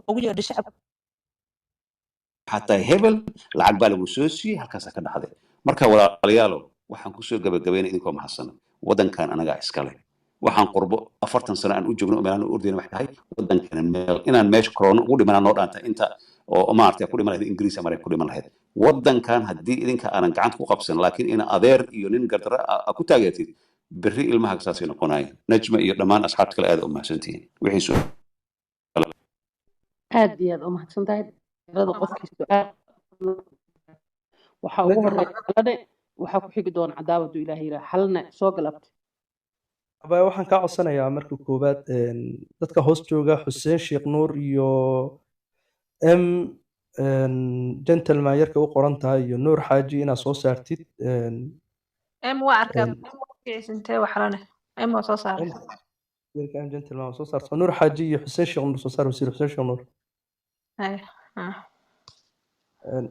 ugu yeedhay shacabka حتى هبل لعق بالو سوسي halkaas ka dhaxday marka walaalayaal waxaan ku soo gabagabeynay idinkoo mahadsan wadankan anaga iskale waxaan qurbo 40 sano aan u joogno meelaan u ordeen wax tahay wadankan meel inaan meesha corona ugu dhimanaa noo dhaanta inta oo maartay ku dhiman lahayd Ingiriis ama ku dhiman lahayd wadankan hadii idinka aanan gacanta ku qabsan laakiin ina adeer iyo nin gardara ku taageertid berri ilmaha saasay noqonayaan najma iyo dhamaan asxaabta kale aad u mahadsantihiin wixii soo aad iyo aad u mahadsantahay tirada qofkii su'aal waxa ugu horeeya xalade waxa ku xigi doona cadaawadu ilaahay ila xalna soo galabtay abaa waxaan ka codsanayaa marka koobaad dadka hoos jooga Xuseen Sheekh Nuur iyo m gentleman yarka u qoran tahay iyo Nuur Xaaji inaad soo saartid waa arkaa kiisintee waxrane waa soo saaray yarka gentleman soo saarto Nuur Xaaji iyo Xuseen Sheekh Nuur soo saar wasiir Xuseen Sheekh Nuur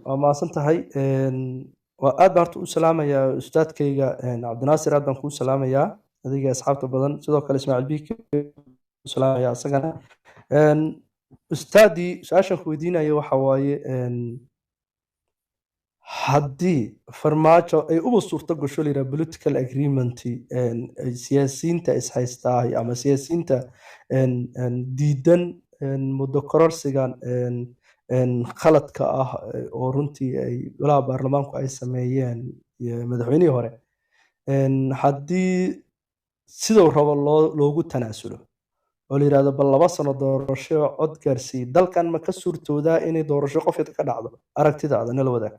waa maasan tahay waa aad baan u salaamayaa ustaadkayga Cabdinaasir aad baan ku salaamayaa adiga asxaabta badan sidoo kale Ismaaciil Biiki salaamayaa asagana ustaadii su'aashan ku weydiinayo waxa waaye haddii farmaajo ay uba suurto gasho la yiraahdo political agreement siyaasiyiinta is haystaa ama siyaasiyiinta diidan muddo kororsigan khaladka ah oo runtii ay walaal baarlamaanku ay sameeyeen madaxweynihii hore haddii sidoo rabo loogu tanaasulo oo la yiraahdo bal 2 sano doorasho cod gaarsiin dalkan ma ka suurtoodaa inay doorasho qofeed ka dhacdo aragtidaada nala wadaag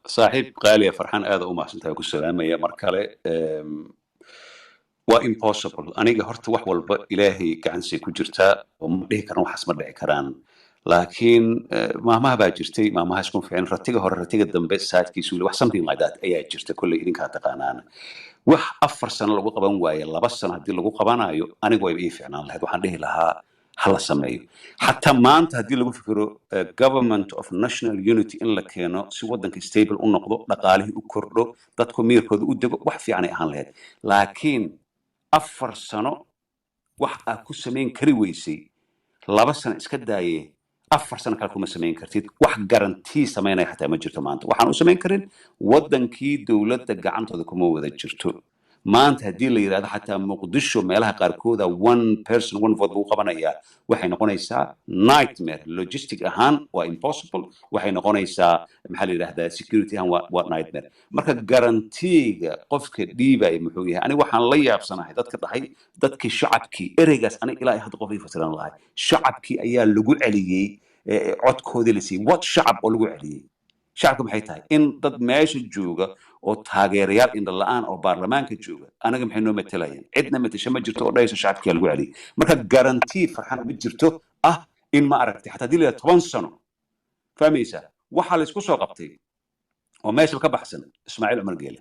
صاحب قالي فرحان هذا وما سنتها كسلامة يا مركلة وimpossible أنا هرت وحول إلهي كعن سيكوجرتا ومده كانوا حسب مدعي كران لكن ما باجرتي ما هسكون في عين رتيجة هر رتيجة دم ساعات كيسولي وح something like that أي جرت كل إذن كانت قانانا وح أفر سنة لو قبان واي الله بس سنة هدي لو قبان أيو أنا قوي بإيه فعلا الله وحن ده لها حلا سمايو حتى ما أنت هدي لو فكروا government of national unity إن لكينو سوى دنك stable النقطة لقاله وكرده تدخل مير كذا ودق وح في يعني أهان لهذا لكن أفر سنة وح أكو سمين كريويسي لبس سنة إسكداية أفر سنة كلكم سمين كرتيد وح جارنتي سمينا حتى ما جرتوا ما أنت وحنو سمين كرين ودنكي دولة دقعنت هذا كمو وذا جرتوا ما أنت هدي اللي هذا حتى مقدشوا مالها قاركودا one person one vote بوقبنا إياه وحين نقول إيسا nightmare logistic أهان و impossible وحين نقول إيسا محل هذا security أهان و nightmare مركز guarantee قفك ديبا محويها أنا وحن ليا بصناعي ذاتك ضحي ذاتك شعبكي إرجاس أنا إلهي هذا قفي فسران الله شعبكي أيال لجوء عليه عد كودي لسي what شعب لجوء عليه شعبكم حيتاي إن ضد ماشي الجوجا أو تاجريات إن الآن أو برلمان كجوجا أنا جم حنو متلاين عندنا متشمل جرتو رئيس الشعب كيلو عليه مركز جارنتي فرحان بجرتو إن ما عرفتي حتى دي لها 8 سنة فميسا وحال يسكسوا قبتي وماشي بكبح حسن إسماعيل عمر قيلي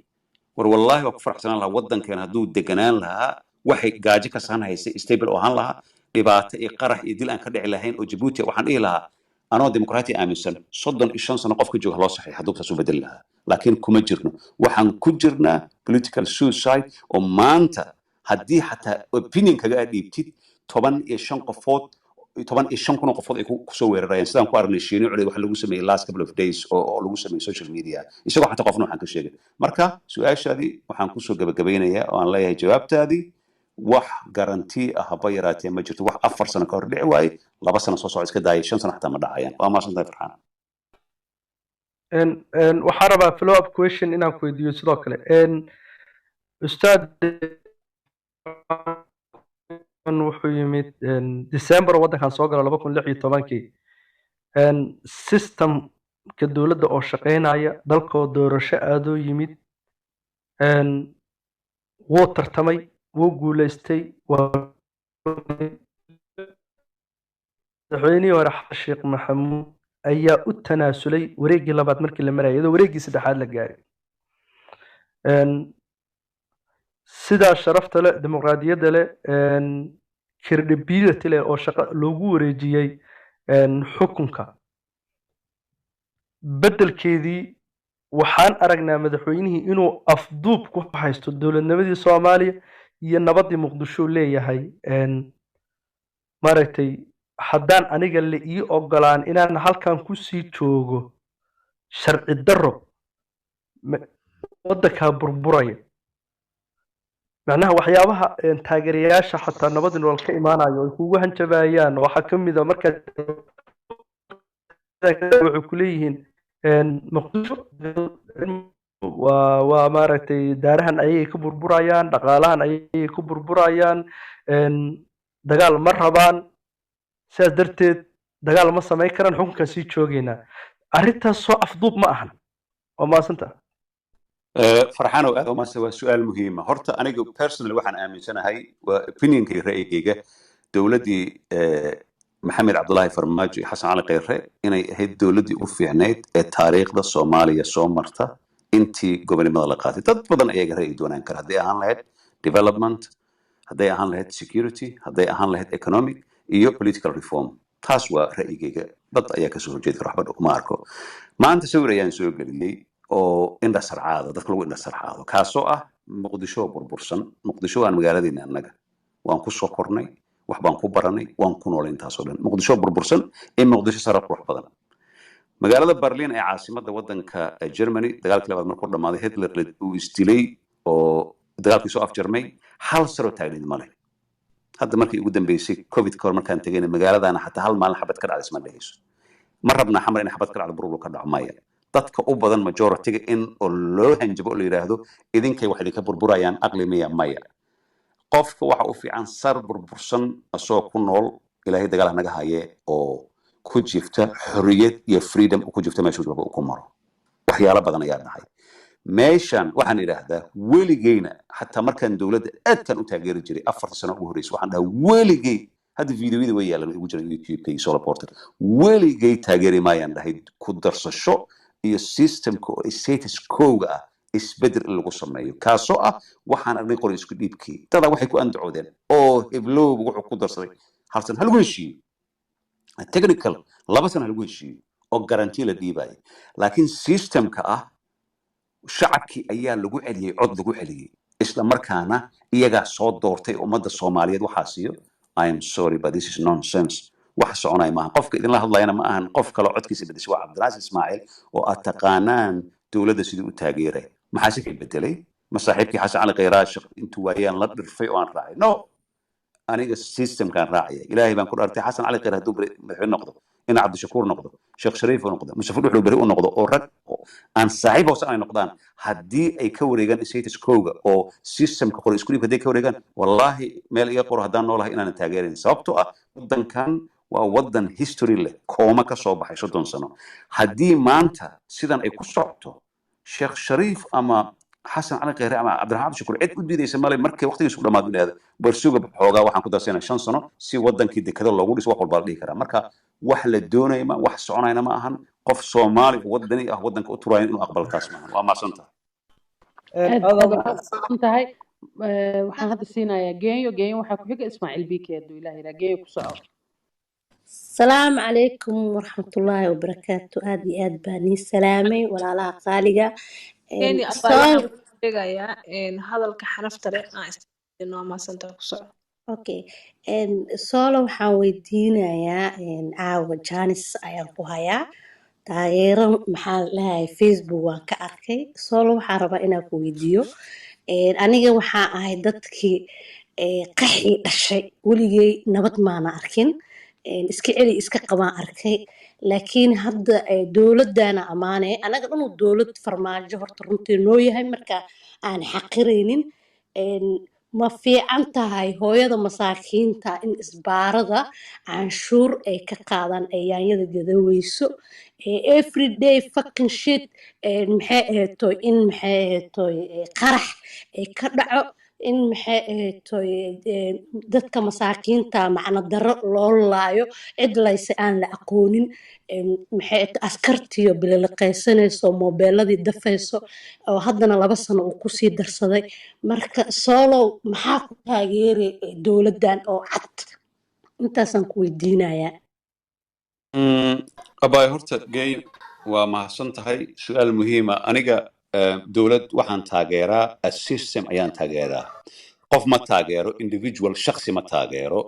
والله وكفر حسن الله ودن كان هدو دجنان لها وحي جاجي كسان هاي استيبل أوهان لها لبعت قرح يدل أن كده إلهين وجبوتي وحن إيه لها أنا ديمقراطي آمن سنة صدّن الشانس أنا قف كجوه الله صحيح هدوك تسوي بدل لها لكن كم جرنا وحن كجرنا political suicide وما أنت هدي حتى opinion كجاد يبتدي طبعا الشان قفوت طبعا الشان كنا قفوت يكون كسوي الرأي سلام قارن الشيني عليه وحلو سمي last couple of days أو لو سمي social media يسوق حتى قفنا حن كشيء مركا سؤال شادي وحن كسو جبينا يا وأنا لا جواب تادي wax garanti ah haba yaraatee ma jirto wax 4 sano ka hor dhici waay 2 sano soo socda iska daayay 5 sano xataa ma dhacayaan waa ma santahay farxaan waxaan rabaa follow up question inaan ku weydiiyo sidoo kale ustaad wuxuu yimid December wadankan soo gala 2016 system ka dawladda oo shaqeynaya dalkoo doorasho aadoo yimid wuu tartamay وقولستي مدحويني hore Sheekh Maxamuud ayaa u tanaasulay wareegii labaad markii la marayay wareegii saddexaad la gaaray sida sharafta leh dimuqraadiyadda leh credibility leh oo shaqo loogu wareejiyay xukunka bedelkeedii waxaan aragnaa madaxweynihii inuu afduub ku haysto dawladnimadii Soomaaliya iyo nabadii Muqdisho leeyahay maaragtay haddaan aniga la ii ogolaan inaan halkan kusii joogo sharci darro waddankaa burburaya. macnaha waxyaabaha taageerayaasha xataa nabadin wal ka imaanayo ay kugu hanjabayaan waxaa ka mid a markaad waxay ku leeyihiin muqdisho waa maaragtay daarahan ayay ka burburayaan, dhaqaalahan ayay ka burburayaan, dagaal ma rabaan, sidaas darteed dagaal ma samayn karaan, xukunkaan sii joogaynaa. arrintaas soo afduub ma ahan. waa maasanta farxaanow aad umaase waa su-aal muhiima. horta aniga personally waxaan aaminsanahay waa opinionkay ra'yigayga dowladdii maxamed cabdulaahi farmaajo iyo xasan cali kheyre inay ahayd dowladdii ugu fiicnayd ee taariikhda soomaaliya soo marta intii gobonimada la qaatay. dad badan ayaga ra'yi doonaan kara, hadday ahaan lahayd development, hadday ahaan lahayd security, hadday ahaan lahayd economic iyo political reform. taas waa ra'yigayga. dad ayaa kasoo horjeedi kara, waxba uma arko. maanta sawir ayaan soo geliyey oo indha sarcaada, dadka lagu indha sarcaado, kaasoo ah muqdisho burbursan. muqdisho waan magaaladeena annaga, waan ku soo kornay, wax baan ku baranay, waan ku noolay intaasoo dhan. muqdisho burbursan ee muqdisho sare qurux badan. magaalada Berlin ee caasimadda waddanka Germany, dagaalkii labaad markuu dhammaaday Hitler uu isdilay oo dagaalkii soo afjarmay, hal saro taagneed ma leh. hadda markii ugu dambeysay covid ka hor markaan tegayna magaaladaana xataa hal maalin xabad ka dhacday isma dhehayso. ma rabnaa xamar in xabad ka dhacdo burburka ka dhaco maya. dadka u badan majority-ga in oo loo hanjabo oo la yiraahdo idinkay wax idinka burburayaan aqli miya maya. qofka waxa u fiican sar burbursan asoo ku nool ilaahay dagaal naga haye oo ku jirta xorriyad iyo freedom ku jirta meesha walba uu ku maro. waxyaalo badan ayaa dhacay meeshan. waxaan idhaahdaa weligeyna xataa markaan dowladda aadkan u taageeri jiray 4 sano ugu horreysay waxaan dhahaa weligey hadda videoyada way yaalan ugu jiran youtube-ka iyo solar portal weligey taageeri maayaan dhahay ku darsasho iyo systemka oo status quo-ga ah isbedel in lagu sameeyo, kaasoo ah waxaan aragnay qori isku dhiibkii. dadaa waxay ku andacoodeen oo heblowba wuxuu ku darsaday hal san halagu heshiiyo, technical 2 sano halagu heshiiyo oo garanti la dhiibayo. laakiin systemka ah shacabkii ayaa lagu celiyey, cod lagu celiyey, isla markaana iyagaa soo doortay ummadda Soomaaliyeed. waxaa siiyo I am sorry but this is nonsense. wax soconay maaha. qofka idinla hadlayana ma ahan qof kale codkiisa bedeshay, waa Cabdiraas Ismaaciil oo aad taqaanaan dowladda sidii u taageeray. maxaa si ka bedelay? ma saaxiibkii xasan cali kheyraashe intuu waayaan la dhirfay oo aan raacay? no, aniga systemkaan raacaya. ilaahay baan ku dhaartay xasan cali kheyr hadduu madaxweyne noqdo, in cabdishakuur noqdo, sheekh shariif uu noqdo, mustafa dhuxul beri uu noqdo, oo rag aan saaxiib hoose ay noqdaan, haddii ay ka wareegaan status quo-ga oo systemka qori isku dhiibka hadday ka wareegaan, wallaahi meel iga qoro haddaan noolahay inaanan taageerayn. sababtoo ah waddankan waa waddan history leh, kooma ka soo baxay 30 sano. haddii maanta sidan ay ku socoto, sheekh shariif ama xasan cali kheyre ama cabdiraxmaan cabdishakuur cid u diidaysa male. markay waqtigiisu dhamaado inaad barsuga xoogaa waxaan ku darsanaa 5 sano si wadankii dekada loogu dhiso, wax walba la dhihi karaa. marka wax la doonaya ma wax soconayna ma ahan. qof Soomaali oo wadani ah wadanka u turaayo inuu aqbalo taas maahan. waa maasanta tahay. waxaan hadda siinayaa Genyo. Genyo waxaa ku xiga Ismaaciil Bike hadduu ilaahay yiraahdo. Genyo ku soco. السلام عليكم ورحمة الله وبركاته. آدي آد باني سلامي ولا لا قالقة يعني أبا سؤال waxaan ku sheegayaa hadalka xanafta leh aan isticmaalno ama santa ku soco. أوكي سؤال waxaan weydiinayaa caawa Jaanis ayaan ku hayaa taageero maxaa lahaay Facebook waan ka arkay. Solo waxaan rabaa inaan ku weydiiyo aniga waxaan ahay dadkii qaxi dhashay, weligay nabad maana arkin, iska celi iska qabaan arkay. laakiin hadda dowladana amaanay anaga dhan dowlad farmaajo horta runtii noo yahay marka aan xaqiraynin. ma fiican tahay hooyada masaakiinta in isbaarada canshuur ay ka qaadaan ayaanyada gadaweyso everyday fucking shit maxay ahaytoy in maxay ahaytoy qarax ay ka dhaco in maxay ahaytoy dadka masaakiinta macna daro loo laayo cid layse aan la aqoonin maxay askartiyo bililiqaysanayso moobeeladii dafayso oo haddana 2 sano uu kusii darsaday. marka solo maxaa ku taageeray dowladdan oo cad? intaasaan ku weydiinayaa. abay horta Genyo waa mahadsan tahay. su-aal muhiima. aniga dowlad waxaan taageeraa a system ayaan taageeraa. qof ma taageero, individual shakhsi ma taageero.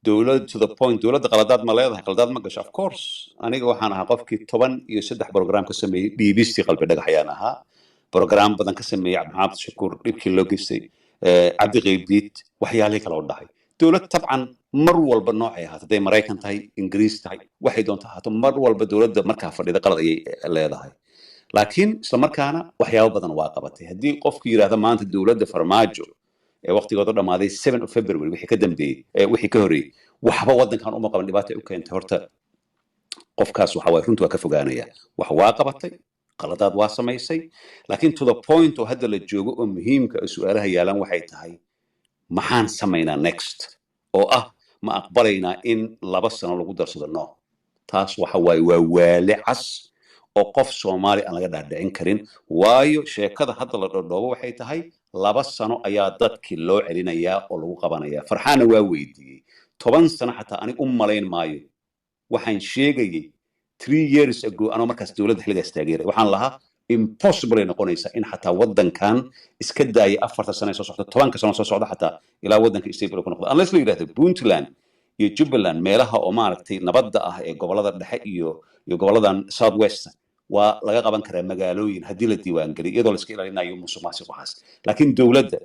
dowlad to the point dowladda qaladaad ma leedahay qaladaad ma gasho of course aniga waxaan ahaa qofkii 13 program ka sameeyey dhiibistii qalbi dhagax ayaan ahaa program badan ka sameeyey cabdixaafid shakuur dhibkii loo geystay cabdi qeybiid waxyaalihii kale oo dhahay dowlad tabcan mar walba noocay ahaato hadday maraykan tahay ingiriis tahay waxay doonta ahaato mar walba dowladda markaa fadhida qalad ayay leedahay laakiin isla markaana waxyaabo badan waa qabatay haddii qofku yidhaahdo maanta dowladda farmaajo ee waqtigooda dhamaaday 7 of February wixii ka dambeeyay wixii ka horeeyay waxba wadankan uma qaban dhibaato ay u keentay horta qofkaas waxa way runtu waa ka fogaanaya wax waa qabatay qaladaad waa samaysay laakiin to the point oo hadda la joogo oo muhiimka ah su'aalaha yaalan waxay tahay maxaan samaynaa next oo ah ma aqbalaynaa in 2 sano lagu darsado no taas waxa way waa waali cas oo qof Soomaali aan laga dhaadhicin karin waayo sheekada hadda la dhodhoobo waxay tahay 2 sano ayaa dadkii loo celinayaa oo lagu qabanayaa farxaana waa weydiiyey 10 sano xataa ani malayn maayo waxaan sheegayay 3 years ago anoo markaas dowladda xilligaas taageeray waxaan lahaa impossible ay noqonaysaa in xataa wadankan iska daayay 4 sano soo socda 10 sano soo socda xataa ilaa wadanka stable ku noqdo unless la yiraahdo Puntland iyo Jubaland meelaha oo maaragtay nabadda ah ee gobolada dhexe iyo goboladan South West waa laga qaban karaa magaalooyin haddii la diiwaan geliyo iyadoo la iska ilaalinayo musuqmaasuq waxaas laakiin dowladda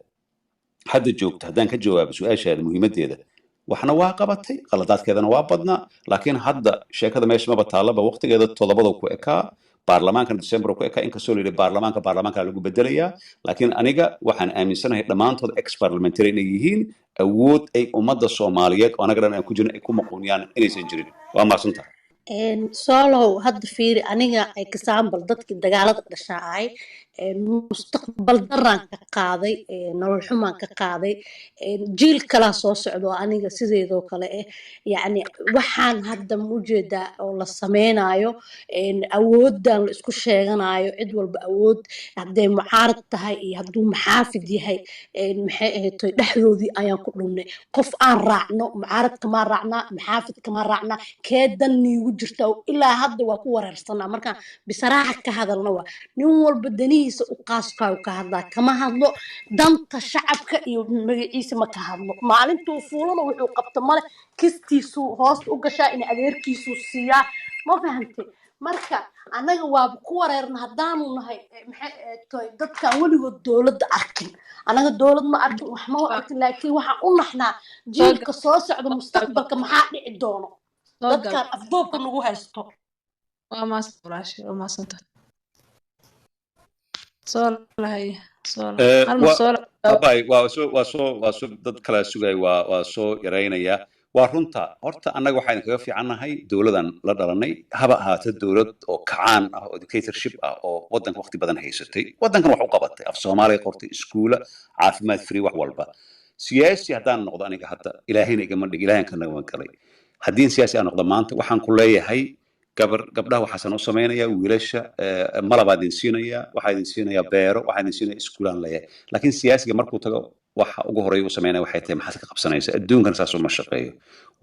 hadda joogta haddaan ka jawaabo su'aashaada muhiimadeeda waxna waa qabatay qaladaadkeedana waa badnaa laakiin hadda sheekada meesha maba taallaba waqtigeeda 7 ku ekaa baarlamaankan December ku ekaa inkastoo la yidhi baarlamaanka lagu bedelayaa laakiin aniga waxaan aaminsanahay dhammaantood ex parliamentary inay yihiin awood ay ummadda Soomaaliyeed oo anaga dhan aan ku jirno ay ku maquuniyaan inaysan jirin waa maasantahay soolow hadda fiiri aniga example dadkii dagaalada dhashaa ahay mustaqbal daraan ka qaaday nolol xumaan ka qaaday jiil kalaa soo socdo aniga sideedoo kale yacni waxaan hadda ujeedaa oo la sameynayo awoodan la isku sheeganayo cid walba awood hadday mucaarad tahay iyo hadduu maxaafid yahay maxay ahayd dhexdoodii ayaan ku dhunnay qof aan raacno mucaarad kamaa raacnaa maxaafid kamaa raacnaa kee dan niigu jirta ilaa hadda waa ku wareersanaa markaan bisaraaxa ka hadalna waa nin walba danihiisa u qaaskaayo ka hadlaa kama hadlo danta shacabka iyo magaciisa ma ka hadlo maalintuu fuulana wuxuu qabta male kistiisuu hoos u gashaa in adeerkiisuu siiyaa ma fahantay marka anaga waaba ku wareerna haddaanu nahay maxay dadkaan weligood dowladda arkin anaga dowlad ma arkin wax ma arkin laakiin waxaan u naxnaa jiilka soo socda mustaqbalka maxaa dhici doono dadkaan afduubka nagu haysto waa maasquraashi waa maasanta soolahay abay waa soo dad kala sugay waa soo yareynaya waa runta horta annaga waxaan kaga fiicannahay dowladan la dhalanay haba ahaato dowlad oo kacaan ah oo dictatorship ah oo wadanka waqti badan haysatay wadankan wax u qabatay af Soomaaliya qortay iskuula caafimaad free wax walba siyaasi haddaan noqdo aniga hadda ilaahayna igama dhig ilaahan kana waan galay haddii siyaasi aan noqdo maanta waxaan ku leeyahay gabdhaha waxaasan u samaynayaa wiilasha malabaa idin siinaya waxaa idin siinaya beero waxaa idin siinaya iskuulaan leeyahay laakiin siyaasiga markuu tago waxa ugu horeeya uu sameynaya waxay tahay maxaad ka qabsanaysa adduunkan saas uma shaqeeyo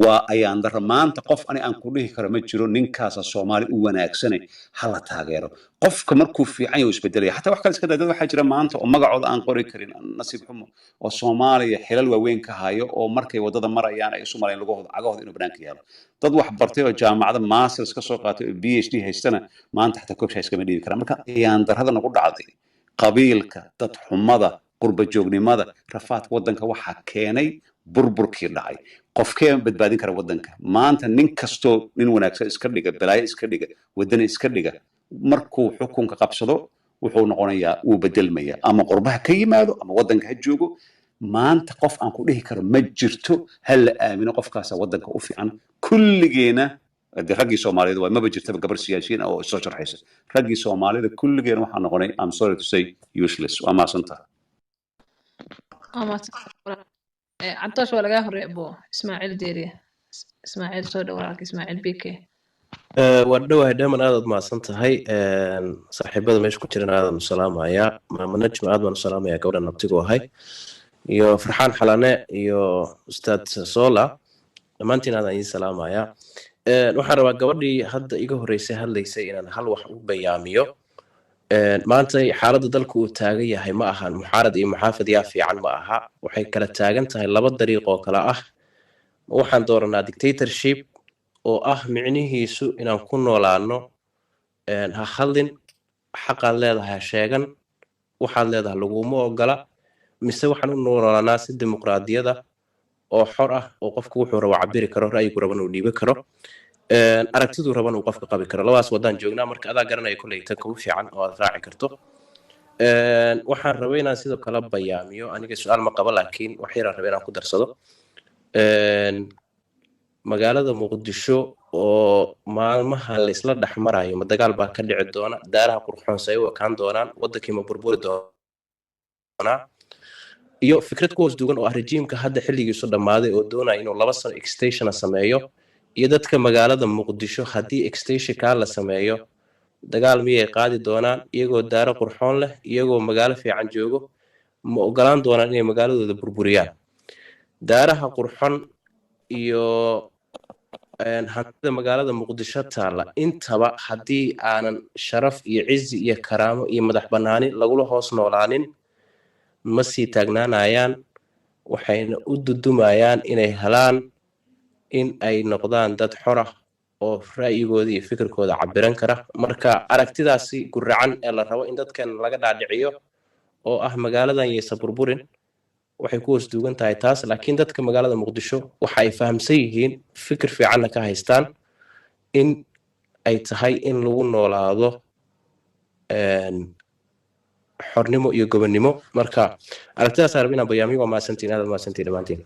waa ayaan darro maanta qof ani aan ku dhihi karo ma jiro ninkaasa Soomaali u wanaagsane hala taageero qofka markuu fiican yahay isbedelaya xataa wax kale iska dad waxaa jira maanta oo magacooda aan qori karin nasiib xumo oo Soomaaliya xilal waaweyn ka hayo oo markay wadada marayaan ay Soomaaliya cagahooda inuu banaanka yaalo dad wax bartay oo jaamacada masters ka soo qaatay oo PhD haystana maanta xataa coach iskama dhiibi karaan marka ayaan darrada nagu dhacday qabiilka dad xumada qurba joognimada rafaadka wadanka waxa keenay burburkii dhacay qofkeen badbaadin kara wadanka maanta nin kasto nin wanaagsan iska dhiga balaayo iska dhiga wadan iska dhiga markuu xukunka qabsado wuxuu noqonayaa uu bedelmaya ama qurbaha ka yimaado ama wadanka ha joogo maanta qof aan ku dhihi karo ma jirto hal la aamino qofkaas wadanka u fiican kulligeena raggii Soomaaliyeed waa maba jirtaba gabar siyaasiyiin oo soo sharxaysa raggii Soomaalida kulligeena waxaan noqonay I'm sorry to say useless ama santa عطاش ولا قاهر أبو إسماعيل ديري إسماعيل صود وراك إسماعيل بيكي ودوها دائما هذا ما صنت هاي صاحب هذا مش كتير هذا السلام يا ما نجم هذا السلام يا كورا نبتقوا هاي يو فرحان حلانا يو أستاذ صولا لما أنتي هذا أي سلام يا وحنا قبلي هذا يجوا رئيس هل ليسين أنا هل وح بياميو maanta xaaladda dalku uu taagan yahay ma ahan muxaarad iyo muxaafid yaa fiican ma aha waxay kala taagan tahay laba dariiq oo kala ah waxaan dooranaa dictatorship oo ah micnihiisu inaan ku noolaano ha hadlin, xaqaad leedahay ha sheegan, waxaad leedahay laguma ogola, mise waxaan u noolaanaa si dimuqraadiyada oo xor ah oo qofku wuxuu rabo cabiri karo, ra'yigu rabana uu dhiiban karo, aragtiduu rabana uu qofka qabi karo. labadaas wadaan joognaa, marka adaa garanaya kolley tan kugu fiican oo aad raaci karto. waxaan rabay inaan sidoo kale bayaamiyo, aniga su-aal ma qabo laakiin wax yaraan rabay inaan ku darsado. magaalada muqdisho oo maalmaha laysla dhex marayo ma dagaal baa ka dhici doona, daaraha qurxoonse ay u ekaan doonaan, wadankii ma burburi doonaa, iyo fikrad ku hoos dugan oo ah rejiimka hadda xilligiisu dhammaaday oo doonaya inuu 2 sano extensiona sameeyo, iyo dadka magaalada muqdisho haddii extensionkaa la sameeyo dagaal miyay qaadi doonaan iyagoo daaro qurxoon leh, iyagoo magaalo fiican joogo, ma ogolaan doonaan inay magaaladooda burburiyaan. daaraha qurxon iyo hantida magaalada muqdisho taalla intaba haddii aanan sharaf iyo cizi iyo karaamo iyo madax banaani lagula hoos noolaanin ma sii taagnaanayaan, waxayna u dudumayaan inay helaan in ay noqdaan dad xor ah oo ra'yigooda iyo fikirkooda cabiran kara. marka aragtidaasi guracan ee la rabo in dadkan laga dhaadhiciyo oo ah magaaladan yaysa burburin waxay ku hoos duugan tahay taas, laakiin dadka magaalada muqdisho waxa ay fahamsan yihiin, fikir fiicanna ka haystaan in ay tahay in lagu noolaado xornimo iyo gobonnimo. marka aragtidaas aan rabay inaan bayaamiyo. waa mahadsantiin, aad mahadsantiin dhammaantiin.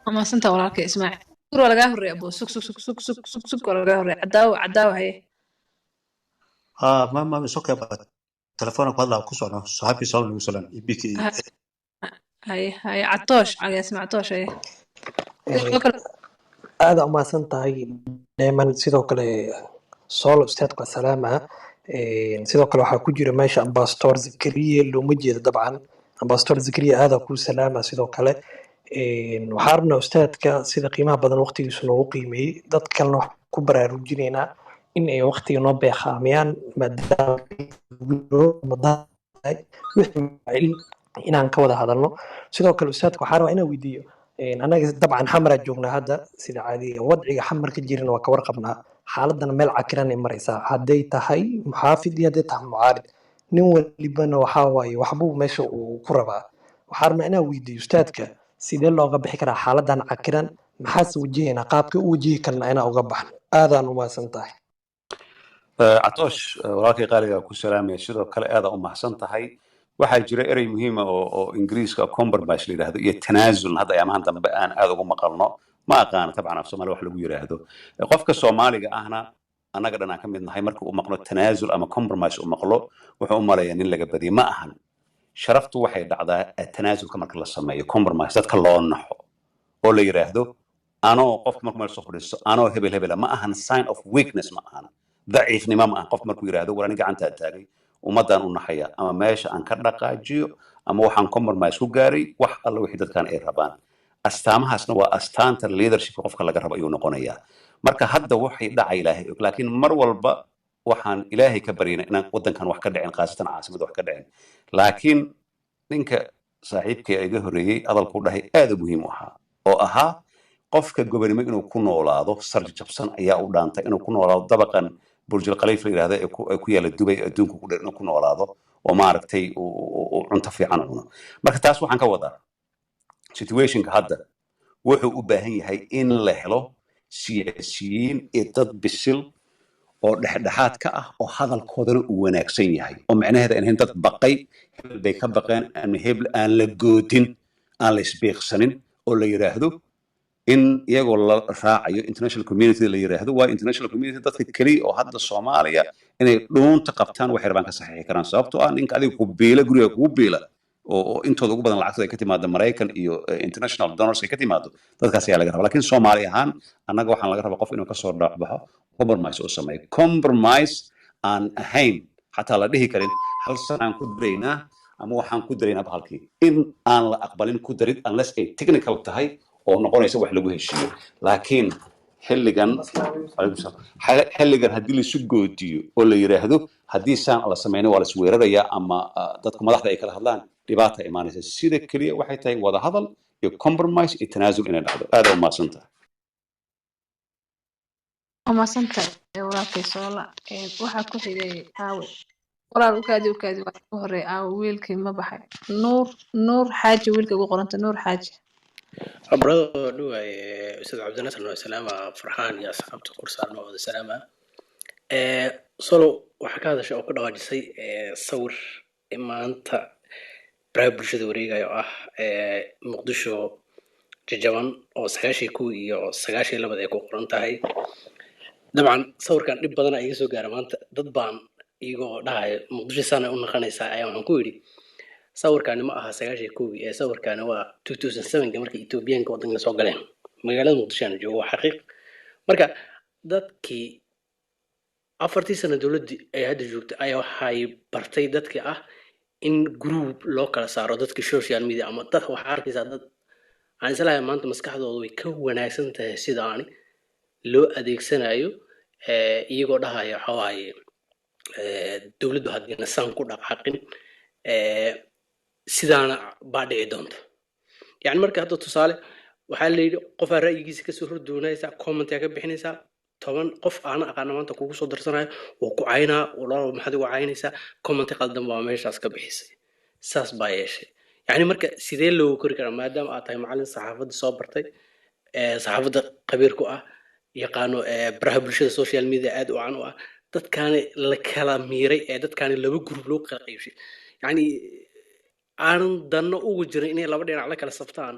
amaasanta walaalka Ismaaciil kur waa lagaa horreeya abo sug waa lagaa horreeya cadaawo haye ما سوكي تلفونك والله كسرنا صاحبي صار له سلام يبيك haye catoosh agaasima catoosh haye aada umahadsan tahay dheeman. sidoo kale soolo ustaadku asalaama. sidoo kale waxaa ku jira meesha ambassador zakariya, looma jeedo dabcan ambassador zakariya, aada ku salaama. sidoo kale waxaa rabnaa ustaadka sida qiimaha badan waqtigiisu noogu qiimeeyey, dad kalena wax ku baraarujinaynaa in ay waqtiga noo beeqaamiyaan maadaama inaan ka wada hadalno. sidoo kale ustaadka waxaa rabaa inaan weydiiyo, anaga dabcan xamaraa joognaa hadda sida caadiga, wadciga xamar ka jirana waa ka warqabnaa, xaaladana meel cakiran ay maraysaa, hadday tahay muxaafid iyo hadday tahay mucaarid, nin walibana waxaa waaye waxbuu meesha uu ku rabaa. waxaa rabnaa inaan weydiiyo ustaadka sidee looga bixi karaa xaaladan cakiran, maxaase wajahaynaa, qaabkii u wajihi karnaa inaan uga baxno. aadaan umahadsan tahay. catoosh walaalkay qaaliga ku salaamaya, sidoo kale aada u mahadsan tahay. waxaa jira erey muhiima oo ingiriiska compromise la yidhaahdo iyo tanaasul, hadda ayaamahan dambe aan aada ugu maqalno, ma aqaana tabcan af soomaali wax lagu yidhaahdo. qofka soomaaliga ahna annaga dhan aan ka mid nahay, marka uu maqlo tanaasul ama compromise uu maqlo wuxuu u malayaa nin laga badiyay. ma ahan, sharaftu waxay dhacdaa tanaasulka marka la sameeyo compromise, dadka loo naxo oo la yidhaahdo anoo qofka markuu meel soo fadhiisto anoo hebel hebela, ma ahan sign of weakness, ma ahan daciifnimo, ma ahan qofka markuu yidhaahdo war ani gacantaa taagay ummaddaan u naxaya, ama meesha aan ka dhaqaajiyo, ama waxaan compromise ku gaaray wax alla wixii dadkan ay rabaan. astaamahaasna waa astaanta leadershipka qofka laga rabo ayuu noqonayaa. marka hadda waxay dhacay ilaahay og, laakiin mar walba waxaan ilaahay ka baryaynaa inaan waddankan wax ka dhicin, khaasatan caasimada wax ka dhicin. laakiin ninka saaxiibkay iga horreeyey hadalkuu dhahay aada muhiim u ahaa, oo ahaa qofka gobonimo inuu ku noolaado sarji jabsan ayaa u dhaantay inuu ku noolaado dabaqan burjul khaliif la yidhahda ee ku yaala dubay adduunka ku dheer inuu ku noolaado oo maaragtay cunto fiican cuno. marka taas waxaan ka wadaa situationka hadda wuxuu u baahan yahay in la helo siyaasiyiin iyo dad bisil oo dhexdhexaad ka ah oo hadalkoodana uu wanaagsan yahay, oo macnaheeda aan ahayn dad baqay, hebel bay ka baqeen, ama hebel aan la goodin, aan la isbiiqsanin, oo la yidhaahdo in iyagoo la raacayo international community la yiraahdo waa international community dadka kaliya oo hadda Soomaaliya inay dhuunta qabtaan waxay rabaan ka saxiixi karaan, sababtoo ah ninka adiga ku biila guriga ku biila oo intooda ugu badan lacagta ay ka timaado Mareykan iyo international donors ay ka timaado dadkaas ayaa laga rabaa. laakiin Soomaali ahaan annaga waxaan laga rabaa qof inuu ka soo dhaxbaxo compromise oo sameeyo, compromise aan ahayn xataa la dhihi karin hal san aan ku daraynaa ama waxaan ku daraynaa halkii, in aan la aqbalin ku darid unless ay technical tahay oo noqonaysa wax lagu heshiiyo. laakiin xilligan haddii laisu goodiyo oo la yiraahdo haddii saan la sameyno waa la isweerarayaa ama dadku madaxda ay kala hadlaan, dhibaata imaanaysa. sida keliya waxay tahay wada hadal iyo compromise iyo tanaasul inay dhacdo aad u mahadsantahay waa mahadsantahay walaalkay soola waxaa ku xigay aawe walaal ukaadi waa ugu horreeya aawe wiilkii ma baxay nuur xaaji wiilka ugu qoranta nuur xaaji abrado dhuwaay ustaad cabdinasr noo salaama farxaan iyo asxaabta kursaar noo wada salaama solo waxaa ka hadashay oo ku dhawaajisay sawir maanta baraha bulshada wareegaya oo ah muqdisho jajaban oo 91 iyo 92 ay ku qoran tahay dabcan sawirkan dhib badan iga soo gaara maanta dad baan iyagoo dhahayo muqdisho sana u naqanaysaa ayaa waxaan ku yidhi sawirkaani ma aha 91 ee sawirkaani waa 2007 markii Etoobiyaanka waddanka soo galeen magaalada muqdisho aan joogo waa xaqiiq marka dadkii 40 sano dawladii ay hadda joogtay ayaa waxay bartay dadkii ah in group loo kala saaro dadka social media ama dad waxa arkaysaa dad aan islahay maanta maskaxdooda way ka wanaagsan tahay sidaani loo adeegsanayo iyagoo dhahaya waxa waaye dawladdu haddiina saan ku dhaqaaqin sidaana baa dhici doonta yani marka hadda tusaale waxaa la yidhi qofaa ra'yigiisa kasoo hordoonaysa commentaa ka bixinaysaa 10 qof aana aqaana maanta kugu soo darsanayo waa ku caynaa walaal maxaad ugu caynaysaa comment qaldan baa meeshaas ka bixisay saas baa yeeshay yani marka sidee loo kori karaa maadaama aad tahay macallin saxaafadda soo bartay saxaafadda qabiir ku ah yaqaano baraha bulshada social media aad u caan u ah dadkaani la kala miiray dadkaani laba group loo kala qaybshay yani aanan danno ugu jirin inay laba dhinac la kala sabtaan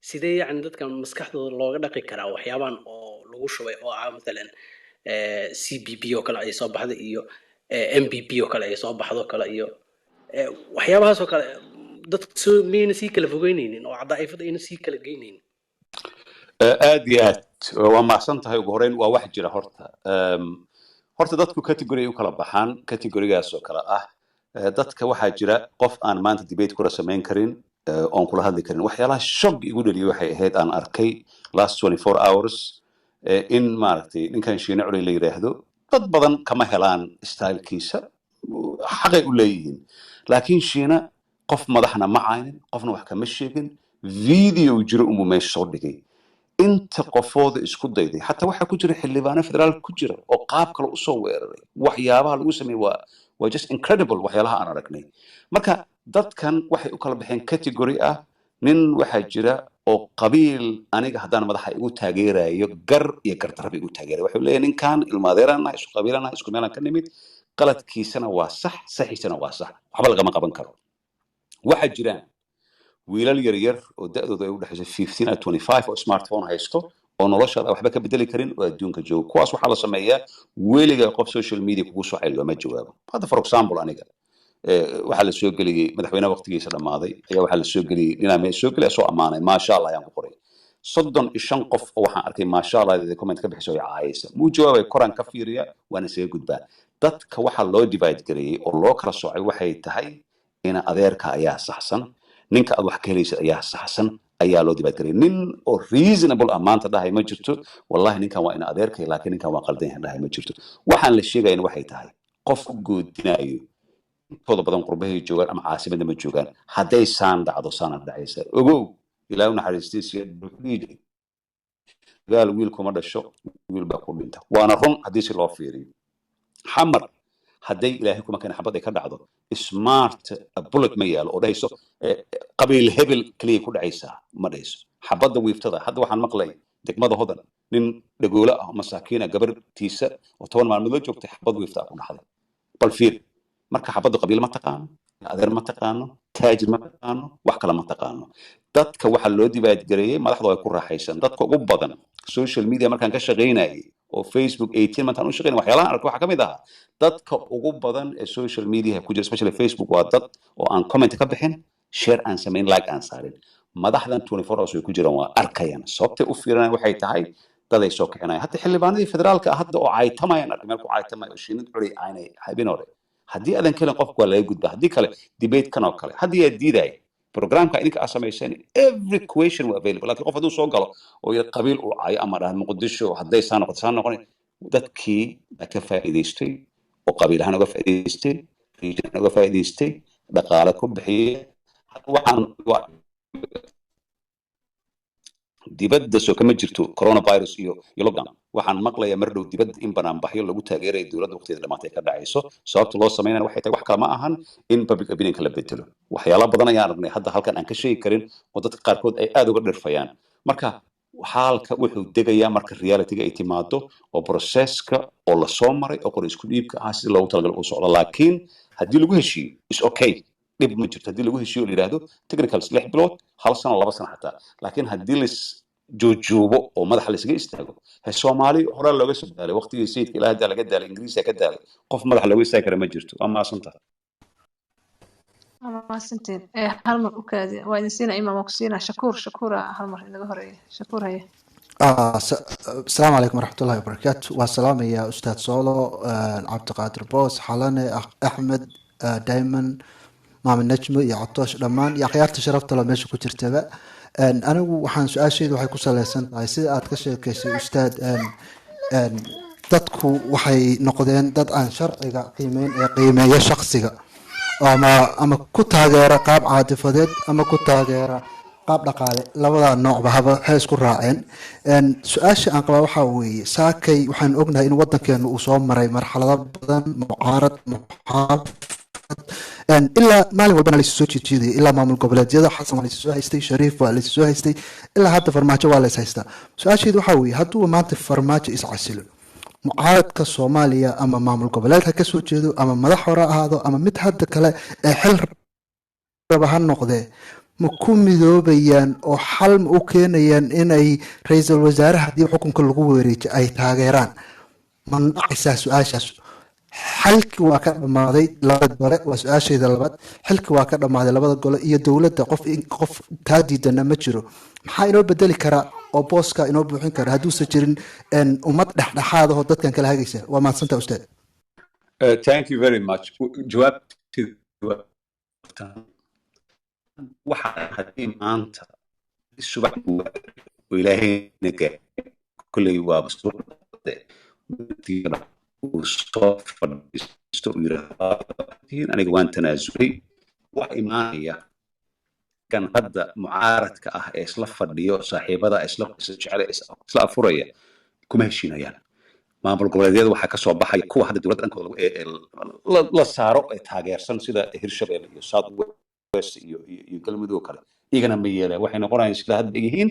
sidee yani dadkan maskaxdooda looga dhaqi karaa waxyaabaan oo lagu shubay oo ah maalan CBB oo kale ay soo baxday iyo MBB oo kale ay soo baxdo kale iyo waxyaabahaas oo kale dadka soo meena sii kala fogeynaynin oo cadaa'ifada ayna sii kala geynaynin aad iyo aad waa mahadsan tahay ugu horeyn waa wax jira horta dadku category ay u kala baxaan categorigaas oo kale ah dadka waxaa jira qof aan maanta debate kula samayn karin oon kula hadli karin waxyaalaha shock igu dhaliyay waxay ahayd aan arkay last 24 hours in maaragtay ninkan shiine culey la yiraahdo dad badan kama helaan stylekiisa xaqay u leeyihiin laakiin shiina qof madaxna ma caynin qofna wax kama sheegin video jiro umuu meesha soo dhigay inta qofooda isku dayday xataa waxaa ku jira xildhibaano federaalka ku jira oo qaab kale u soo weeraray waxyaabaha lagu sameeyey waa just incredible waxyaalaha aan aragnay marka dadkan waxay u kala baxeen category ah nin waxaa jira oo qabiil aniga haddaan madaxa igu taageerayo gar iyo gardaraba igu taageerayo wuxuu leeyahay ninkan ilmaadeerana isku qabiilana isku meelaan ka nimid qaladkiisana waa sax saxiisana waa sax waxba lagama qaban karo waxaa jiraan wiilal yaryar oo da'dooda ay u dhaxayso 15 and 25 oo smartphone haysto oo noloshooda waxba ka bedeli karin oo adduunka jooga kuwaas waxaa la sameeyaa weliga qof social media kugu soo celiyo ma jawaabo hadda for example aniga waxaa la soo geliyey madaxweynaha waqtigiisa dhammaaday ayaa waxaa la soo geliyey ninaa mee soo gelaya soo ammaanay maasha allah ayaan ku qoray 35 qof oo waxaan arkay maasha allah comment ka bixiso ay caayaysa muu jawaabay koraan ka fiiriya waana isaga gudbaa dadka waxaa loo divide gareeyey oo loo kala soocay waxay tahay ina adeerka ayaa saxsan ninka aad wax ka helaysid ayaa saxsan ayaa loo divide gareeyey nin oo reasonable maanta dhahay ma jirto wallahi ninkan waa ina adeerkay laakiin ninkan waa qaldan yahay dhahay ma jirto waxaan la sheegayn waxay tahay qof u goodinayo intooda badan qurbahay joogaan ama caasimada ma joogaan hadday saan dhacdo saana dhacaysa ogow ilaahu naxariistiisa gaal wiil kuma dhasho wiil baa ku dhinta waana run haddii si loo fiiriyo xamar hadday ilaahay kuma keen xabad ay ka dhacdo smart bullet ma yaalo oo dhayso qabiil hebel kaliya ku dhacaysaa ma dhayso xabadda wiiftada hadda waxaan maqlay degmada hodan nin dhagoola ah masaakiina gabartiisa oo 10 maalmood la joogtay xabad wiifta ku dhaxday bal fiir marka xabadda qabiil ma taqaano adeer ma taqaano taajir ma taqaano wax kale ma taqaano dadka waxa loo divide gareeyay madaxdu ay ku raaxaysan dadka ugu badan social media markaan ka shaqeynayay oo Facebook 18 mantaan u shaqeynay waxyaalaha arko waxa kamid ah dadka ugu badan ee social media ku jira especially Facebook waa dad oo aan comment ka bixin share aan sameyn like aan saarin madaxdan 24 hours way ku jiraan waa arkayaan sababta u fiirinayaan waxay tahay dad ay soo kicinayaan hatta xildhibaanadii federaalka hadda oo caytamayaan meel ku caytamay oo shiinid culay aanay habin hore haddii aadan kelin qofku waa laga gudbaa haddii kale debate kan oo kale haddii aad diiday programka idinka aad samayseen every question waa available laakiin qof hadduu soo galo oo yar qabiil uu caayo ama dhahan muqdisho hadday saan noqon dadkii baa ka faa'iidaystay oo qabiil ahaan uga faa'iidaystay region uga faa'iidaystay dhaqaale ku bixiyay waxaan dibadda soo kama jirto coronavirus iyo lockdown. waxaan maqlayaa mar dhow dibadda in banaanbaxyo lagu taageerayo dowladda waqtigeeda dhamaatay ka dhacayso. sababta loo sameynaya waxay tahay wax kale ma ahan in public opinionka la bedelo. waxyaala badan ayaan aragnay hadda halkan aan ka sheegi karin oo dadka qaarkood ay aad uga dhirfayaan. marka xaalka wuxuu degayaa marka realityga ay timaado oo processka oo lasoo maray oo qori isku dhiibka ah si loogu talagalay uu socdo. laakiin haddii lagu heshiiyo is okay, dhib ma jirto haddii lagu heshiiyo la yidhaahdo technicals 6 bilood 1 sano 2 sano xataa. laakiin haddii lis joojoobo oo madaxa laysaga istaago, he soomaali horaa looga soo daalay waqtigii sayidka ilaa hadda laga daalay, ingiriiska ka daalay, qof madaxa looga istaagi kara ma jirto. waa maasantaha. mahadsantiin hal mar u kaadi waa idin siina imaam ku siina shakuura hal mar inaga horeeya shakuur haya السلام عليكم ورحمة الله وبركاته. والسلام يا أستاذ سولو، عبد القادر بوس، حلاني، أحمد، دايما مام النجم، يا عطوش لمان، يا خيارتي شرفت الله ماشي كنت ارتبع. أنا وحان سؤال شيء وحي كوسا لسان عايزي أتكشف كيسي أستاذ dadku waxay noqdeen dad aan sharciga qiimeyn ee qiimeeya shakhsiga ama ku taageera qaab caatifadeed ama ku taageera qaab dhaqaale. labada noocba haba waxay isku raaceen. su-aasha aan qabaa waxaa weeye saakay waxaan ognahay in wadankeenu uu soo maray marxalado badan, mucaarad, muxaafad, ilaa maalin walbana laysu soo jiidjiidaya. ilaa maamul goboleedyada xasan waa laysu soo haystay, shariif waa laysu soo haystay, ilaa hadda farmaajo waa lays haystaa. su-aasheedu waxaa weeye hadduu maanta farmaajo iscasilo, mucaaradka soomaaliya ama maamul goboleed ha kasoo jeedo ama madax hore ahaado ama mid hadda kale ee xil raba ha noqdee, ma ku midoobayaan oo xal ma u keenayaan inay ra-iisul wasaare haddii xukunka lagu weereejo ay taageeraan? ma dhacaysaa su-aashaas? xalki waa ka dhammaaday labada gole, waa su-aasheeda labaad. xilki waa ka dhammaaday labada gole iyo dowladda qof taa diidana ma jiro. maxaa inoo bedeli karaa oo booska inoo buuxin kara hadduusan jirin ummad dhexdhexaad ahoo dadkan kala hagaysa? waa mahadsantaa ustaad. thank you very much. jawaabti waxaa haddii maanta subax oo ilaahayna kulley waa masuuqde uu soo fadhiisto uu yidhaahdo aniga waan tanaasulay, wax imaanaya kan hadda mucaaradka ah ee isla fadhiyo saaxiibada isla jecel isla afuraya kuma heshiinayaan. maamul goboleedyada waxaa kasoo baxaya kuwa hadda dowladda dhankooda la saaro ee taageersan sida hirshabelle iyo south west iyo galmudug kale, iyagana ma yeelaan. waxay noqonayaan sida hadda yihiin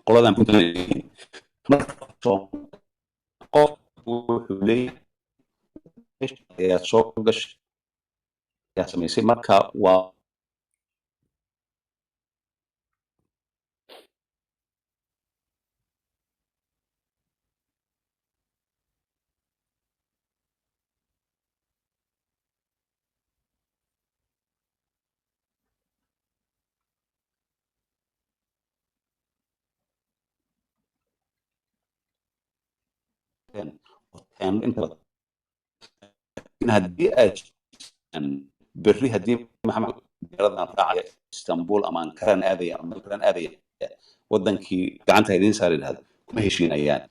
qoladan puntland yihiin. marka qof wuxuu leeyahay ayaa soo gashay ayaa samaysay. marka waa haddii aad berri haddii maxamed diyaaradan raacaya istanbul ama ankaran aadaya ama melbourne aadaya wadankii gacanta idiin saar yidhahdo kuma heshiinayaan.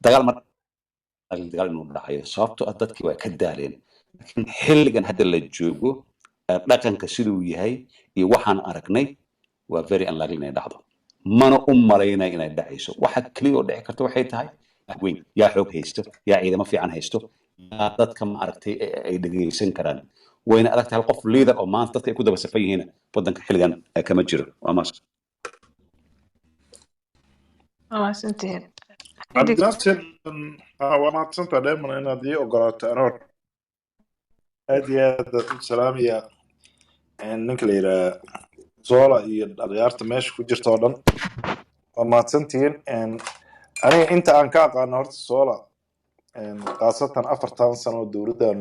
dagaal inuu dhacayo sababtoo ah dadkii waa ka daaleen. laakiin xilligan hadda la joogo dhaqanka siduu yahay iyo waxaan aragnay waa very unlikely inay dhacdo. mana u malaynaya inay dhacayso. waxa keliya oo dhici karta waxay tahay weyn yaa xoog haysto, yaa ciidamo fiican haysto, yaa dadka ma aragtay ay dhegeysan karaan. wayna adag tahay qof leader oo maanta dadka ay ku daba safan yihiin wadanka xilligan kama jiro. waa mahadsantihiin cabdinaasir waa mahadsantaa dheeman inaad ii ogolaato anoor aad iyo aad u salaamaya ninka la yidhaha zola iyo dhalinyarta meesha ku jirta oo dhan. waa mahadsantihiin. aniga inta aan ka aqaano horta zola khaasatan 4 sano dowladdan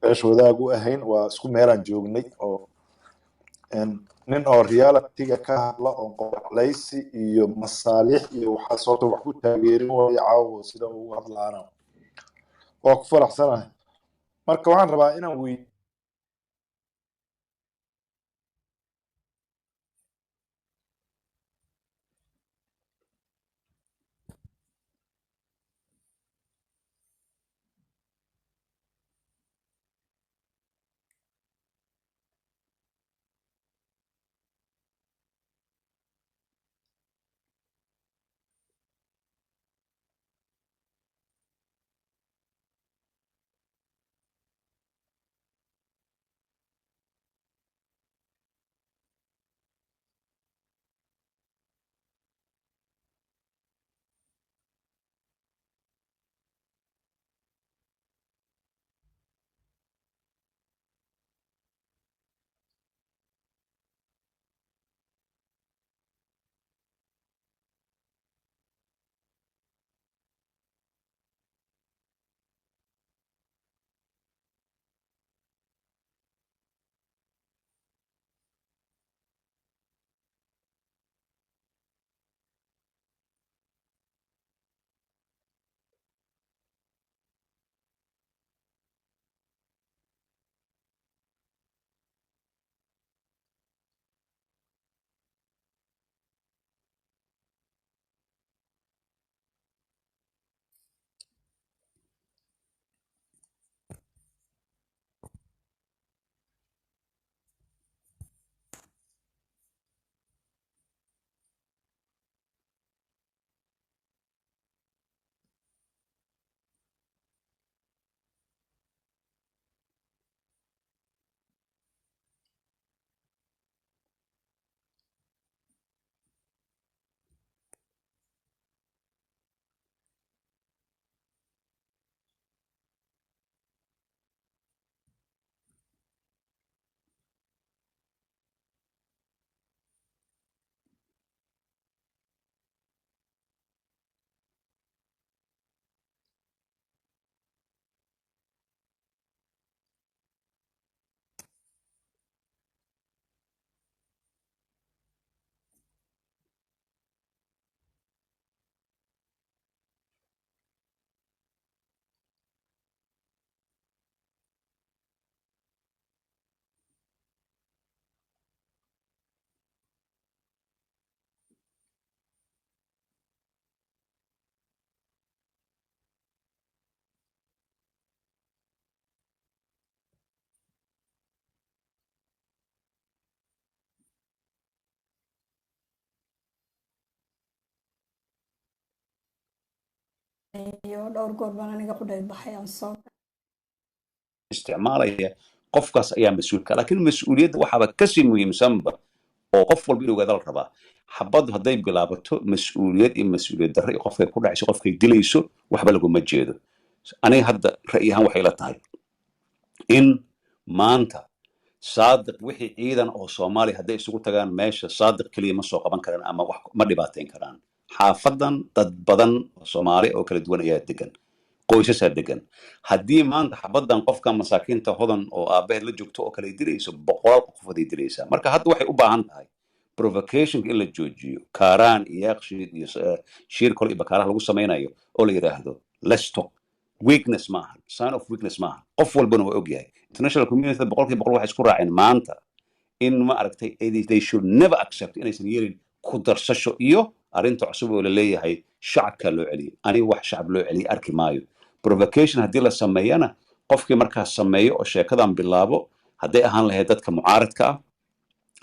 meesha wadaag u ahayn waa isku meelaan joognay oo nin oo realityga ka hadla oo qoraxlaysi iyo masaalix iyo waxaas horta wax ku taageerin waayo caawo sida uu hadlaana waa ku faraxsanahay. marka waxaan rabaa inaan iyo dhowr goor baan aniga qudhay baxay aan soo isticmaalaya qofkaas ayaa mas-uulka laakiin mas-uuliyadda waxaaba kasii muhiimsanba oo qof walba inuu ogaada la rabaa xabaddu hadday bilaabato mas-uuliyad iyo mas-uuliyad darre iyo qofkay ku dhacayso qofkay dilayso waxba laguma jeedo aniga hadda ra'yi ahaan waxay la tahay in maanta saadiq wixii ciidan oo soomaaliya hadday isugu tagaan meesha saadiq keliya ma soo qaban karaan ama wax ma dhibaateyn karaan xaafadan dad badan oo soomaali oo kala duwan ayaa degan qoysasaa degan haddii maanta xabadan qofka masaakiinta hodan oo aabaheed la joogto oo kale ay dilayso boqolaal qofood ay dilaysaa marka hadda waxay u baahan tahay provocationka in la joojiyo kaaraan iyo yaaqshiid iyo shiir kale iyo bakaaraha lagu samaynayo oo la yidhaahdo let's talk weakness maahan sign of weakness maahan qof walbana waa ogyahay international community boqolkiiba boqol waxay isku raaceen maanta in ma aragtay they should never accept inaysan yeelin ku darsasho iyo arrinta cusub oo la leeyahay shacabka loo celiyay aniga wax shacab loo celiyay arki maayo provocation haddii la sameeyana qofkii markaas sameeyo oo sheekadan bilaabo hadday ahaan lahayd dadka mucaaradka ah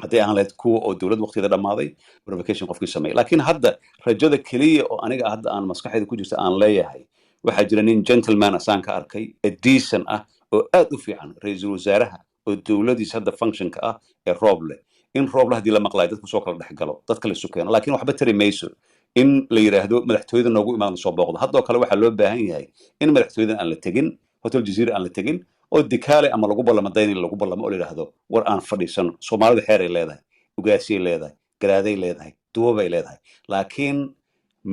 hadday ahaan lahayd kuwa oo dowlad waqtigeeda dhammaaday provocation qofkii sameeya laakiin hadda rajada keliya oo aniga hadda aan maskaxeeda ku jirta aan leeyahay waxaa jira nin gentleman asaan ka arkay decent ah oo aad u fiican ra-iisul wasaaraha oo dowladiisa hadda functionka ah ee roob leh in rooble haddii la maqlayo dadku soo kala dhex galo dadka la isu keeno laakiin waxba tari mayso in la yidhaahdo madaxtooyada noogu imaado soo booqdo haddoo kale waxaa loo baahan yahay in madaxtooyadan aan la tegin hotel jazeera aan la tegin oo dikaale ama lagu ballamo dayni lagu ballamo oo la yidhaahdo war aan fadhiisano soomaalida xeeray leedahay ugaasiyay leedahay garaaday leedahay duwabay leedahay laakiin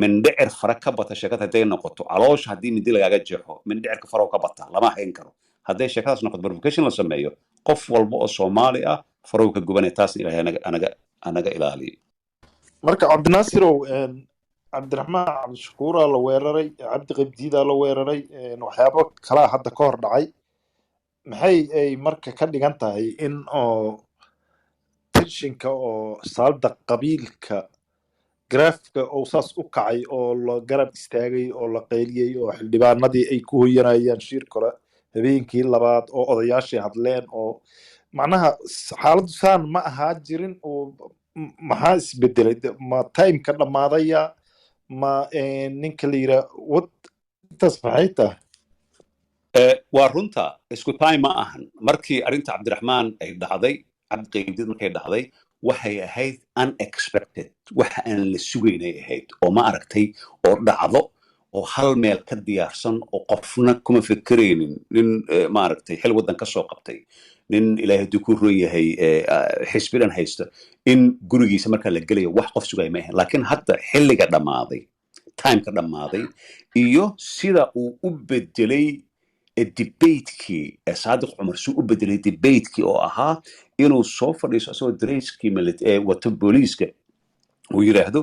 mindhicir fara ka bata sheekada hadday noqoto caloosha haddii mindi lagaaga jeexo mindhicirka farow ka bata lama hayn karo hadday sheekadaas noqoto provocation la sameeyo qof walba oo soomaali ah farow ka gubanaya taasna ilaahay anaga ilaaliyo marka cabdinaasirow cabdiraxmaan cabdishakuuraa la weeraray cabdi qabdiidaa la weeraray waxyaabo kalaa hadda ka hor dhacay maxay ay marka ka dhigan tahay in oo tenshinka oo saalda qabiilka graafka oo saas u kacay oo la garab istaagay oo la qayliyey oo xildhibaanadii ay ku hoyanayaan shir kale habeenkii labaad oo odayaashii hadleen oo macnaha xaaladdu saan ma ahaa jirin oo maxaa isbedelay ma timeka dhammaadaya ma ninka la yidhaa wad intaas maxay tahay waa runta isku time ma ahan markii arrinta cabdiraxmaan ay dhacday cabdiqaybdid markay dhacday waxay ahayd unexpected waxa aan la sugaynay ahayd oo ma aragtay oo dhacdo oo hal meel ka diyaarsan oo qofna kuma fekeraynin nin maaragtay xil waddan ka soo qabtay nin ilaahay hadduu ku ron yahay xisbidan haysta in gurigiisa markaa la gelayo wax qof sugaya ma ahayn laakiin hadda xilliga dhammaaday timeka dhammaaday iyo sida uu u bedelay debatekii saadiq cumar suu u bedelay debatekii oo ahaa inuu soo fadhiiso asagoo darayskii wato booliiska uu yidhaahdo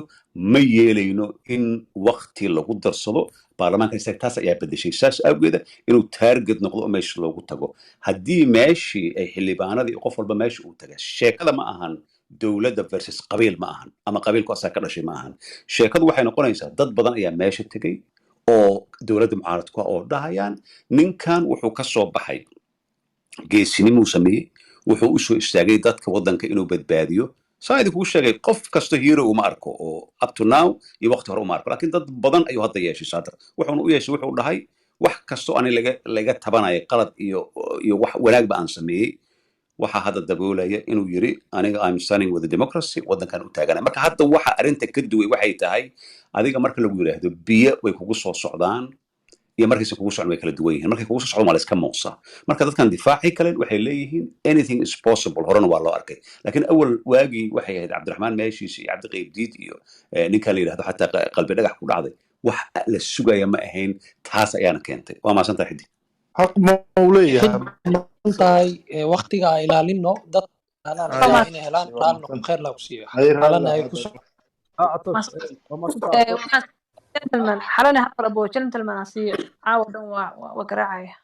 ma yeelayno in wakti lagu darsado baarlamaanka isaga taas ayaa bedeshay saas awgeeda inuu taarget noqdo oo meesha loogu tago haddii meeshii ay xildhibaanadii qof walba meesha uu taga sheekada ma ahan dowladda versus qabiil ma ahan ama qabiilku asaa ka dhashay ma ahan sheekadu waxay noqonaysaa dad badan ayaa meesha tegay oo dowladda mucaaradku ah oo dhahayaan ninkan wuxuu ka soo baxay geesinimuu sameeyey wuxuu u soo istaagay dadka waddanka inuu badbaadiyo saa idinkugu sheegay qof kasta hero uma arko oo up to now iyo waqti hore uma arko laakiin dad badan ayuu hadda yeeshay saadiq wuxuuna u yeeshay wuxuu dhahay wax kastoo ani laga tabanaya qalad iyo wax wanaagba aan sameeyey waxaa hadda daboolaya inuu yiri aniga I'm standing with the democracy waddankan u taaganay marka hadda waxa arrinta ka duway waxay tahay adiga marka lagu yiraahdo biyo way kugu soo socdaan iyo markiisa kugu socon way kala duwan yihiin markay kugu soo socdaan waa la iska muuqsaa marka dadkan difaaci kalen waxay leeyihiin anything is possible horena waa loo arkay laakiin awal waagii waxay ahayd cabdiraxmaan meeshiisa iyo cabdiqaybdiid iyo ninka la yidhahdo xataa qalbi dhagax ku dhacday wax la sugaya ma ahayn taas ayaana keentay waa maasantahay xiddi xaq ma uu leeyahay tahay waqtiga ay ilaalino dad inay helaan raalno khayr la ku siiyo xalana ay ku gentleman xalana hafar abo gentleman asiyo caawa dhan waa garaacaya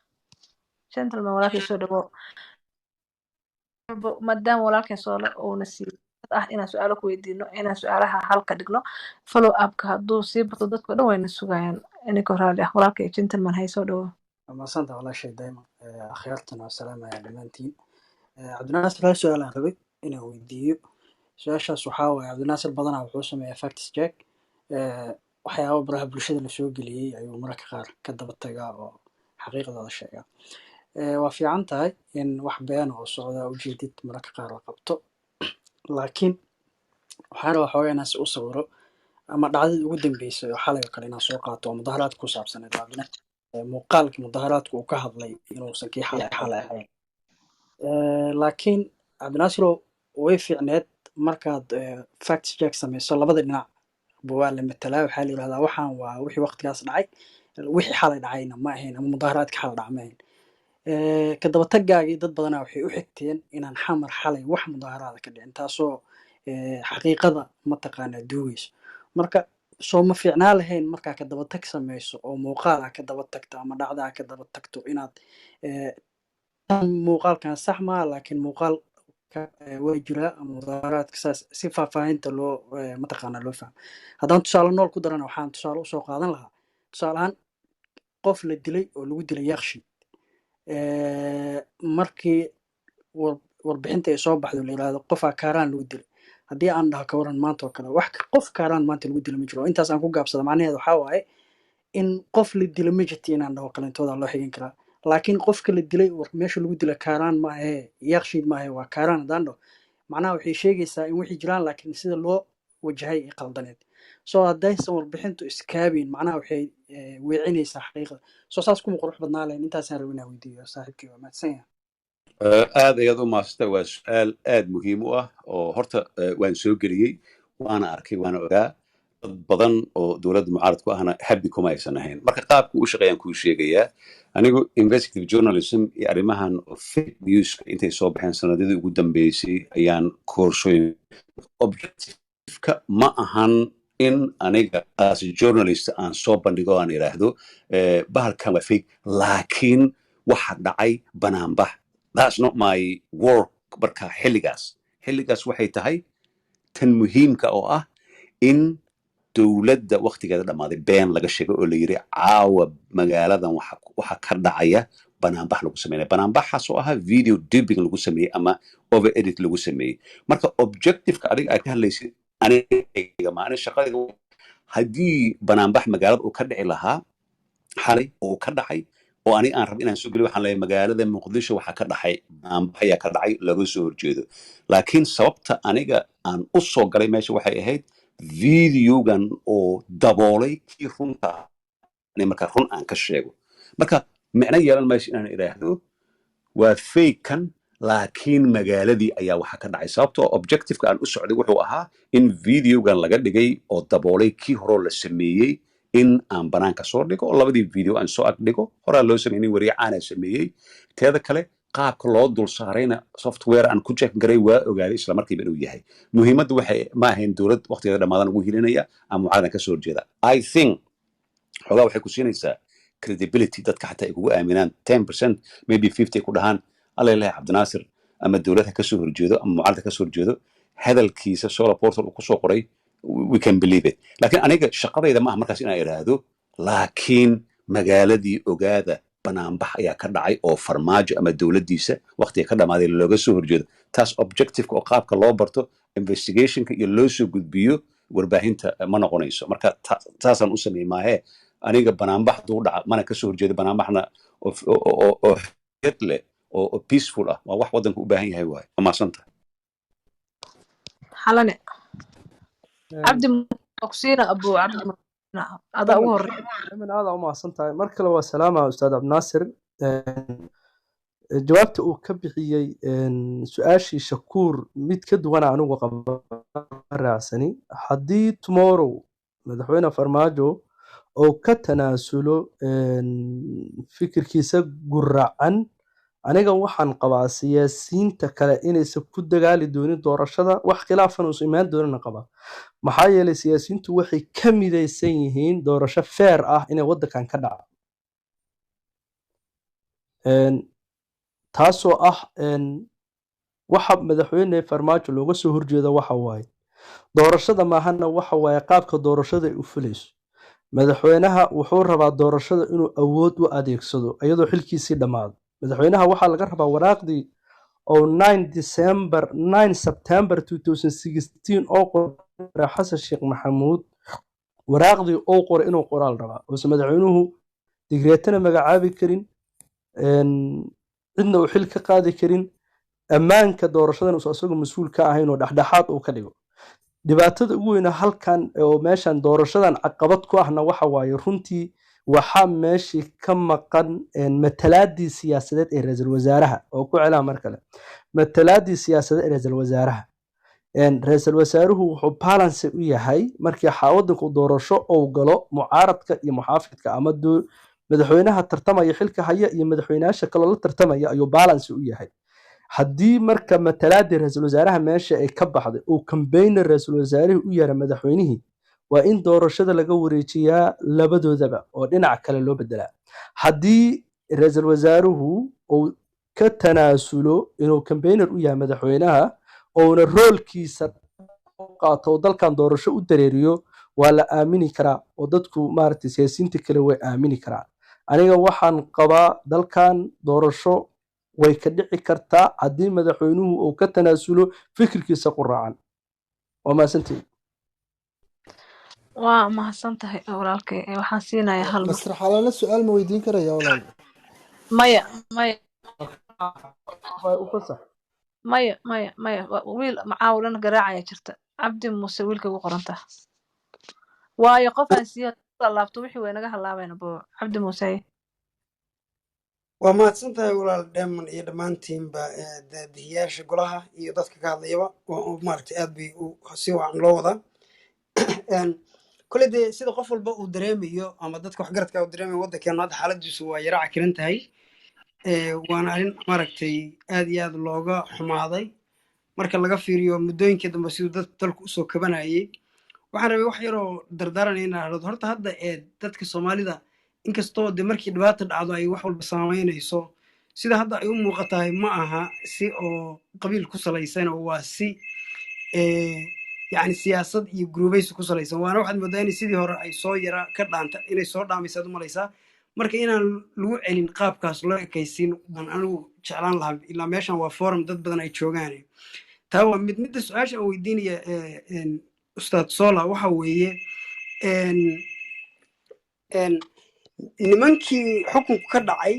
gentleman walaalkay soo dhawo maadaama walaalkay soole uuna siiyo ah inaan su-aalo ku weydiino inaan su-aalaha halka dhigno follow upka hadduu sii bato dadka dhan wayna sugayaan ininka raali ah walaalkay gentleman hay soo dhawo maasanta walaashay dayma akhyaartana wasalaam ayaa dhammaantiin cabdinaasir hal su-aal aan rabay inaan weydiiyo su-aashaas waxaa waaye cabdinaasir badanaa wuxuu sameeyaa facts check waxyaaba baraha bulshada la soo geliyey ayuu mararka qaar ka daba tagaa oo xaqiiqdooda sheegaa. Waa fiican tahay in wax been oo socda ujeedid mararka qaar la qabto, laakiin waxaan rabaa xoogaa inaan si u sawiro ama dhacdadii ugu dambeysay oo xalay oo kale inaan soo qaato oo mudaharaad ku saabsaneed muuqaalkii mudaharaadku uu ka hadlay inuusan kii xalay ahayn. Laakiin cabdinaasirow way fiicneed markaad fact check samayso labada dhinac waa la matalaa, waxaa la yidhahdaa waxaan waa wixii waqtigaas dhacay, wixii xalay dhacayna ma ahayn ama mudaharaadka xalay dhaca ma ahayn. Ka daba tagaagii dad badanaa waxay u xigteen inaan xamar xalay wax mudaharaada ka dhicin, taasoo xaqiiqada mataqaanaa duugeyso. Marka soo ma fiicnaa lahayn markaa ka daba tag samayso oo muuqaal ah ka daba tagto ama dhacda ah ka daba tagto inaad muuqaalkan sax maaha laakiin muuqaalka waa jiraa ama mudaharaadka saas si faahfaahinta loo mataqaanaa loo fahmo. Haddaan tusaale nool ku darana waxaan tusaale usoo qaadan lahaa, tusaale ahaan qof la dilay oo lagu dilay Yakshiid. Markii warbixinta ay soo baxdo la yidhaahdo qofaa kaaraan lagu dilay, haddii aan dhaho ka waran maanta oo kale wax qof kaaraan maanta lagu dila ma jiro, intaas aan ku gaabsada macnaheedu waxaa waaye in qof la dilo ma jirto inaan dhaho kalentooda loo xigin karaa. laakiin qofka la dilay meesha lagu dila kaaraan maahe Yakshiid maahe waa kaaraan haddaan dhaho macnaha waxay sheegaysaa in wixii jiraan laakiin sida loo wajahay ay qaldaneed. soo haddaysan warbixintu iskaabin macnaha waxay weecinaysaa xaqiiqada. soo saas kuma qurux badnaa lahayn. intaasaan rabaa inaan weydiiyo saaxiibkii. waa mahadsan yahay. aad ayaad u maasanta. waa su-aal aad muhiim u ah oo horta waan soo geliyey, waana arkay, waana ogaa dad badan oo dowladda mucaarad ku ahna habi kuma aysan ahayn. marka qaabka u shaqeeyaan kuu sheegayaa. anigu investigative journalism iyo arrimahan fake newska intay soo baxeen sanadadii ugu dambeysay ayaan koorsooyin. objectiveka ma ahan in aniga as journalist aan soo bandhigo aan idhaahdo bahalkan waa fake, laakiin waxa dhacay banaanbax. That's not my work. marka xilligaas waxay tahay tan muhiimka oo ah in dowladda waqtigeeda dhammaaday been laga sheego oo la yiri caawa magaaladan waxa ka dhacaya banaanbax lagu sameeyay. banaanbaxaas oo ahaa video dubbing lagu sameeyey ama over edit lagu sameeyey. marka objectiveka adiga aad ka hadlaysid aniga ma shaqadayda haddii banaanbax magaalada uu ka dhici lahaa xalay oo ka dhacay oo aniga aan rab inaan soo geliyo waxaan leeyahay magaalada muqdisho waxa ka dhacay banaanbax ayaa ka dhacay laga soo horjeedo. laakiin sababta aniga aan u soo galay meesha waxay ahayd videogan oo daboolay kii runta marka run aan ka sheego. marka micno yeelan mayso inaan idhaahdo waa fakekan, laakiin magaaladii ayaa waxa ka dhacay. sababtoo objectiveka aan u socday wuxuu ahaa in videogan laga dhigay oo daboolay kii horoo la sameeyey in aan banaanka soo dhigo oo labadii video aan soo ag dhigo. horaa loo sameeyey wariicaana sameeyey. teeda kale qaabka loo dul saarayna software aan ku check garay waa ogaaday isla markiiba inuu yahay. muhiimaddu waxay ma ahayn dowlad waqtigeeda dhammaadan ugu hilinaya ama mucaadan ka soo horjeeda. I think xogaa waxay ku siinaysaa credibility dadka xataa ay kugu aaminaan 10% maybe 50 ku dhahaan alla ilahay cabdinaasir ama dowladda ka soo horjeedo ama mucaaradka ka soo horjeedo hadalkiisa solar portal uu ku soo qoray we can believe it. laakiin aniga shaqadayda maaha markaas inaan idhaahdo laakiin magaaladii ogaada banaanbax ayaa ka dhacay oo farmaajo ama dowladdiisa waqtiga ka dhammaaday looga soo horjeedo. taas objectiveka oo qaabka loo barto investigationka iyo loo soo gudbiyo warbaahinta ma noqonayso. marka taasaan u sameeyey maahe aniga banaanbax duu dhaca mana ka soo horjeedo. banaanbaxna oo xiyad leh oo peaceful ah waa wax waddanka u baahan yahay waaye. waa mahadsanta. xalane cabdi maqsiina abu cabdi adaa ugu horreeya. من هذا وما صنتها مركل وسلامة أستاذ عبد الناصر. جوابته وكبحيي سؤاشي شكور ميت كد وانا عنو راسني حدي تمورو مدحوينا فرماجو أو كتناسلو فكر كيسا قرعان aniga waxaan qabaa siyaasiyiinta kale inaysan ku dagaali doonin doorashada wax khilaafan oo imaan doonana qabaa. maxaa yeelay siyaasiyiintu waxay ka midaysan yihiin doorasho fair ah inay waddankan ka dhaco. taasoo ah waxa madaxweyne farmaajo looga soo horjeedo waxa waaye doorashada maahana waxa waaye qaabka doorashada ay u fulayso. madaxweynaha wuxuu rabaa doorashada inuu awood u adeegsado iyadoo xilkiisii dhammaado. madaxweynaha waxaa laga rabaa waraaqdii oo 9 September 2016 oo qoray xasan sheekh maxamuud waraaqdii oo qoray inuu qoraal rabaa oose madaxweynuhu digreetana magacaabi karin cidna uu xil ka qaadi karin ammaanka doorashadan uusan isagoo mas-uul ka ahayn oo dhexdhexaad uu ka dhigo dhibaatada ugu weyna halkan oo meeshan doorashadan caqabad ku ahna waxa waaye runtii waxaa meeshii ka maqan matalaadii siyaasadeed ee ra-iisul wasaaraha oo ku celaa mar kale matalaadii siyaasadeed ee ra-iisul wasaaraha ra-iisul wasaaruhu wuxuu balance u yahay markii wadanku doorasho uu galo mucaaradka iyo muxaafidka ama madaxweynaha tartamaya xilka haya iyo madaxweynayaasha kaloo la tartamaya ayuu balance u yahay haddii marka matalaadii ra-iisul wasaaraha meesha ay ka baxday uu kambayner ra-iisul wasaarihii u yaara madaxweynihii waa in doorashada laga wareejiyaa labadoodaba oo dhinac kale loo bedelaa haddii ra-iisul wasaaruhu uu ka tanaasulo inuu kambayner u yahay madaxweynaha ouna roolkiisa qaato oo dalkan doorasho u dareeriyo waa la aamini karaa oo dadku maaragtay siyaasiyiinta kale way aamini karaa aniga waxaan qabaa dalkan doorasho way ka dhici kartaa haddii madaxweynuhu uu ka tanaasulo fikirkiisa ku raacan waa mahadsantihiin waa mahadsan tahay walaalkay waxaan siinayaa hal mar masrax xalaale su-aal ma weydiin karaya walaal maya maya u fasax maya wiil macaawilana garaacaya jirta cabdi muuse wiilka ugu qoranta waayo qof aan siyaa laabto wixii way naga halaabayna bo cabdi muuse waa mahadsan tahay walaal dheeman iyo dhammaantiinba daadihiyaasha golaha iyo dadka ka hadlayaba waa maaragtay aad bay si wacan loo wadaa kole dee sida qof walba uu dareemayo ama dadka waxgaradka uu dareemayo waddankeena hadda xaaladiisu waa yara cakiran tahay waana arrin maaragtay aad iyo aad looga xumaaday marka laga fiiriyo muddooyinkii dambe siduu dalku usoo kabanayay waxaan rabay wax yaroo dardaaranaya inaan hadhado horta hadda dadka soomaalida inkastoo de markii dhibaata dhacdo ay wax walba saamaynayso sida hadda ay u muuqatahay ma aha si oo qabiil ku salaysan oo waa si yani siyaasad iyo gurubaysi ku salaysan waana waxaad moodaa in sidii hore ay soo yara ka dhaanta inay soo dhaamaysaad u malaysaa marka inaan lagu celin qaabkaas loo ekaysiin baan anigu jeclaan lahaa ilaa meeshan waa forum dad badan ay joogaan taa waa midda su-aasha aan weydiinaya ustaad sola waxa weeye nimankii xukunku ka dhacay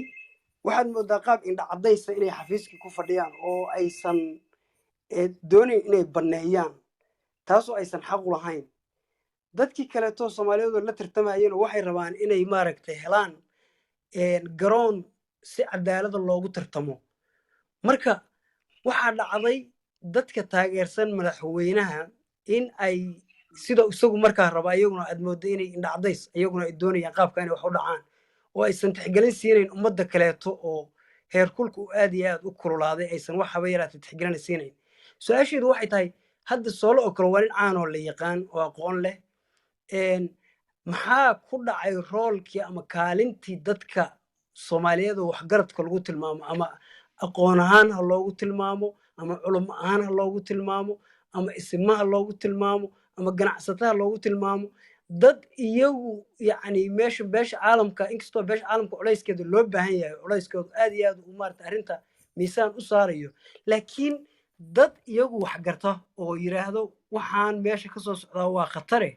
waxaad moodaa qaab indha caddaysa inay xafiiskii ku fadhiyaan oo aysan doonayn inay banneeyaan taasoo aysan xaq u lahayn dadkii kaleeto soomaaliyeed oo la tartamayeen waxay rabaan inay maaragtay helaan garoon si cadaalada loogu tartamo marka waxaa dhacday dadka taageersan madaxweynaha in ay sida isagu markaa raba iyaguna aad moodo inay indhacdays iyaguna ay doonayaan qaabka inay wax u dhacaan oo aysan tixgelin siinayn ummadda kaleeto oo heerkulku aad iyo aad u kululaaday aysan wax haba yaraata tixgelin siinayn su-aasheedu waxay tahay hadda soolo oo kale waa nin caan oo la yaqaan oo aqoon leh maxaa ku dhacay roolkii ama kaalintii dadka soomaaliyeed oo waxgaradka lagu tilmaamo ama aqoon ahaan ha loogu tilmaamo ama culimo ahaan ha loogu tilmaamo ama isimaha loogu tilmaamo ama ganacsataha loogu tilmaamo dad iyagu yani beesha caalamka inkastoo beesha caalamka culayskeeda loo baahan yahay culayskoodu aad iyo aad u maarata arrinta miisaan u saarayo laakiin dad iyagu waxgarta oo yiraahdo waxaan meesha ka soo socdaa waa khatare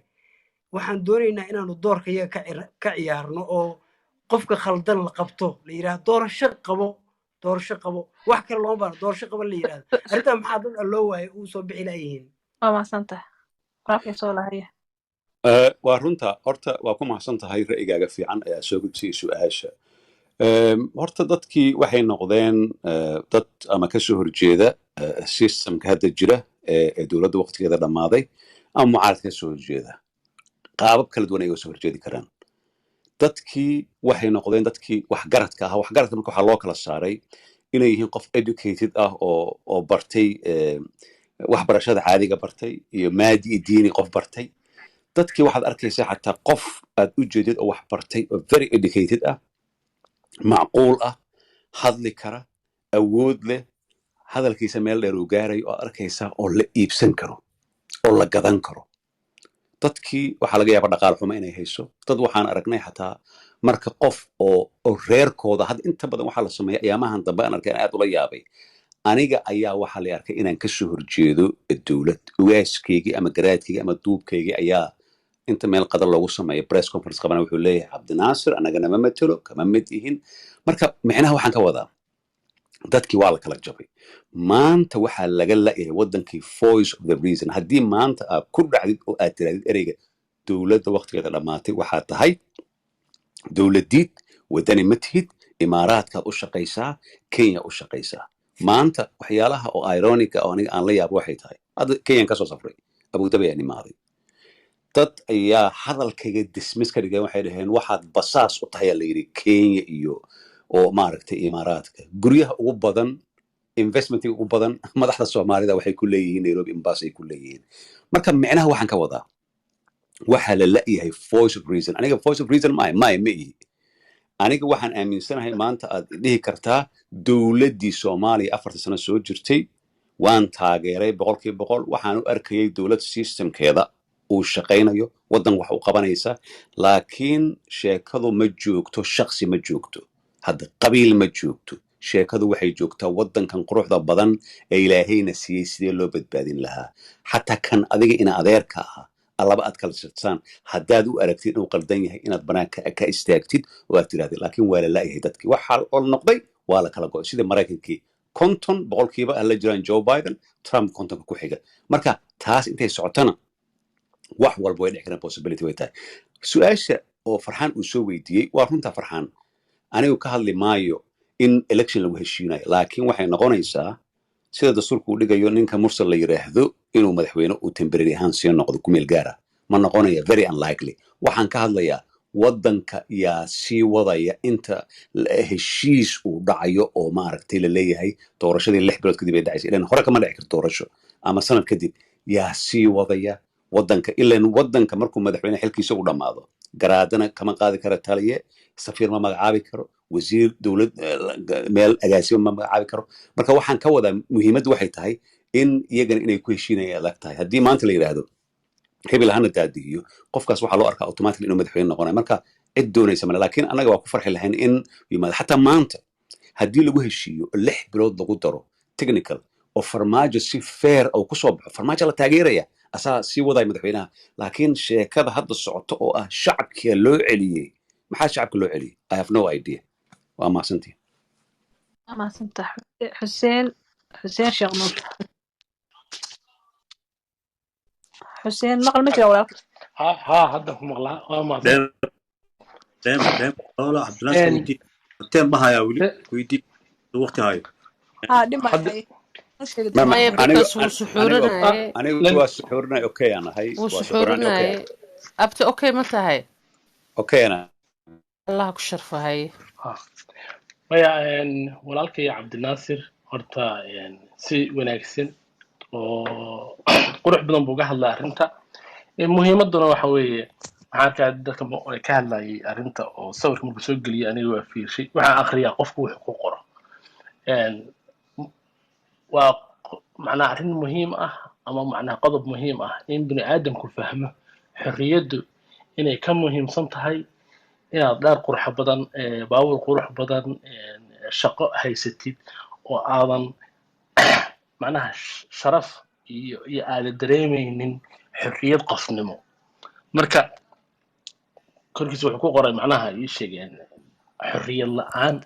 waxaan doonaynaa inaanu doorka iyaga ka ciyaarno oo qofka khaldan la qabto la yiraahdo doorasho qabo wax kale looma baano doorasho qabo la yiraahdo arrintaa maxaa dad alloo waaye uu soo bixi laayihiin waa mahadsantahay raafii soo lahaya waa runta horta waa ku mahadsan tahay ra'yigaaga fiican ayaa soo gudbisay su-aasha horta dadkii waxay noqdeen dad ama ka soo horjeeda systemka hadda jira ee dowladda waqtigeeda dhammaaday ama mucaaradka ka soo horjeeda qaabab kala duwan ay uga soo horjeedi karaan dadkii waxay noqdeen dadkii waxgaradka ahaa waxgaradka marka waxaa loo kala saaray inay yihiin qof educated ah oo bartay waxbarashada caadiga bartay iyo maadi iyo diini qof bartay dadkii waxaad arkaysaa xataa qof aad u jeedid oo wax bartay oo very educated ah macquul ah hadli kara awood leh hadalkiisa meel dheer uu gaarayo oo arkaysaa oo la iibsan karo oo la gadan karo dadkii waxaa laga yaaba dhaqaal xumo inay hayso dad waxaan aragnay xataa marka qof oo reerkooda hadda inta badan waxaa la sameeya ayaamahan dambe aan arkay aad ula yaabay aniga ayaa waxaa la arkay inaan kasoo horjeedo dowlad ugaaskaygii ama garaadkaygii ama duubkaygii ayaa inta meel qadar loogu sameeyo press conference qabana wuxuu leeyahay cabdinaasir anagana ma matelo kama mid yihin marka micnaha waxaan ka wadaa dadkii waa la kala jabay maanta waxaa laga la'yahay wadankii voice of the reason haddii maanta aad ku dhacdid oo aad tirahdid ereyga dowladda waqtigeeda dhammaatay waxaa tahay dowladiid wadani ma tihid imaaraadkaad u shaqaysaa kenya u shaqaysaa maanta waxyaalaha oo ironica oo aniga aan la yaabo waxay tahay hadda kenyan kasoo safray abudabi ayaa nimaaday dad ayaa hadalkayga dismiss ka dhigeen waxay dhaheen waxaad basaas u tahay la yidhi kenya iyo oo maaragtay imaaraadka guryaha ugu badan investmentka ugu badan madaxda soomaalida waxay ku leeyihiin nairobi embassy ay ku leeyihiin marka micnaha waxaan ka wadaa waxaa la la'yahay voice of reason aniga voice of reason ma ihi aniga waxaan aaminsanahay maanta aad dhihi kartaa dowladdii soomaaliya 4 sano soo jirtay waan taageeray 100% waxaan u arkayay dowlad systemkeeda uu shaqaynayo waddan wax u qabanaysa laakiin sheekadu ma joogto shakhsi ma joogto hadda qabiil ma joogto sheekadu waxay joogtaa waddankan quruxda badan ee ilaahayna siiyey sidee loo badbaadin lahaa xataa kan adiga ina adeerka ah allaba aad kala sirtaan haddaad u aragtid inuu qaldan yahay inaad banaanka ka istaagtid oo aad tirahdid laakiin waa la la'yahay dadkii waxaa oo noqday waa la kala go'ay sida maraykankii 50% alla jiraan Joe Biden Trump 50 ku xiga marka taas intay socotana wax walba way dhici karaan possibility way tahay su'aasha oo farxaan uu soo weydiiyey waa runta farxaan anigu ka hadli maayo in election lagu heshiinayo laakiin waxay noqonaysaa sida dastuurku uu dhigayo ninka mursal la yiraahdo inuu madaxweyne uu temporary ahaan sii noqdo ku meel gaara ma noqonaya very unlikely waxaan ka hadlayaa waddanka yaa sii wadaya inta heshiis uu dhacayo oo maaragtay la leeyahay doorashadii 6 bilood kadib ay dhacaysa ilaan hore kama dhici karto doorasho ama sanad kadib yaa sii wadaya waddanka ilaan waddanka markuu madaxweyne xilkiisa u dhammaado garaadana kama qaadi karo taliye safiir ma magacaabi karo wasiir dowlad meel agaasimo ma magacaabi karo marka waxaan ka wadaa muhiimaddu waxay tahay in iyagana inay ku heshiinayaan adag tahay haddii maanta la yidhaahdo hebel hana daadiyo qofkaas waxaa loo arkaa automatically inuu madaxweyne noqonayo marka cid doonaysa male laakiin annaga waa ku farxi lahayn in yimaado xataa maanta haddii lagu heshiiyo 6 bilood lagu daro technical oo farmaajo si fair oo ku soo baxo farmaajo la taageeraya asaa sii wadaya madaxweynaha laakiin sheekada hadda socoto oo ah shacabkii loo celiyey maxaa shacabka loo celiyey I have no idea waa mahadsantihin xuseen sheekh nuur xuseen maqal ma jira walaalka ها هذا هم غلا ما دايما دايما والله عبد الناصر ودي تم بها يا ولي ويدي وقت هاي ها dhib hadda baa maya because wuu suxuurinaaye anigu waa suxuurinay okay aan ahay wuu waa suxuurinay okay suxuurinaaye abti okay ma tahay okay ana allah ku sharfahay maya walaalkay cabdinaasir horta si wanaagsan oo qurux badan buu ka hadlaa arrinta muhiimaduna waxa weeye waxaan dadka ka hadlayay arrinta oo sawirka markuu soo geliyay aniga waa fiirshay waxaan akhriyaa qofku wuxuu ku qoro waa macnaha arrin muhiim ah ama macnaha qodob muhiim ah in bini aadamku fahmo xorriyaddu inay ka muhiimsan tahay inaad dhaar qurux badan baabuur qurux badan shaqo haysatid oo aadan macnaha sharaf iyo aadan dareemaynin xorriyad qofnimo marka korkiisa wuxuu ku qoray macnaha ii sheegeen xorriyad la'aan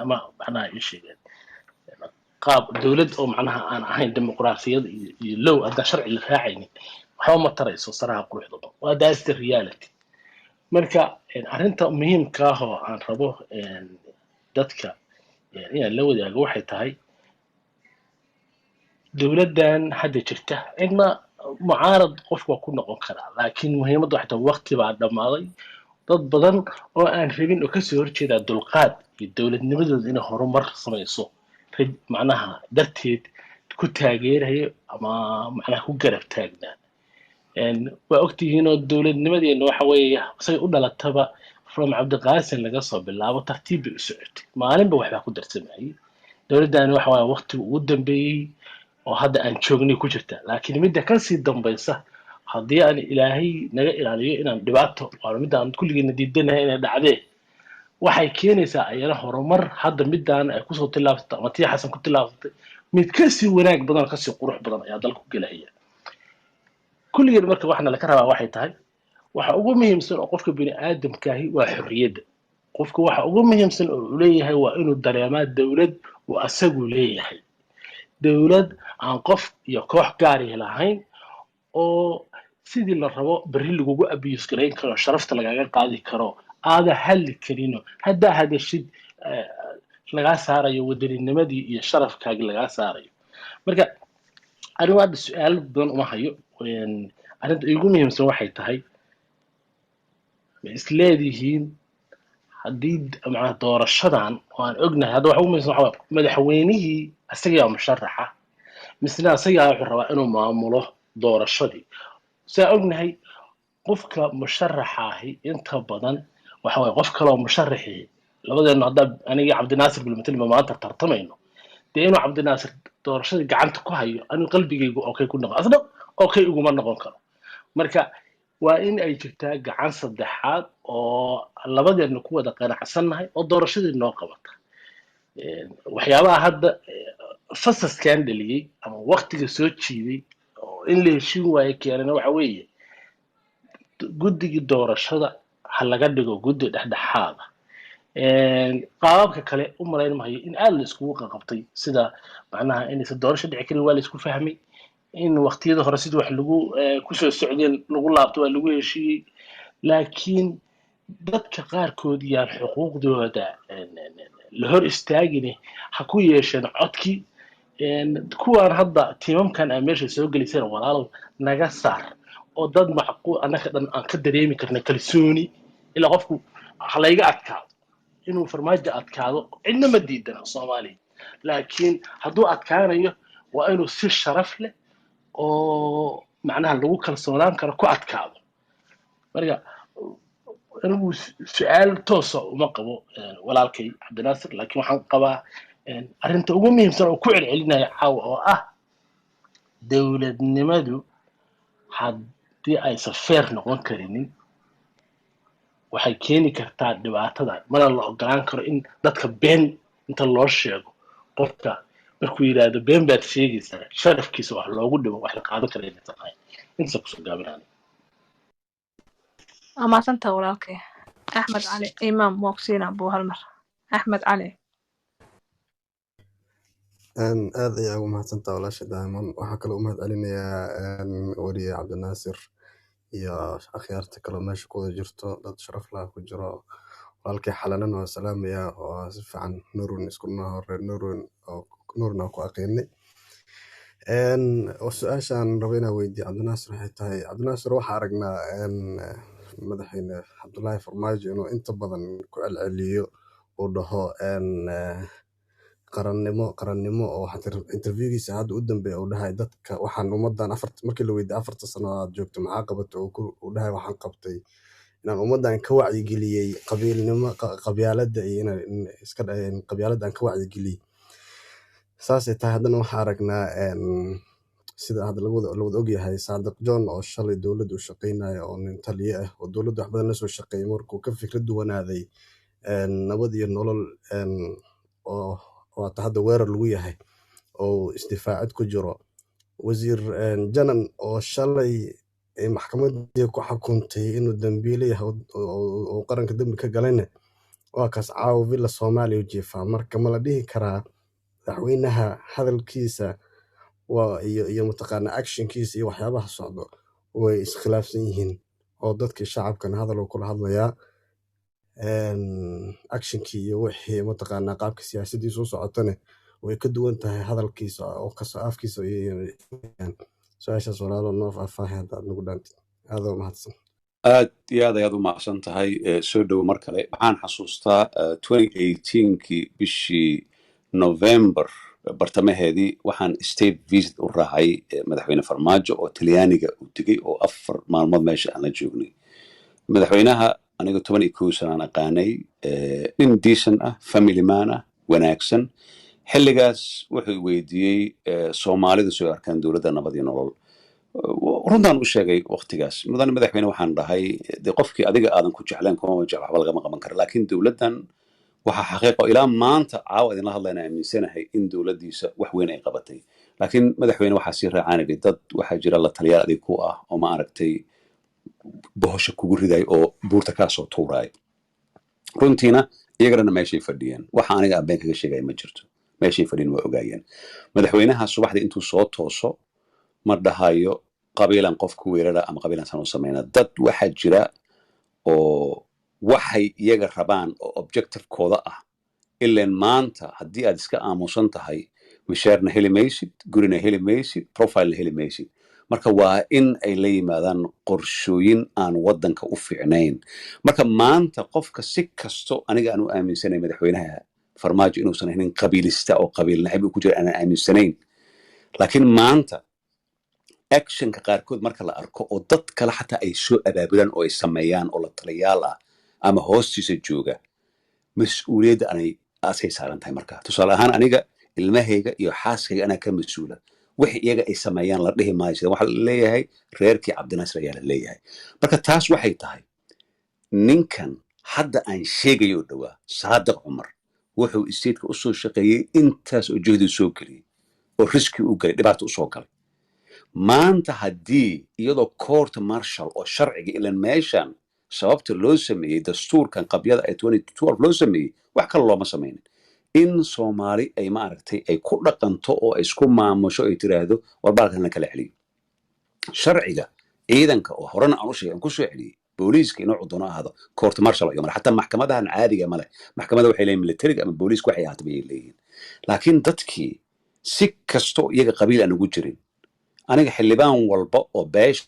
ama macnaha ii sheegeen qaab dowlad oo macnaha aan ahayn dimuqraasiyad iyo low hadda sharci la raacaynin waxba ma tarayso saraha quruxda badan waa that's the reality marka arrinta muhiimka ah oo aan rabo dadka inaan la wadaago waxay tahay dowladdan hadda jirta cidna mucaarad qofku waa ku noqon karaa laakiin muhiimadda waxay tahay waqti baa dhammaaday dad badan oo aan rabin oo kasoo horjeedaa dulqaad iyo dowladnimadooda inay horumar samayso macnaha darteed ku taageerayo ama macnaha ku garab taagnaa waa ogtihiin oo dowladnimadeena waxa weeye say u dhalataba from cabdiqaasin laga soo bilaabo tartiib bay u socotay maalinba waxbaa ku darsamayay dowladdaani waxa waaye waqtiga ugu dambeeyey oo hadda aan joognay ku jirta laakiin midda ka sii dambaysa haddii aan ilaahay naga ilaaliyo inaan dhibaato waa midda aan kulligeena diidanahay inay dhacdee waxay keenaysaa ayana horumar hadda midaan ay kusoo tillaabsatay ama tii xasan ku tillaabsatay mid kasii wanaag badan kasii qurux badan ayaa dalka ku gelaya kulligeed marka waxna laga rabaa waxay tahay waxa ugu muhiimsan oo qofka bini aadamkaahi waa xorriyadda. qofka waxa ugu muhiimsan oo uu leeyahay waa inuu dareemaa dowlad uu asagu leeyahay, dowlad aan qof iyo koox gaari lahayn oo sidii la rabo berri lagugu abuse garayn karo, sharafta lagaga qaadi karo, aada hadli karino haddaa hadashid lagaa saarayo waddaninimadii iyo sharafkaagii lagaa saarayo. marka anigu hadda su-aalo badan uma hayo. arrinta igu muhiimsan waxay tahay, ma isleedihiin haddii macnaha doorashadan oo aan ognahay hadda waxa ugu muhiimsan waxa waaye madaxweynihii asagaa musharaxa, misna asagaa wuxuu rabaa inuu maamulo doorashadii. saa ognahay qofka musharaxaahi inta badan waxa waaye qof kaleoo musharaxii labadeena haddaa aniga cabdinaasir bilmatalima maanta tartamayno, dee inuu cabdinaasir doorashadii gacanta ku hayo anigu qalbigaygu okay ku noqon, asna okay iguma noqon karo. marka waa in ay jirtaa gacan saddexaad oo labadeena ku wada qanacsannahay oo doorashadii noo qabata. waxyaabaha hadda fasaskan dhaliyey ama waqtiga soo jiiday oo in la heshiin waayo keenana waxa weeye guddigii doorashada ha laga dhigo guddi dhexdhexaada. qaababka kale u malayn mahayo in aad la iskugu qaqabtay, sida macnaha inaysan doorasho dhici karin waa la isku fahmay, in waqtiyada hore sidii wax lagu kusoo socdeen lagu laabto waa lagu heshiiyey, laakiin dadka qaarkood yaan xuquuqdooda la hor istaagine ha ku yeesheen codkii. kuwaan hadda tiimamkan aa meesha soo gelisana walaalow naga saar oo dad macquul annaka dhan aan ka dareemi karna kalsooni. ilaa qofku ha layga adkaado, inuu farmaajo adkaado cidna ma diidana soomaaliya, laakiin hadduu adkaanayo waa inuu si sharaf leh oo macnaha lagu kalsoonaan karo ku adkaado. marka anigu su-aal toosa uma qabo walaalkay cabdinaasir, laakiin waxaan qabaa arrinta ugu muhiimsan oo ku celcelinaya caawa oo ah dowladnimadu haddii aysan feer noqon karinin waxay keeni kartaa dhibaatadan. mana la ogolaan karo in dadka been inta loo sheego qofka markuu yidhaahdo been baad sheegaysaa sharafkiisa wax loogu dhibo wax la qaadan kara inay tahay. intaasa kusoo gaabinaan. amaasanta walaalkay axmed cali imaam mooqsiina buu hal mar. axmed cali. aad ayaa ugu mahadsantaa walaasha daaman. waxaa kaloo u mahad celinayaa weriye cabdinaasir iyo akhyaarta kaloo meesha ku wada jirto, dad sharaf laha ku jiro. walaalkii xalanan waa salaamaya oo si fiican nurun isku hore nurna ku aqiinay. su-aashaan rabo inaa weydiiyo cabdinaasir waxay tahay, cabdinaasir waxaa aragnaa madaxweyne cabdullaahi farmaajo inuu inta badan ku celceliyo uu dhaho qarannimo oo interviewgiisa hadda u dambeeya uu dhahay dadka waxaan ummadan markii la weydiiyay 4 sano aad joogto maxaa qabatay uu dhahay waxaan qabtay inaan ummadan ka wacyigeliyey qabyaaladda iyo inaan iska qabyaaladda aan ka wacyigeliyey. saasay tahay haddana waxaa aragnaa sida hadda lawada ogyahay Saadiq John oo shalay dowladda u shaqeynaya oo nin taliye ah oo dowladda wax badan la soo shaqeeyay markuu ka fikrad duwanaaday nabad iyo nolol oo waata hadda weerar lagu yahay oo isdifaacid ku jiro. wasiir janan oo shalay maxkamadii ku xukuntay inuu dambiile yahay oo qaranka dambi ka galayna waa kaas caawa villa Soomaaliya u jiifaa. marka ma la dhihi karaa madaxweynaha hadalkiisa iyo mataqaana actionkiisa iyo waxyaabaha socdo way iskhilaafsan yihiin oo dadkii shacabkan hadal uu kula hadlayaa actionkii iyo wixii mataqaana qaabka siyaasadiisa u socotana way ka duwan tahay hadalkiisa oo kasoo afkiisa su-aashaas walaalo noo faahfaahay haddaad nagu dhaantid. aad oo mahadsan. aad iyo aad ayaad u mahadsan tahay. soo dhowo mar kale. waxaan xasuustaa 2018kii bishii November bartamaheedii waxaan state visit u raacay madaxweyne farmaajo oo talyaaniga u tegey oo 4 maalmood meesha aan la joognay. madaxweynaha aniga 11 sanaan aqaanay, nin decent ah, family man ah, wanaagsan. xilligaas wuxuu weydiiyey Soomaalida soo arkaan dowladda nabad iyo nolol. runtaan u sheegay waqtigaas mudane madaxweyne waxaan dhahay dee qofkii adiga aadan ku jecleen kuma jecel waxba lagama qaban karo, laakiin dowladdan waxaa xaqiiqo ilaa maanta caawa idinla hadlayna aaminsanahay in dowladdiisa wax weyn ay qabatay. laakiin madaxweyne waxaa sii raacaanayay dad waxaa jira la taliyaal adig ku ah oo ma aragtay bohosha kugu ridayo oo buurta kaa soo tuurayo runtiina iyagana meeshay fadhiyeen waxa aniga abeen kaga sheegaya ma jirto meeshay fadhiyeen waa ogaayeen madaxweynaha subaxdii intuu soo tooso ma dhahayo qabiilan qof ku weerara ama qabiilan san u samayna dad waxaa jira oo waxay iyaga rabaan oo objectivekooda ah ilan maanta haddii aad iska aamusan tahay mishaarna heli maysid gurina heli maysid profilena heli maysid marka waa in ay la yimaadaan qorshooyin aan waddanka u fiicnayn marka maanta qofka si kasto aniga aan u aaminsanay madaxweynaha farmaajo inuusan ahayn qabiilista oo qabiil nacib uu ku jira aanan aaminsanayn laakiin maanta actionka qaarkood marka la arko oo dad kale xataa ay soo abaabulaan oo ay sameeyaan oo la taliyaal ah ama hoostiisa jooga mas-uuliyadda anay askay saaran tahay marka tusaale ahaan aniga ilmahayga iyo xaaskayga anaa ka mas-uula wixii iyaga ay sameeyaan la dhihi maayo sida waxaa la leeyahay reerkii cabdinaasir ayaa la leeyahay marka taas waxay tahay ninkan hadda aan sheegayo oo dhowaa saadiq cumar wuxuu isteedka u soo shaqeeyey intaas oo juhdi soo geliyey oo riski u galay dhibaata usoo galay maanta haddii iyadoo court marshal oo sharciga ilan meeshan sababta loo sameeyey dastuurkan qabyada ee 2012 loo sameeyey wax kale looma samaynin in soomaali ay maaragtay ay ku dhaqanto oo ay isku maamusho ay tiraahdo warbaalkan la kala celiyo sharciga ciidanka oo horena aan u sheegay aan ku soo celiyey booliiska inuu cudono ahaado court marshal iyo mar xataa maxkamadahan caadiga male maxkamada waxay leeyihiin militariga ama booliiska waxay ahaataba ay leeyihiin laakiin dadkii si kasto iyaga qabiil aan ugu jirin aniga xildhibaan walba oo beesha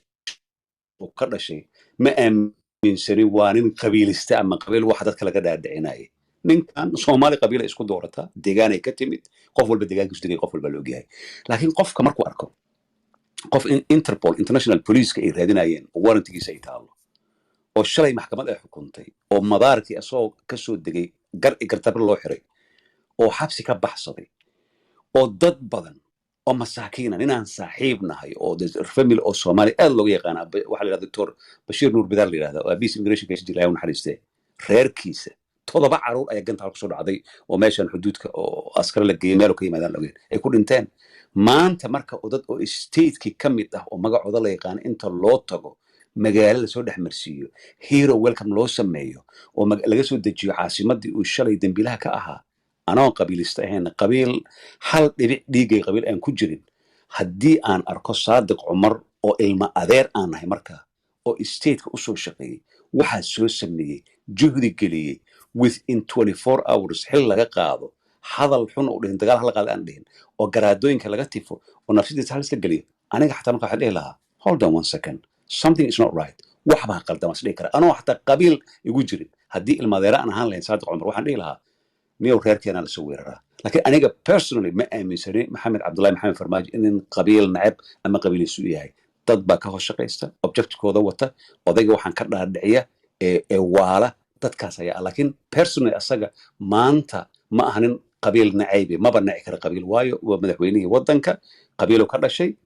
uu ka dhashay ma aaminsanin waa nin qabiilista ama qabiil waxa dadka laga dhaadhicinaya ninkan soomaali qabiila isku doorataa deegaanay ka timid qof walba deegaankiisu degay qof walba la ogyahay laakiin qofka markuu arko qof interpol international police ay raadinayeen oo warantigiisa ay taalo oo shalay maxkamad ay xukuntay oo madaarkii asoo ka soo degay gartabir loo xiray oo xabsi ka baxsaday oo dad badan oo masaakiina inaan saaxiib nahay oo family oo Soomaali aad looga yaqaan waxa la yiraahdo Dr. Bashir Nuur Bidaar la yiraahdo oo abis immigration case jilay uu naxariistay reerkiisa todoba caruur ayaa ganta ku soo dhacday oo meeshan xuduudka oo askar la geeyay meel ka yimaadaan lageen ay ku dhinteen maanta marka dad oo state-ki kamid ah oo magacooda la yaqaan inta loo tago magaalo la soo dhexmarsiiyo hero welcome loo sameeyo oo laga soo dejiyo caasimadii uu shalay dambiilaha ka ahaa anoo qabiilista ahayn qabiil hal dhibic dhiigay qabiil aan ku jirin haddii aan arko saadiq cumar oo ilma adeer aan nahay markaa oo stateka u soo shaqeeyey waxaa soo sameeyey juhdi geliyey within 24 hours xil laga qaado hadal xun oo dhihin dagaal hala qaada aan dhihin oo garaadooyinka laga tifo oo nafsadiisa halis la geliyo aniga xataa marka waxaan dhihi lahaa hold on one second something is not right waxbaa qaldamas dhihi kara anoo xataa qabiil igu jirin haddii ilma adeera aan ahaan lahayn saadiq cumar waxaan dhihi lahaa نيو ريركينا لسويرها لكن أنا personally ما أمين سري محمد عبد الله محمد فرماج إن قبيل نعب أما قبيل السوري هاي تطبع كهو شقيستا object كودا وتا وضيق وحن كرنا الدعية والا تتكاسا يا لكن personally أساقا ما أنت ما أهنن قبيل نعيبي ما بنعي كرا قبيل وايو ومدحويني ودنك قبيله كرنا شيء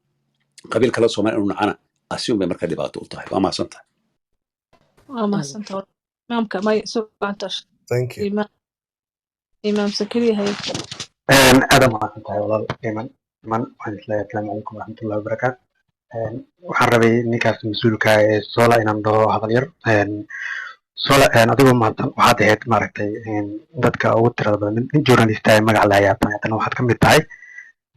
قبيل كلا صومان إنه أنا أسيوم بمركز دباتو طيب وما سنتا وما سنت ممكن ما يسوق عنتش thank you إمام سكري هاي aada mahadsan tahay walaal iman waxaan isleeyahay asalaamu calaykum waraxmatullahi wabarakaatu waxaan rabay ninkaas mas-uulka ee sola inaan dhaho hadal yar sola adigoo mahadsan waxaad ahayd maaragtay dadka ugu tirada badan nin journalist ah magac la hayaa tahay haddana waxaad ka mid tahay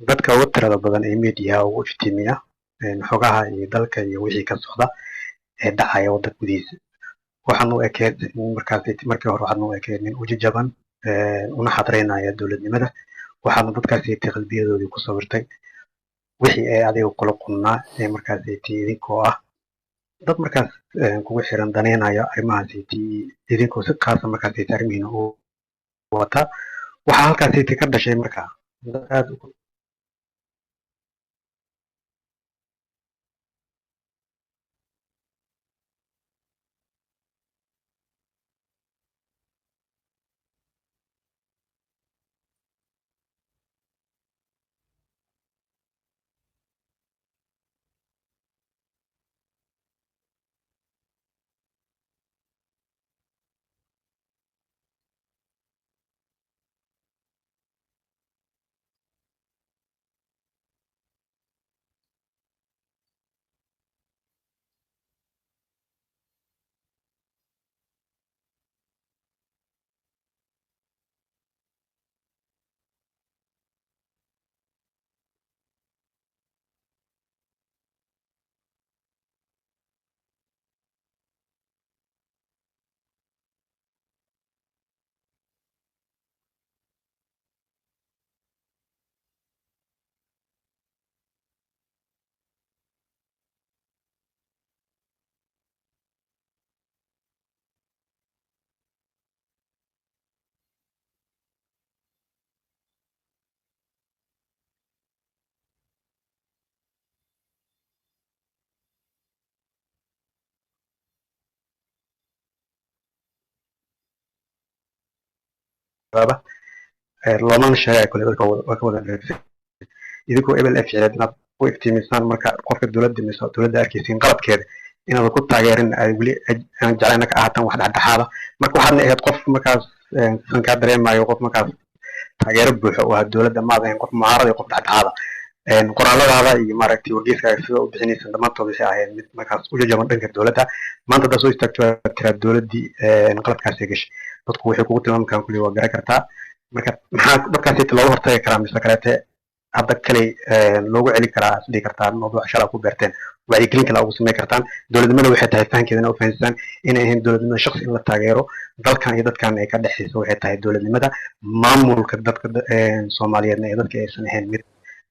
dadka ugu tirada badan ee media ugu iftiimiya xogaha iyo dalka iyo wixii ka socda ee dhacaya waddanka gudihiisa waxaan u ekeed markii hore waxaan u ekeed nin uji jaban una xadreynaya dowladnimada waxaadna dadkaasiti qalbiyadoodii ku sawirtay wixii ay adiga kula qunnaa ee markaasiti idinkoo ah dad markaas kugu xiran daneynaya arrimahaasiti idinkoo si kaasa markaasiti arrimihiina u wataa waxaa halkaasiti ka dhashay markaa dad aad jawaaba loomana sheegaya kole dadka waa ka wada dheersay idinkoo ebel f jecleed inaad u iftiimisaan marka qofka dowladda mise dowladda arkaysiin qaladkeeda inaad ku taageerin ay weli aan jeclayna ka ahaataan wax dhexdhexaada marka waxaadna ahayd qof markaas san kaa dareemayo qof markaas taageero buuxo oo ah dowladda maad ahayn qof mucaarada iyo qof dhexdhexaada qoraaladaada iyo maaragtay wargeyskaaga sida u bixinaysan dhammaantood waxay ahayd mid markaas u jajaban dhanka dowladda maanta haddaad soo istaagto waad tiraa dowladdii qaladkaasay gashay dadku waxay kugu tilmaami karaan kulli waa garan kartaa marka maxaa dadkaasita looga hortagi karaa mise kaleete hadda kaley loogu celin karaa isdhihi kartaa mawduuca shalaa ku beerteen wacyigelin kale ugu samey kartaan dowladnimada waxay tahay fahankeedana u fahansaan inay ahayn dowladnimada shaksi in la taageero dalkan iyo dadkan ay ka dhexayso waxay tahay dowladnimada maamulka dadka soomaaliyeedna ee dadka aysan ahayn mid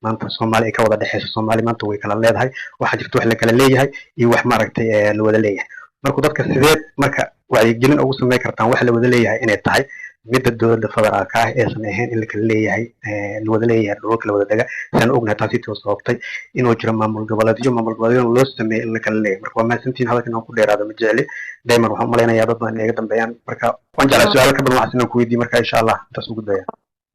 maanta soomaali ay ka wada dhexayso soomaali maanta way kala leedahay waxaa jirta wax la kala leeyahay iyo wax maaragtay la wada leeyahay marka dadka sideed marka wacyigelin ugu samey kartaan wax la wada leeyahay inay tahay midda dowladda federaalka ah aysan ahayn in la kala leeyahay la wada leeyahay dhulalka la wada dega saan ognahay taasi too sababtay inuu jiro maamul goboleedyo loo sameeyay in la kala leeyahay marka waa mahadsantihiin hadalkan aan ku dheeraado ma jecli dayman waxaan umalaynayaa dad badan inay iga dambeeyaan marka waan jeclaa su-aalo ka badan waxaas inaan ku weydiiye marka insha allah intaas ugu daya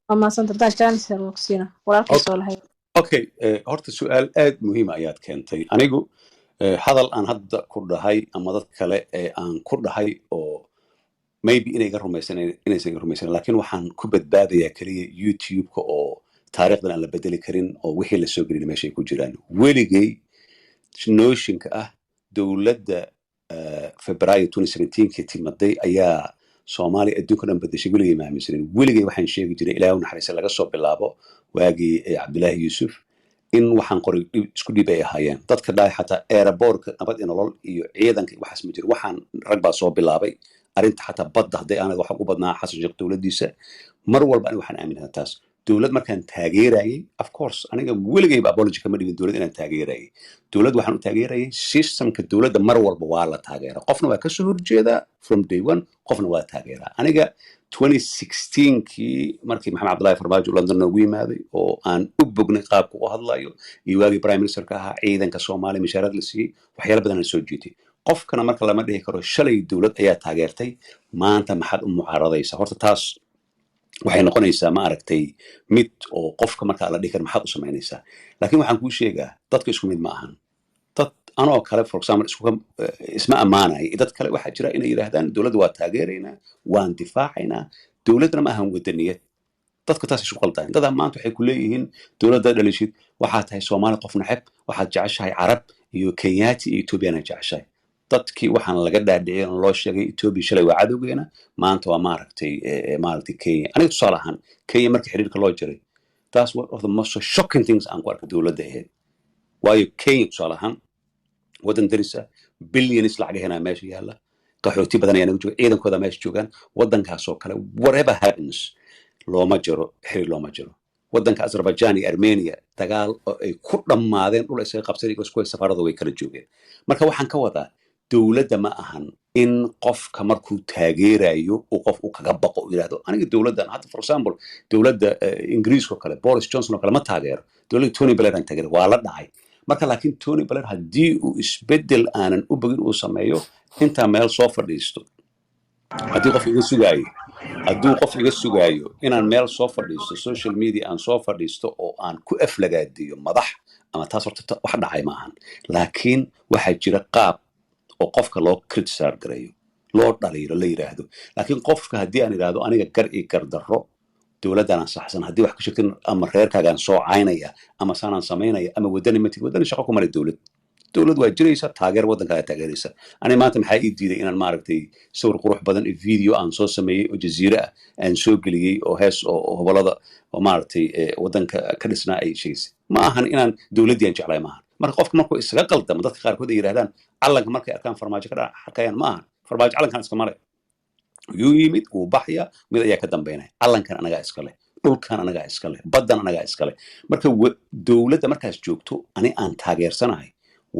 waa mahadsantahay jaanis yar waa ku siina walaalkiis oo lahayd okay horta su-aal aad muhiim ayaad keentay anigu hadal aan hadda ku dhahay ama dad kale aan ku dhahay oo maybe inaysan iga rumaysan laakiin waxaan ku badbaadayaa keliya youtube-ka oo taariikhdan aan la bedeli karin oo wixii la soo gelin meeshay ku jiraan weligay nooshinka ah dowladda febraayo 2017 timaday ayaa soomaaliya adduunka dhan bedeshay weligay ma aaminsanin weligay waxaan sheegi jiray ilaahu naxariista laga soo bilaabo waagii cabdilaahi yuusuf in waxaan qoray isku dhib ay ahaayeen dadka dhahay xataa aeroboortka nabad iyo nolol iyo ciidanka waxaas ma jiro waxaan rag baa soo bilaabay arrinta xataa badda hadday anaga waxa u badnaa xasan sheekh dowladdiisa mar walba aniga waxaan aaminahaa taas dowlad markaan taageerayay of course aniga weligayba apology kama dhigin dowlad inaan taageerayay dowlad waxaan u taageerayay systemka dowladda mar walba waa la taageera qofna waa kasoo horjeedaa from day one qofna waa taageeraa aniga 2016kii markii maxamed cabdullaahi farmaajo london noogu yimaaday oo aan u bognay qaabka u hadlayo iyo waagii prime ministerka ahaa ciidanka soomaaliya mishaaraad la siiyey waxyaala badan aan soo jeetay qofkana marka lama dhihi karo shalay dowlad ayaa taageertay maanta maxaad u mucaaradaysa horta taas waxay noqonaysaa ma aragtay mid oo qofka marka la dhihi karo maxaad u samaynaysaa laakiin waxaan kuu sheegaa dadka isku mid ma ahan dad anoo kale for example isma ammaanaya dad kale waxaa jira inay yidhaahdaan dowladda waa taageeraynaa waan difaacaynaa dowladdana ma ahan wadaniyad dadka taas isu qaldayn dadaa maanta waxay ku leeyihiin dowladda dhalishid waxaa tahay soomaali qof naceb waxaad jeceshahay carab iyo kenyaati iyo ethoobiyaana jeceshahay dadkii waxaan laga dhaadhiciyay oo loo sheegay Ethiopia shalay waa cadowgeena maanta waa maaragtay Kenya aniga tusaale ahaan Kenya markii xiriirka loo jiray that's one of the most shocking things aan ku arkay dowladda ahayd waayo Kenya tusaale ahaan wadan darisa billions lacagaheena meesha yaalla qaxooti badan ayaa nagu jooga ciidankooda meesha joogaan wadankaas oo kale whatever happens looma jiro xiriir looma jiro wadanka Azerbaijan iyo Armenia dagaal ay ku dhammaadeen dhul isaga qabsanay isku safarada way kala joogeen marka waxaan ka wadaa dowladda ma ahan in qofka markuu taageerayo uu qof u kaga baqo u yiraahdo aniga dowladdan hadda for example dowladda Ingiriiska oo kale Boris Johnson oo kale ma taageero dowladda Tony Blair aan taageero waa la dhacay marka laakiin Tony Blair haddii uu isbedel aanan u bogin uu sameeyo intaa meel soo fadhiisto haddii qof iga sugaayo inaan meel soo fadhiisto social media aan soo fadhiisto oo aan ku aflagaadiyo madax ama taas horta wax dhacay ma ahan laakiin waxaa jira qaab oo qofka loo criticize gareeyo loo dhaliilo la yiraahdo laakiin qofka haddii aan yiraahdo aniga gar iyo gardarro dowladdan aan saxsan haddii wax ka sheegtin ama reerkaagaan soo caynaya ama saanaan samaynaya ama wadani shaqo ku maray dowlad waa jiraysa taageer waddankaaga taageeraysa aniga maanta maxaa ii diiday inaan maaragtay sawir qurux badan iyo video aan soo sameeyey oo jaziire ah aan soo geliyey oo hees oo hobolada oo maaragtay waddanka ka dhisnaa ay sheegaysay ma ahan inaan dowladdii aan jeclay maahan marka qofka markuu isaga qaldamo dadka qaarkood ay yidhahdaan calanka markay arkaan farmaajo ka arkayaan ma ahan farmaajo calankan iska maray yuu yimid wuu baxaya mid ayaa ka dambeynaya calankan anagaa iska leh dhulkan anagaa iska leh baddan anagaa iska leh marka dowladda markaas joogto ani aan taageersanahay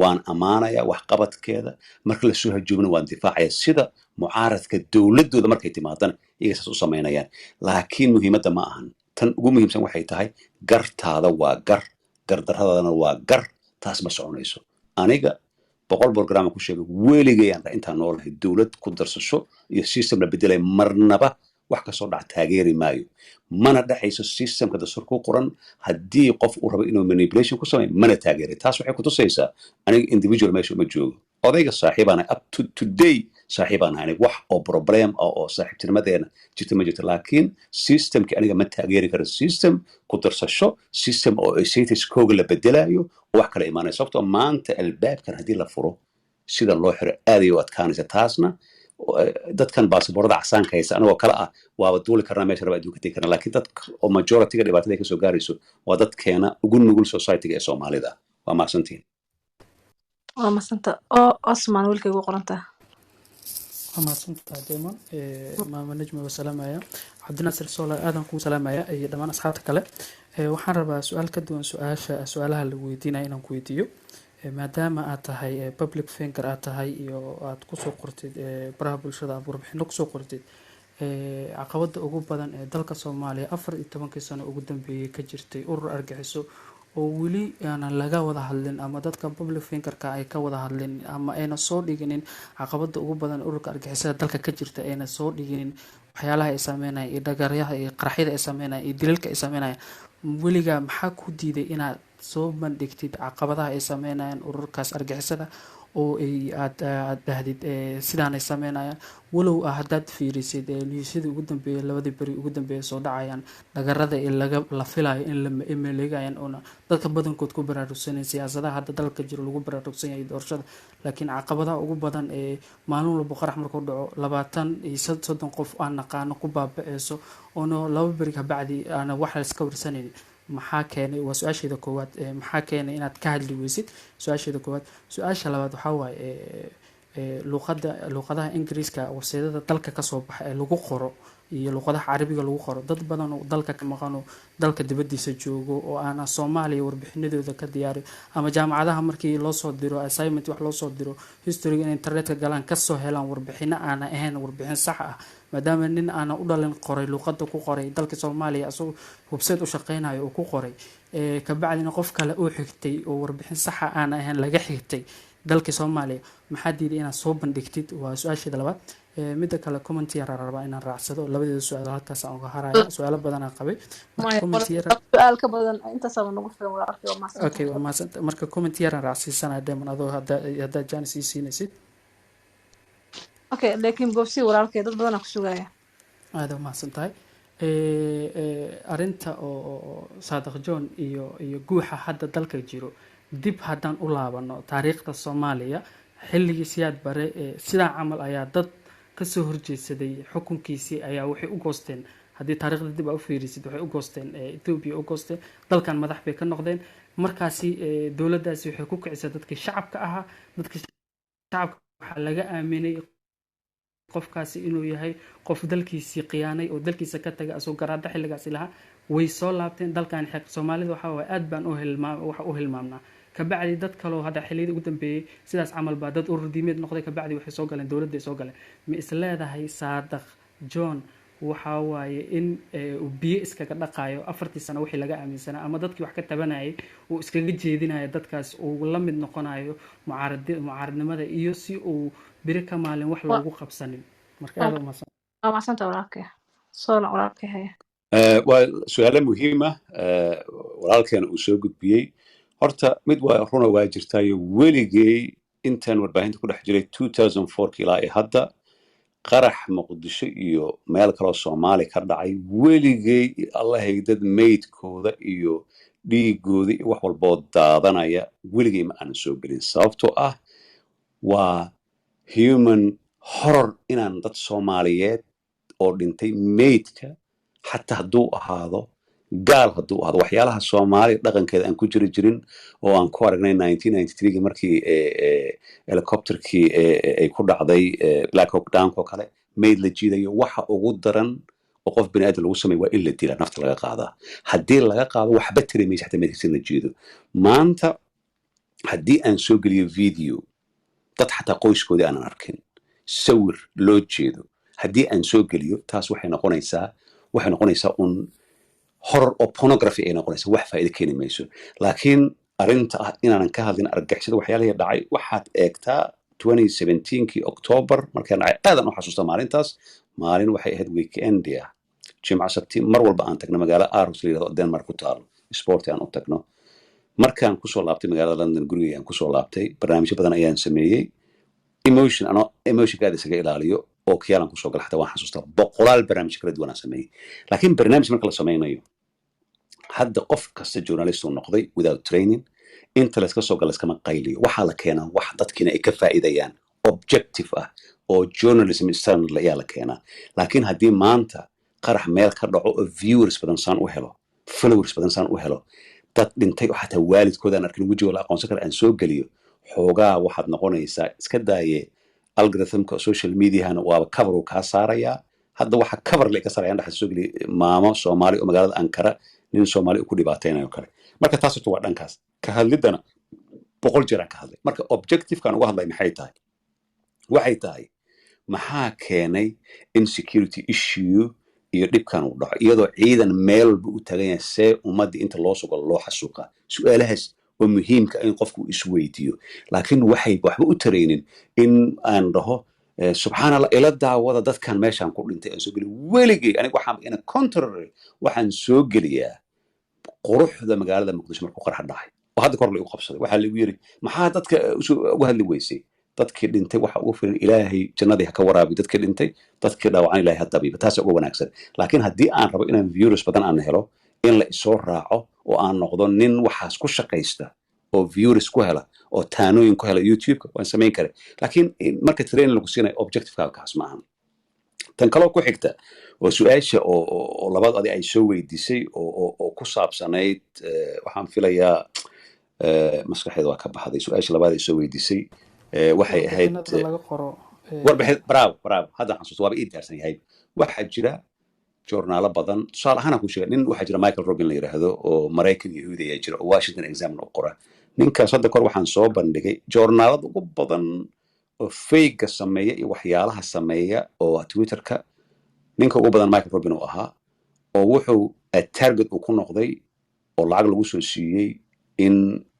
waan ammaanaya waxqabadkeeda marka la soo hajoobna waan difaacaya sida mucaaradka dowladdooda markay timaadana iyaga saas u samaynayaan laakiin muhiimadda ma ahan tan ugu muhiimsan waxay tahay gartaada waa gardarradaadana waa gar taas ma soconayso aniga 100 program ku sheegay weligay aan intaan noolahay dowlad ku darsasho iyo system la bedelay marnaba wax kasoo dhac taageeri maayo mana dhexayso systemka dastuurka ku qoran haddii qof uu rabo inuu manipulation ku sameeyo mana taageeri taas waxay kutusaysaa aniga individual meesha uma joogo odayga saaxiibaan up to today saaxiibaan aniga wax oo problem oo saaxiibtinimadeena jirta ma jirto laakiin systemki aniga ma taageeri karo system ku darsasho system oo status kooga la bedelayo oo wax kala imaanaya sababtoo maanta albaabkan haddii la furo sida loo xiro aad ay u adkaanaysa taasna dadkan baasaboorada casaanka haysa anigoo kale ah waaba duuli karnaa meesha raba adduunka tegi karnaa laakiin dadka oo majority-ga dhibaatada ay kasoo gaarayso waa dadkeena ugu nugul society-ga ee soomaalida waa mahadsantihiin waa madsanta oo osman wiilkay ugu qorantaa waa mahadsantahay Damon maama najmi waa salaamaya cabdinaasir soola aadan kuu salaamaya iyo dhammaan asxaabta kale waxaan rabaa su-aal ka duwan su-aalaha lagu weydiinaya inaan ku weydiiyo maadaama aad tahay public finger aad tahay iyo aad kusoo qortid baraha bulshada aad warbixino kusoo qortid caqabada ugu badan ee dalka Soomaaliya 14 sano ugu dambeeyay ka jirtay urur argaxiso oo weli aanan laga wada hadlin ama dadka public fingerka ay ka wada hadlin ama ayna soo dhiginin caqabada ugu badan ururka argixisada dalka ka jirta ayna soo dhiginin waxyaalaha ay sameynayaan iyo dhagaaryaha iyo qaraxyada ay sameynayaan iyo dilalka ay sameynayaan weliga maxaa ku diiday inaad soo bandhigtid caqabadaha ay sameynayaan ururkaas argixisada oo ay aad dhahdid sidaan ay sameynayaan walow haddaad fiirisid liisadii ugu dambeeyay labadii beri ugu dambeeyay soo dhacayaan dhagarada ee la filayo in la maleegayaan oo dadka badankood ku baraarugsaneen siyaasadaha hadda dalka jiro lagu baraarugsan yahay doorashada laakiin caqabadaha ugu badan ee maalin walba qarax markuu dhaco 20 iyo 30 qof aan naqaano ku baaba'eyso oo laba beri ka bacdi aan wax la iska warsanaynin maxaa keenay waa su-aasheeda koowaad maxaa keenay inaad ka hadli weysid su-aasheeda koowaad su-aasha labaad waxaa waaye luqadaha ingiriiska warseedada dalka kasoo baxa ee lagu qoro iyo luqadaha carabiga lagu qoro dad badan oo dalka ka maqan oo dalka dibadiisa joogo oo aan Soomaaliya warbixinadooda ka diyaari ama jaamacadaha markii loo soo diro assignment wax loo soo diro history in internetka galaan ka soo helaan warbixino aan ahayn warbixin sax ah maadaama nin aan u dhalin qoray luqada ku qoray dalka Soomaaliya asoo website u shaqeynayo oo ku qoray ka bacdina qof kale oo xigtay oo warbixin sax ah aan ahayn laga xigtay dalka Soomaaliya maxaa diiday inaad soo bandhigtid waa su-aasheeda labaad midda kale comment yar rabaa inaan raacsado labadeeda su-aal halkaas aan uga haraya su-aalo badan aan qabay su-aal ka badan intaas aan nagu filan walaalkay waa mahadsan okay waa mahadsan marka comment yar aan raacsiisanaa Damon adoo hadda Janice ii siinaysid okay laakiin boobsi walaalkay dad badan ku sugaya aad waa mahadsan tahay arinta oo Saadiq John iyo guuxa hadda dalka jiro dib haddaan u laabano taariikhda Soomaaliya xilligii siyaad bare sidaa camal ayaa dad kasoo horjeedsaday xukunkiisii ayaa waxay u goosteen haddii taariikhda dib u fiirisid waxay u goosteen Ethiopia u goosteen dalkan madax bay ka noqdeen markaasi dowladdaasi waxay ku kicisay dadkii shacabka ahaa dadkii shacabka waxaa laga aaminay qofkaasi inuu yahay qof dalkiisii qiyaanay oo dalkiisa ka tagay asoo garaadha xilligaasi lahaa way soo laabteen dalkan xaq Soomaalida waxa way aad baan u hilmaamnaa kabacdi dad kale oo hadda xilliga ugu dambeeyay sidaas camal baa dad urur diimeed noqday kabacdi waxay soo galeen dawladda soo galeen ma isleedahay Saadiq John waxa waaye in uu biyo iskaga dhaqaayo 4 sano wixii laga aaminsanaa ama dadkii wax ka tabanayay uu iskaga jeedinayo dadkaas uu la mid noqonayo mucaaradnimada iyo si uu biri ka maalin wax loogu qabsanin marka aad waa mahadsan tahay walaalkay soo la walaalkay haya waa su'aalo muhiim ah walaalkeena uu soo gudbiyey horta mid waa runa waa jirtaayo weligay intaan warbaahinta ku dhex jiray 2004 ilaa hadda qarax muqdisho iyo meel kale oo Soomaali ka dhacay weligay allahay dad meydkooda iyo dhiigooda iyo wax walba daadanaya weligay ma aan soo gelin sababtoo ah waa human horror inaan dad Soomaaliyeed oo dhintay meydka xataa hadduu ahaado gaal hadduu ahaado waxyaalaha Soomaaliya dhaqankeeda aan ku jirin oo aan ku aragnay 1993 markii helicopterkii ay ku dhacday Black Hawk Down oo kale meyd la jiidayo waxa ugu daran oo qof bini aadam lagu sameeyo waa in la dila nafta laga qaadaa haddii laga qaado waxba tiri meesha xataa meydkiisa la jiido maanta haddii aan soo geliyo video dad xataa qoyskoodii aanan arkin sawir loo jeedo haddii aan soo geliyo taas waxay noqonaysaa un horror oo pornography ay noqonaysaa wax faa'iido keeni mayso laakiin arinta ah inaanan ka hadlin argagixisada waxyaalihii dhacay waxaad eegtaa 2017kii October markaan dhacay aadan u xasuusta maalintaas maalin waxay ahayd weekend ah jimca sabti mar walba aan tagno magaalo Aarhus la yidhahdo Denmark ku taalo sport aan u tagno markaan kusoo laabtay magaalada London gurigay aan kusoo laabtay barnaamijyo badan ayaan sameeyey emotionkaada isaga ilaaliyo oo kiyaalan kusoo gala xataa waan xasuustaa boqolaal barnaamij kala duwan aan sameeyey laakiin barnaamij marka la sameynayo hadda qof kasta journalist uu noqday without training inta layska soo gala iskama qayliyo waxaa la keenaa wax dadkiina ay ka faa'iidayaan objective ah oo journalism standard ayaa la keenaa laakiin haddii maanta qarax meel ka dhaco oo viewers badan saan u helo followers badan saan u helo dad dhintay oo xataa waalidkooda aan arkin wejigooda la aqoonsan kara aan soo geliyo xoogaa waxaad noqonaysaa iska daaye algorithmka social mediahana waaba cover uu kaa saarayaa hadda waxa cover la ka saarayaan dhaxal soo geliya maamo Soomaali oo magaalada Ankara nin Soomaali ku dhibaateynayo kale marka taas waa dhankaas ka hadlidana 100 jeer aan ka hadlay marka objective-kan uga hadlay waxay tahay maxaa keenay insecurity issue iyo dhibkan uu dhaco iyadoo ciidan meel walba u tagan yahay see ummadii inta loo sugo loo xasuuqa su'aalahaas oo muhiimka in qofku isweydiiyo laakiin waxay waxba u tareynin in aan dhaho subhanallah ila daawada dadkan meeshan ku dhintay aan soo geliyo weligay aniga waxaan ina contrary waxaan soo geliyaa quruxda magaalada Muqdisho markuu qarax dhacay oo hadda kor la igu qabsaday waxaa lagu yiri maxaa dadka uga hadli weysay dadkii dhintay waxa ugu filan ilaahay jannadii ha ka waraabi dadkii dhintay dadkii dhaawacan ilaahay ha dabiiba taas ugu wanaagsan laakiin haddii aan rabo inaan viewers badan aan helo in la isoo raaco oo aan noqdo nin waxaas ku shaqaysta oo viewers ku hela oo taanooyin ku hela YouTube-ka waan samayn karaa laakiin marka training lagu siinayo objective-ka kaas ma ahan tan kaloo ku xigta oo su'aasha oo labaad ay soo weydiisay oo ku saabsanayd waxaan filayaa maskaxeeda waa ka baxday su'aasha labaad ay soo weydiisay waxay ahayd warbixin bravo hadda xasuusto waaba ii diyaarsan yahay waxaa jira joornaalo badan tusaale ahaan ku sheegay nin waxaa jira Michael Robin la yiraahdo oo Mareykan Yahuudi ayaa jira oo Washington Examiner u qora ninkaas hadda kor waxaan soo bandhigay joornaalada ugu badan oo fake sameeya iyo waxyaalaha sameeya oo Twitter-ka ninka ugu badan Michael Robin uu ahaa oo wuxuu target uu ku noqday oo lacag lagu soo siiyey in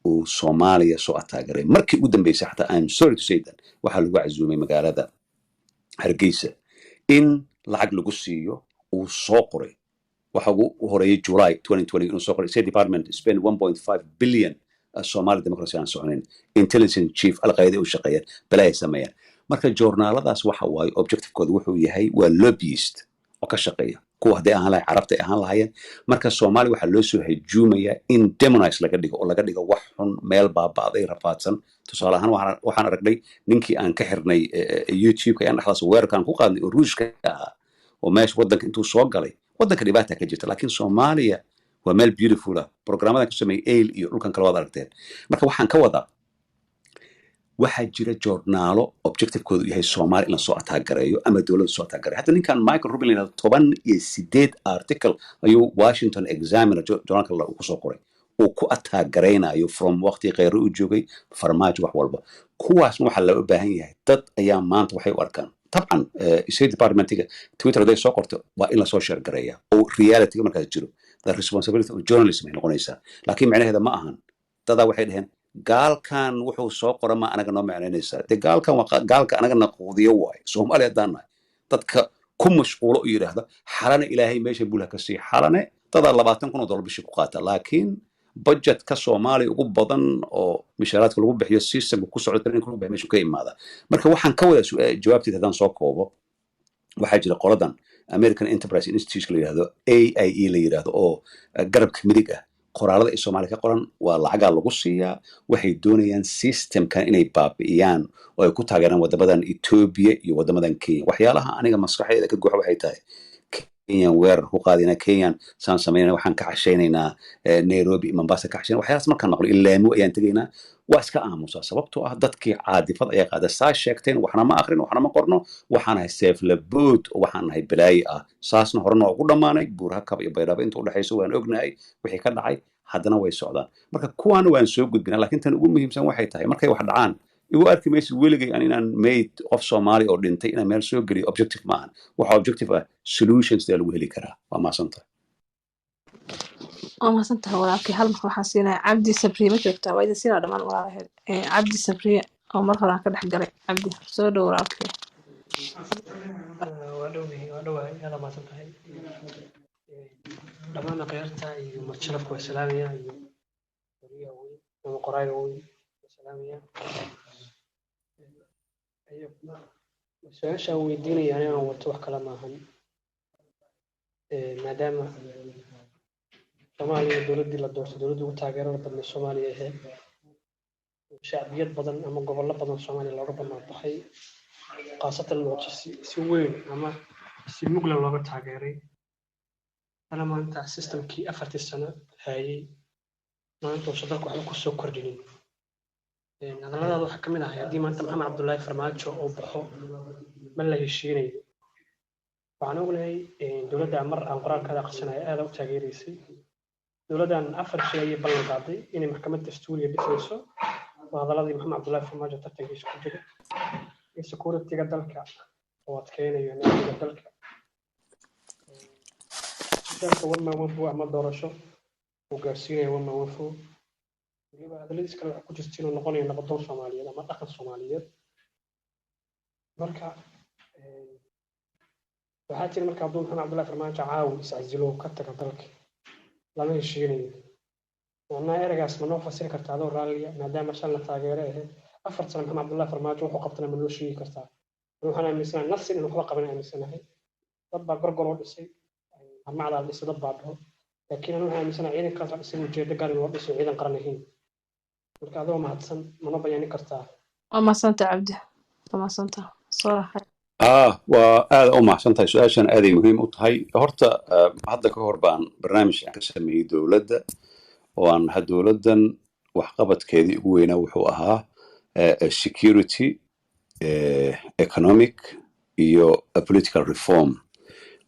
uu Soomaaliya soo ataageray markii ugu dambeysay xataa I'm sorry to say that waxa lagu casuumay magaalada Hargeysa in lacag lagu siiyo uu soo qoray waxa uu horeeyay July 2020 inuu soo qoray State Department spend 1.5 billion Somali democracy aan soconayn intelligence chief al-qaeda u shaqeeya balay sameeyaan marka joornaaladaas waxa waaye objective-kooda wuxuu yahay waa lobbyist oo ka shaqeeya kuwa hadday ahaan lahayn carabta ay ahaan lahaayeen marka Soomaali waxaa loo soo hajuumayaa in demonize laga dhigo oo laga dhigo wax xun meel baaba'day rafaadsan tusaale ahaan waxaan aragnay ninkii aan ka xirnay YouTube-ka ayaan dhaxlaas weerarkaan ku qaadnay oo ruushka ahaa oo meesha waddanka intuu soo galay waddanka dhibaata ka jirta laakiin Soomaaliya waa meel beautiful ah programmadan ku sameeyay AIL iyo dhulkan kale waad aragteen marka waxaan ka wadaa waxaa jira joornaalo objective-koodu yahay Soomaali in la soo ataagareeyo ama dowladda soo ataagareeyo hadda ninkan Michael Rubin 18 article ayuu Washington Examiner journalka la ku soo qoray oo ku ataagareynayo from waqti qeyro u joogay farmaajo wax walba kuwaas waxa loo baahan yahay dad ayaa maanta waxay u arkaan طبعا State Department-ga Twitter day soo qorto waa in la soo share gareeya oo reality markaas jiro the responsibility of journalism ay noqonaysaa laakiin macnaheeda ma ahan dada waxay dhaheen gaalkan wuxuu soo qora ma anaga noo macnaynaysaa de gaalkan waa gaalka anaga naquudiyo waay Soomaaliya daanahay dadka ku mashquulo u yiraahdo xalana ilaahay meesha bulaha ka sii xalane dada $20,000 bishii ku qaata laakiin budget ka Soomaaliya ugu badan oo mishaaraadka lagu bixiyo system ku socdo training lagu bixiyo meesha ka imaada marka waxaan ka wada jawaabteeda hadaan soo koobo waxaa jira qoladan American Enterprise Institute la yiraahdo AIE la yiraahdo oo garabka midig ah qoraalada ay Soomaaliya ka qoran waa lacaga lagu siiyaa waxay doonayaan systemkan inay baabi'iyaan oo ay ku taageeraan wadamadan Ethiopia iyo wadamadan Kenya waxyaalaha aniga maskaxdayda ka guuxa waxay tahay Kenya weerar ku qaadina Kenya saan sameeyna waxaan ka cashaynaynaa Nairobi Mombasa ka cashayna waxyaalahaas markaan naqlo ilaamo ayaan tagaynaa waa iska aamusa sababtoo ah dadkii caadifad ay qaada saa sheegteen waxna ma akhrin waxna ma qorno waxaan ahay safe labood waxaan ahay balaayi ah saasna horena ugu dhamaanay buuraha kab iyo baydhabo inta u dhaxayso waan ognahay wixii ka dhacay haddana way socdaan marka kuwaana waan soo gudbinaa laakiin tan ugu muhiimsan waxay tahay markay wax dhacaan igu arki maysid weligay inaan made qof Soomaali oo dhintay inaan meel soo geliyo objective maahan waxa objective ah solutions ee lagu heli karaa waa maasantahay ما سنت هو لكن هل مرة حسينا عبدي سبري ما شفتها وايد سينا دمان ولا هاد عبدي سبري أو مرة راح كده حق عبدي سود وراك waa dhowahay aada maasan tahay dhammaan akhyaarta iyo marjalabka waa salaamaya iyo wariyaha weyn ama qoraaga weyn waa salaamaya su-aashaan weydiinaya aniga aan wato wax kale maahan maadaama soomaaliya dowladdii la doortay dowladda ugu taageerada badnay soomaaliya ahayd shacbiyad badan ama gobollo badan soomaaliya looga banaan baxay khaasatan muqdisho si weyn ama si mugla looga taageeray ana maanta systemkii 4 sano hayay maanta oo dalka waxba kusoo kordhinin hadalladaada waxaa ka mid ahay haddii maanta maxamed cabdullaahi farmaajo uu baxo ma la heshiinayo waxaan ognahay dowladda mar aan qoraalkaada aqrisanayo aada u taageeraysay dowladdan 4 shay ayay ballan qaaday inay maxkamad dastuuriya dhisayso waa hadaladii maxamed cabdullaahi farmaajo tartankiisa ku jiray in security-ga dalka oo adkeynayo nidaamka dalka dalka warmaanwafo ama doorasho uu gaarsiinayo warmaanwafo weliba hadaladiis kale waxaa ku jirta inuu noqonayo nabadoon soomaaliyeed ama dhaqan soomaaliyeed marka waxaa jira marka abdul maxamed cabdullaahi farmaajo caawi iscasilo ka taga dalka lama heshiinayo macnaha ereygaas ma noo fasiri kartaa adoo raalliya maadaama shan la taageero ahayd 4 sano maxamed cabdullaahi farmaajo wuxuu qabtana ma noo sheegi kartaa waxaan aaminsanahay nafsin inuu waxba qaban aaminsanahay dad baa gorgor oo dhisay harmacdaa dhisay dad baa dhaho laakiin anu waxaan aaminsanahay ciidankaas la dhisay ujeedo gaar in loo dhiso ciidan qaran ahayn marka adoo mahadsan mana bayaanin kartaa waa mahadsanta cabdi waa mahadsanta soo raxay waa aad u mahadsantahay su-aashan aaday muhiim u tahay horta hadda ka hor baan barnaamij ka sameeyey dowladda oo aan dowladdan waxqabadkeedii ugu weynaa wuxuu ahaa security economic iyo political reform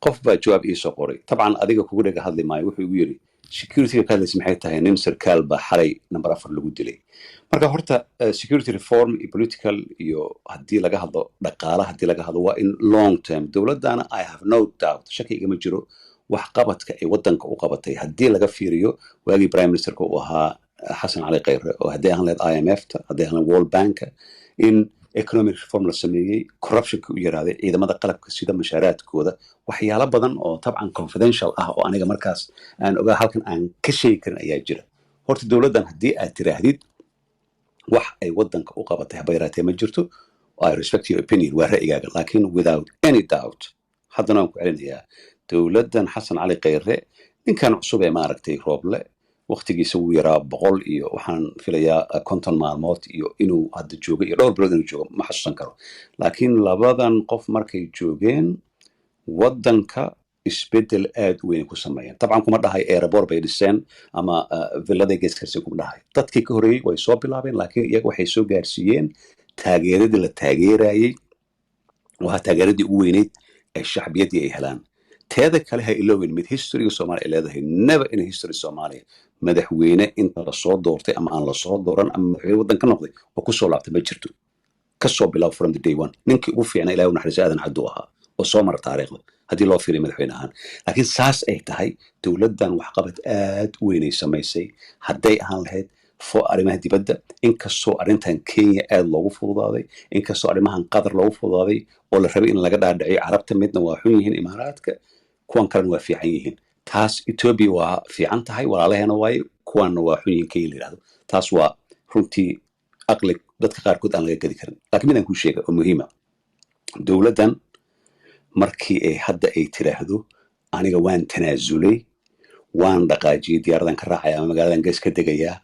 qof baa jawaab iisoo qoray tabcan adiga kugu dhega hadli maayo wuxuu igu yidhi security-ga ka hadlaysa maxay tahay nin sarkaal baa xalay number 4 lagu dilay marka horta security reform iyo political iyo haddii laga hadlo dhaqaala haddii laga hadlo waa in long term dowladdana I have no doubt shaki igama jiro wax qabadka ay waddanka u qabatay haddii laga fiiriyo waagii prime ministerka uu ahaa xasan cali khayre oo haddii aan leed IMF-ta haddii aan leed World Bank in economic reform la sameeyey corruptionka u yaraaday ciidamada qalabka sida mashaaraadkooda waxyaalo badan oo tabcan confidential ah oo aniga markaas aan ogaa halkan aan ka sheegi karin ayaa jira horta dowladdan haddii aad tiraahdid wax ay waddanka u qabatay haba yaraatee ma jirto I respect your opinion waa ra'yigaaga laakiin without any doubt haddana waan ku celinayaa dowladdan xasan cali khayre ninkan cusub ee maaragtay rooble waqtigiisa wuu yaraa 100 iyo waxaan filayaa 50 maalmood iyo inuu hadda joogo iyo dhowr bilood inuu joogo ma xasuusan karo laakiin labadan qof markay joogeen waddanka isbedel aad u weyn ku sameeyeen tabcan kuma dhahay airport bay dhiseen ama villaday geeskarsi kuma dhahay dadkii ka horreeyey way soo bilaabeen laakiin iyaga waxay soo gaarsiiyeen taageeradii la taageerayey waa taageeradii ugu weyneyd ee shacbiyaddii ay helaan teeda kale ha ilowin mid historyga soomaaliya ay leedahay never in history soomaaliya madaxweyne inta lasoo doortay ama aan lasoo dooran ama madaxweyne waddan ka noqday oo kusoo laabtay ma jirto kasoo bilaab from the day one ninkii ugu fiicnaa ilahay u naxariiso aadan cabdu ahaa oo soo mara taariikhda haddii loo fiiriyo madaxweyne ahaan laakiin saas ay tahay dowladdan waxqabad aad u weynay samaysay hadday ahaan lahayd arrimaha dibadda inkastoo arrintan Kenya aad loogu fududaaday inkastoo arrimahan Qatar loogu fududaaday oo la rabay in laga dhaadhiciyo carabta midna waa xun yihiin imaaraadka kuwan kalena waa fiican yihiin taas Ethiopia waa fiican tahay walaalaheena waaye kuwanna waa xun yihiin Kenya la yiraahdo taas waa runtii aqli dadka qaarkood aan laga gadi karin laakiin midaan ku sheega oo muhiima dowladdan markii ay hadda ay tiraahdo aniga waan tanaasulay waan dhaqaajiyay diyaaradan ka raacaya ama magaaladan gees ka degayaa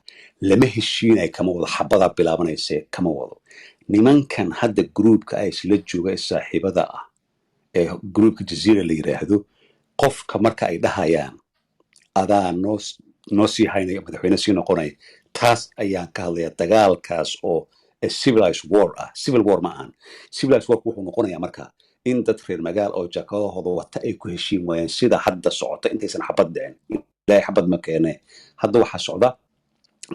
lama heshiinay kama wado xabada bilaabanaysa kama wado nimankan hadda groupka ay isla jooga saaxiibada ah ee groupka jazeera la yiraahdo qofka marka ay dhahayaan adaa noo sii haynaya madaxweyne sii noqonaya taas ayaan ka hadlaya dagaalkaas oo civilized war ah civil war ma ahan civilized war wuxuu noqonayaa marka in dad reer magaal oo jakadahooda wata ay ku heshiin waayaan sida hadda socota intaysan xabad dhicin ilaahay xabad ma keene hadda waxaa socda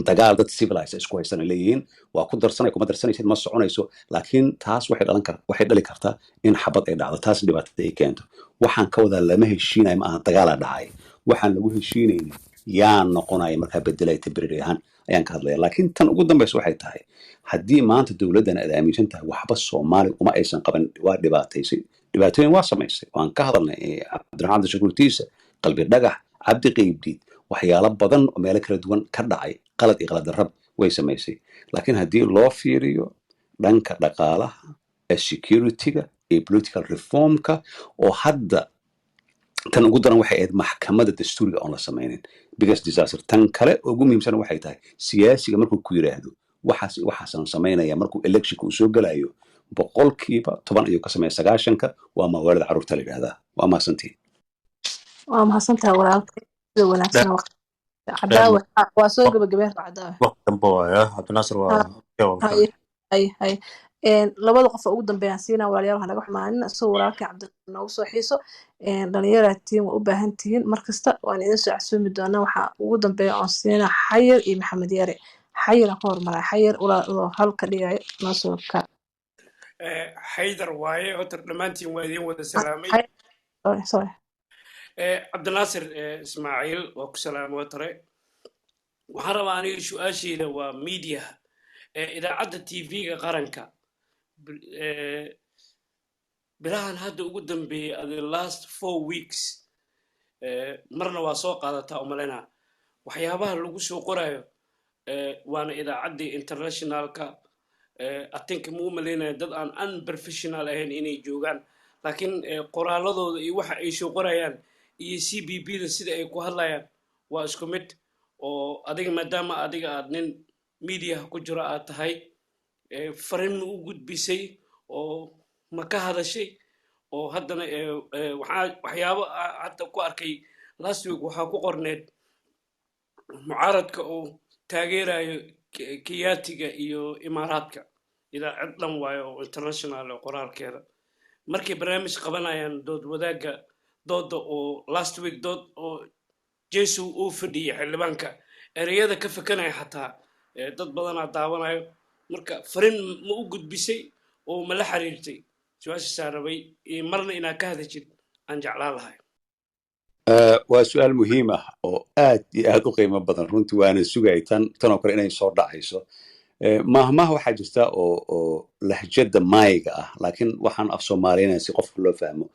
dagaal dad civilized isku haysan leeyihiin waa ku darsanay kuma darsanaysid ma soconayso laakiin taas waxay dhali kartaa in xabad ay dhacdo taas dhibaatada ay keento waxaan ka wadaa lama heshiinayo ma aha dagaala dhacay waxaan lagu heshiinaynin yaa noqonaya markaa bedelay tabrir ahaan ayaan ka hadlaya laakiin tan ugu dambaysa waxay tahay haddii maanta dowladdan aad aaminsan tahay waxba Soomaali uma aysan qaban waa dhibaataysay dhibaatooyin waa samaysay waan ka hadalnay cabdiraxmaan cabdishakuurtiisa qalbi dhagax cabdi qeybdiid waxyaalo badan oo meelo kala duwan ka dhacay qalad iyo qalad darrab way samaysay laakiin haddii loo fiiriyo dhanka dhaqaalaha security-ga iyo political reformka oo hadda tan ugu daran waxay ahayd maxkamadda dastuuriga oon la samaynin biggest disaster tan kale ugu muhiimsan waxay tahay siyaasiga markuu ku yiraahdo waxaasan samaynaya markuu electionka uu soo galayo 10% ayuu ka sameeya 9%ka waa mawaalida carruurta la yidhaahdaa waa mahadsantiin waa mahadsantahay walaalkay sida wanaagsan waqti cadaawe waa soo gabagabeen cadaawe waqti dambe waaya cabdinaasir waa hay labada qof ugu dambeeyaan siinaa walaalayaal waxaan naga xumaanin asoo walaalkay cabdinaasir noogu soo xiiso dhalinyaraatiin waa u baahan tihiin markasta waan idin soo casuumi doonaa waxaa ugu dambeeya oon siinaa xayir iyo maxamed yare xayir aan ka hormaraa xayir walaaloo halka dhigayo noo soo kaa حيدر واي أتر دمانتين وادين ودا سلامي sorry cabdinaasir ismaaciil waa ku salaamo watare waxaan rabaa aniga su-aashayda waa media idaacadda tv-ga qaranka bilahan hadda ugu dambeeyay the last 4 weeks marna waa soo qaadataa umalena waxyaabaha lagu soo qorayo waana idaacaddii internationalka I think ma u malaynaya dad aan unprofessional ahayn inay joogaan laakiin qoraaladooda iyo waxa ay soo qorayaan iyo CBB-da sida ay ku hadlayaan waa isku mid oo adiga maadaama adiga aad nin media ku jiro aad tahay fariin ma u gudbisay oo ma ka hadashay oo haddana waxyaabo hadda ku arkay last week waxaa ku qorneed mucaaradka oo taageerayo kiyaatiga iyo imaaraadka idaacad dhan waayo oo international oo qoraalkeeda markay barnaamij qabanayaan dood wadaagga dooda oo last week dood oo jesu uu fadhiyay xildhibaanka ereyada ka fakanaya xataa dad badanaa daawanayo marka fariin ma u gudbisay oo ma la xiriirtay su-aashaasaa rabay marna inaad ka hadashid aan jeclaan lahay waa su-aal muhiim ah oo aad iyo aad u qiimo badan runtii waana sugay tan oo kale inay soo dhacayso mahmaha waxaa jirta oo lahjada maayiga ah laakiin waxaan af soomaaliyanaya si qofka loo fahmo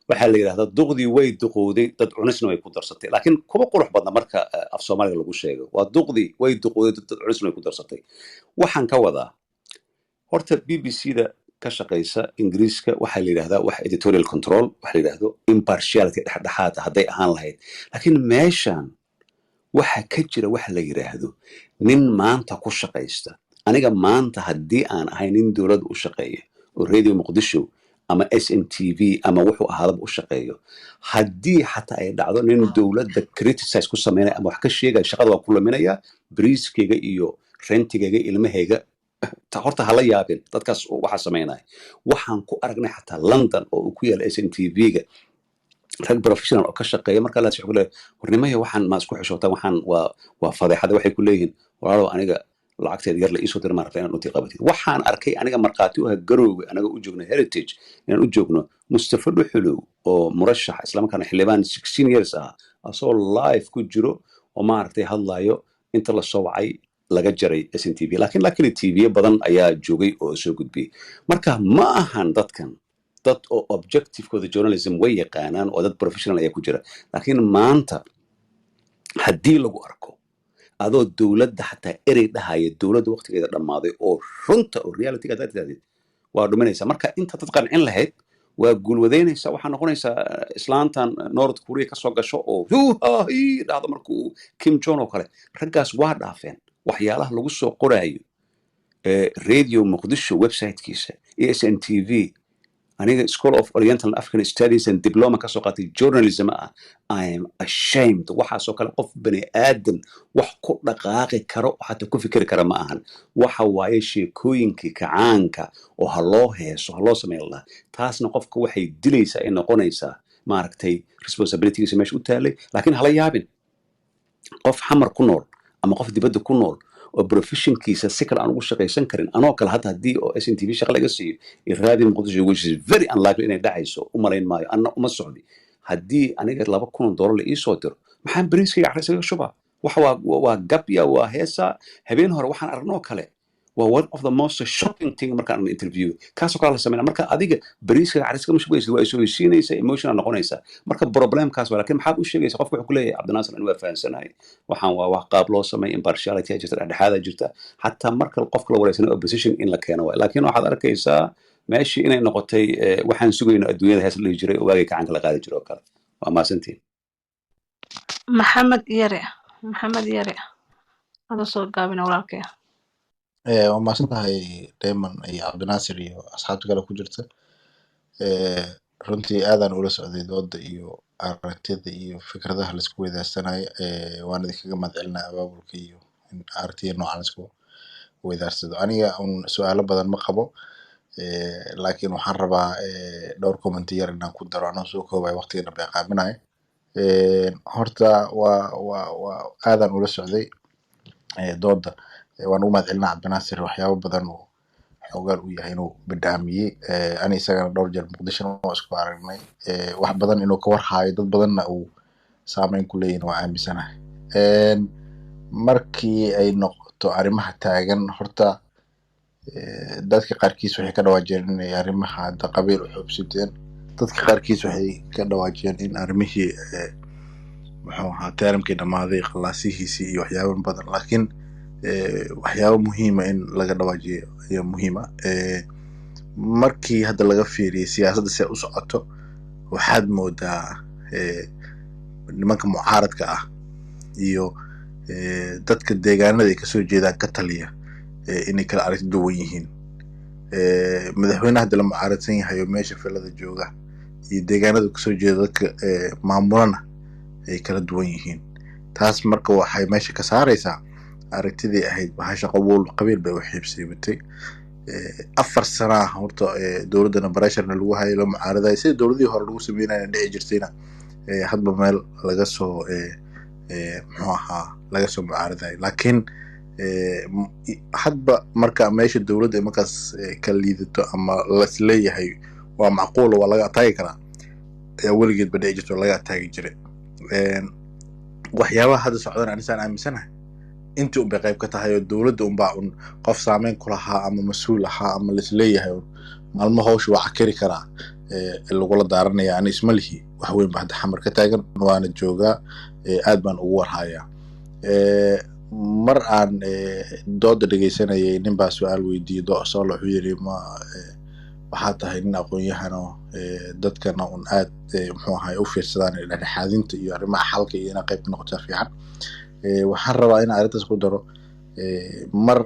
waxaa la yidhahdaa duqdii way duqowday dad cunisna way ku darsatay laakiin kuma qurux badna marka af soomaaliga lagu sheego waa duqdii way duqowday dad cunisna way ku darsatay waxaan ka wadaa horta BBC-da ka shaqaysa ingiriiska waxaa la yidhahdaa wax editorial control waxa la yidhahdo impartiality dhexdhexaad hadday ahaan lahayd laakiin meeshan waxa ka jira waxa la yidhaahdo nin maanta ku shaqaysta aniga maanta haddii aan ahay nin dowladda u shaqeeya oo radio muqdisho ama SNTV ama wuxuu ahaadaba u shaqeeyo haddii xataa ay dhacdo nin dowladda criticize ku sameynaya ama wax ka sheegaya shaqada waa ku laminaya briiskayga iyo rentigayga ilmahayga horta hala yaabin dadkaas waxaa samaynaya waxaan ku aragnay xataa London oo uu ku yaala SNTV-ga rag professional oo ka shaqeeya marka la soo leeyahay warnimaya waxaan ma isku xishootaa waxaan waa fadeexada waxay ku leeyihiin walaalow aniga lacagteeda yar la iisoo diray maaragtay inaan utii qabatid waxaan arkay aniga markhaati u ah garowga anaga u joogno heritage inaan u joogno Mustafa Dhuxulow oo murashax islamarkaana xildhibaan 16 years ah asoo live ku jiro oo maaragtay hadlayo inta la soo wacay laga jaray SNTV laakiin TV badan ayaa joogay oo soo gudbiyay marka ma ahan dadkan dad oo objectivekooda journalism way yaqaanaan oo dad professional ayaa ku jira laakiin maanta haddii lagu arko adoo dowladda xataa erey dhahaya dowladda waqtigeeda dhammaaday oo runta oo realityga hadaad tidhahdid waa dhuminaysaa marka inta dad qancin lahayd waa guulwadaynaysaa waxaa noqonaysaa islaantan north korea kasoo gasho oo dhahdo markuu Kim Jong oo kale raggaas waa dhaafeen waxyaalaha lagu soo qoraayo radio muqdisho websitekiisa SNTV aniga School of Oriental and African Studies and diploma ka soo qaatay journalism I am ashamed waxaasoo kale qof bani aadan wax ku dhaqaaqi karo xataa ku fikiri kara ma ahan waxa waaye sheekooyinkii kacaanka oo ha loo heeso ha loo sameyn lahaa taasna qofka waxay dilaysaa ay noqonaysaa maaragtay responsibilitygiisa meesha u taalay laakiin hala yaabin qof xamar ku nool ama qof dibadda ku nool oo professionkiisa si kale aan ugu shaqaysan karin anoo kale hadda haddii oo SNTV shaqo laga siiyo iraadi muqdisho which is very unlikely inay dhacayso u malayn maayo anna uma socdi haddii aniga $2,000 la iisoo diro maxaan bariiskayga carraysaga shubaa waxa waa gabya waa heesa habeen hore waxaan aragnoo kale waa one of the most shocking thing markaan interview kaasoo kale la sameynaa marka adiga bariiska cariska ma shugaysid waa isooysiinaysa emotional noqonaysa marka problemkaas waa laakiin maxaad u sheegaysa qofka wuxuu ku leeyahay cabdinaasir anigu waa fahansanahay waxaan waa wax qaab loo sameey impartiality jirta dhexdhexaada jirta xataa marka qofka la wareysana opposition in la keeno waay laakiin waxaad arkaysaa meeshii inay noqotay waxaan sugayno adduunyada hees la dhihi jiray ogaagay gacanka la qaadi jiro oo kale waa maasantiin maxamed yare adoo soo gaabina walaalkaya waa mahadsantahay Dayman iyo Cabdinaasir iyo asxaabta kale ku jirta runtii aadaan ula socday dooda iyo aragtida iyo fikradaha la isku weydaarsanaya waan idinkaga mahadcelinaa abaabulka iyo in aragtiya noocan la isku weydaarsado aniga su'aalo badan ma qabo laakiin waxaan rabaa dhowr comment yar inaan ku daro anoo soo koobay waqtigana bay qaaminaya horta waa aadaan ula socday dooda waan u mahadcelinaa Cabdinaasir waxyaabo badan oo xoogaal u yahay inuu bidhaamiyey ani isagana dhowr jeer muqdisho oo isku aragnay wax badan inuu ka warhaayo dad badanna uu saameyn ku leeyahay waa aaminsanahay markii ay noqoto arrimaha taagan horta dadka qaarkiis waxay ka dhawaajeen inay arrimaha hadda qabiil u xoogsiteen dadka qaarkiis waxay ka dhawaajeen in arrimihii muxuu ahaa taalamkii dhammaaday khalaasihiisii iyo waxyaabo badan laakiin waxyaabo muhiima in laga dhawaajiyo ayaa muhiima markii hadda laga fiiriyay siyaasadda si ay u socoto waxaad moodaa nimanka mucaaradka ah iyo dadka deegaanada ay kasoo jeedaan ka taliya inay kala aragti duwan yihiin madaxweynaha hadda la mucaaradsan yahay oo meesha filada jooga iyo deegaanada kasoo jeeda dadka maamulana ay kala duwan yihiin taas marka waxay meesha ka saaraysaa aragtidii ahayd bahasha qabiil bay u xiibsiibatay 4 sano horta dowladana barasharna lagu hayay la mucaaraday sida dowladii hore lagu sameeyay dhici jirtayna hadba meel laga soo muxuu ahaa laga soo mucaaraday laakiin hadba marka meesha dowladda markaas ka liidato ama la isleeyahay waa macquul waa laga ataagi karaa ayaa weligeed ba dhici jirto laga ataagi jiray waxyaabaha hadda socdaan anisaan aaminsanahay intii un bay qayb ka tahay oo dowladda unbaa un qof saameyn ku lahaa ama mas-uul ahaa ama la isleeyahay maalmo hawsha waa cakiri karaa lagula daaranaya ani isma lihi wax weyn ba hadda xamar ka taagan waana joogaa aad baan ugu warhayaa mar aan dooda dhegeysanayay nin baa su-aal weydiiyey doosolo wuxuu yiri ma waxaa tahay nin aqoon-yahano dadkana un aad muxuu ahay u fiirsadaan dhexdhexaadinta iyo arrimaha xalka iyo inay qayb ka noqotaa fiican waxaan rabaa in arrintaas ku daro mar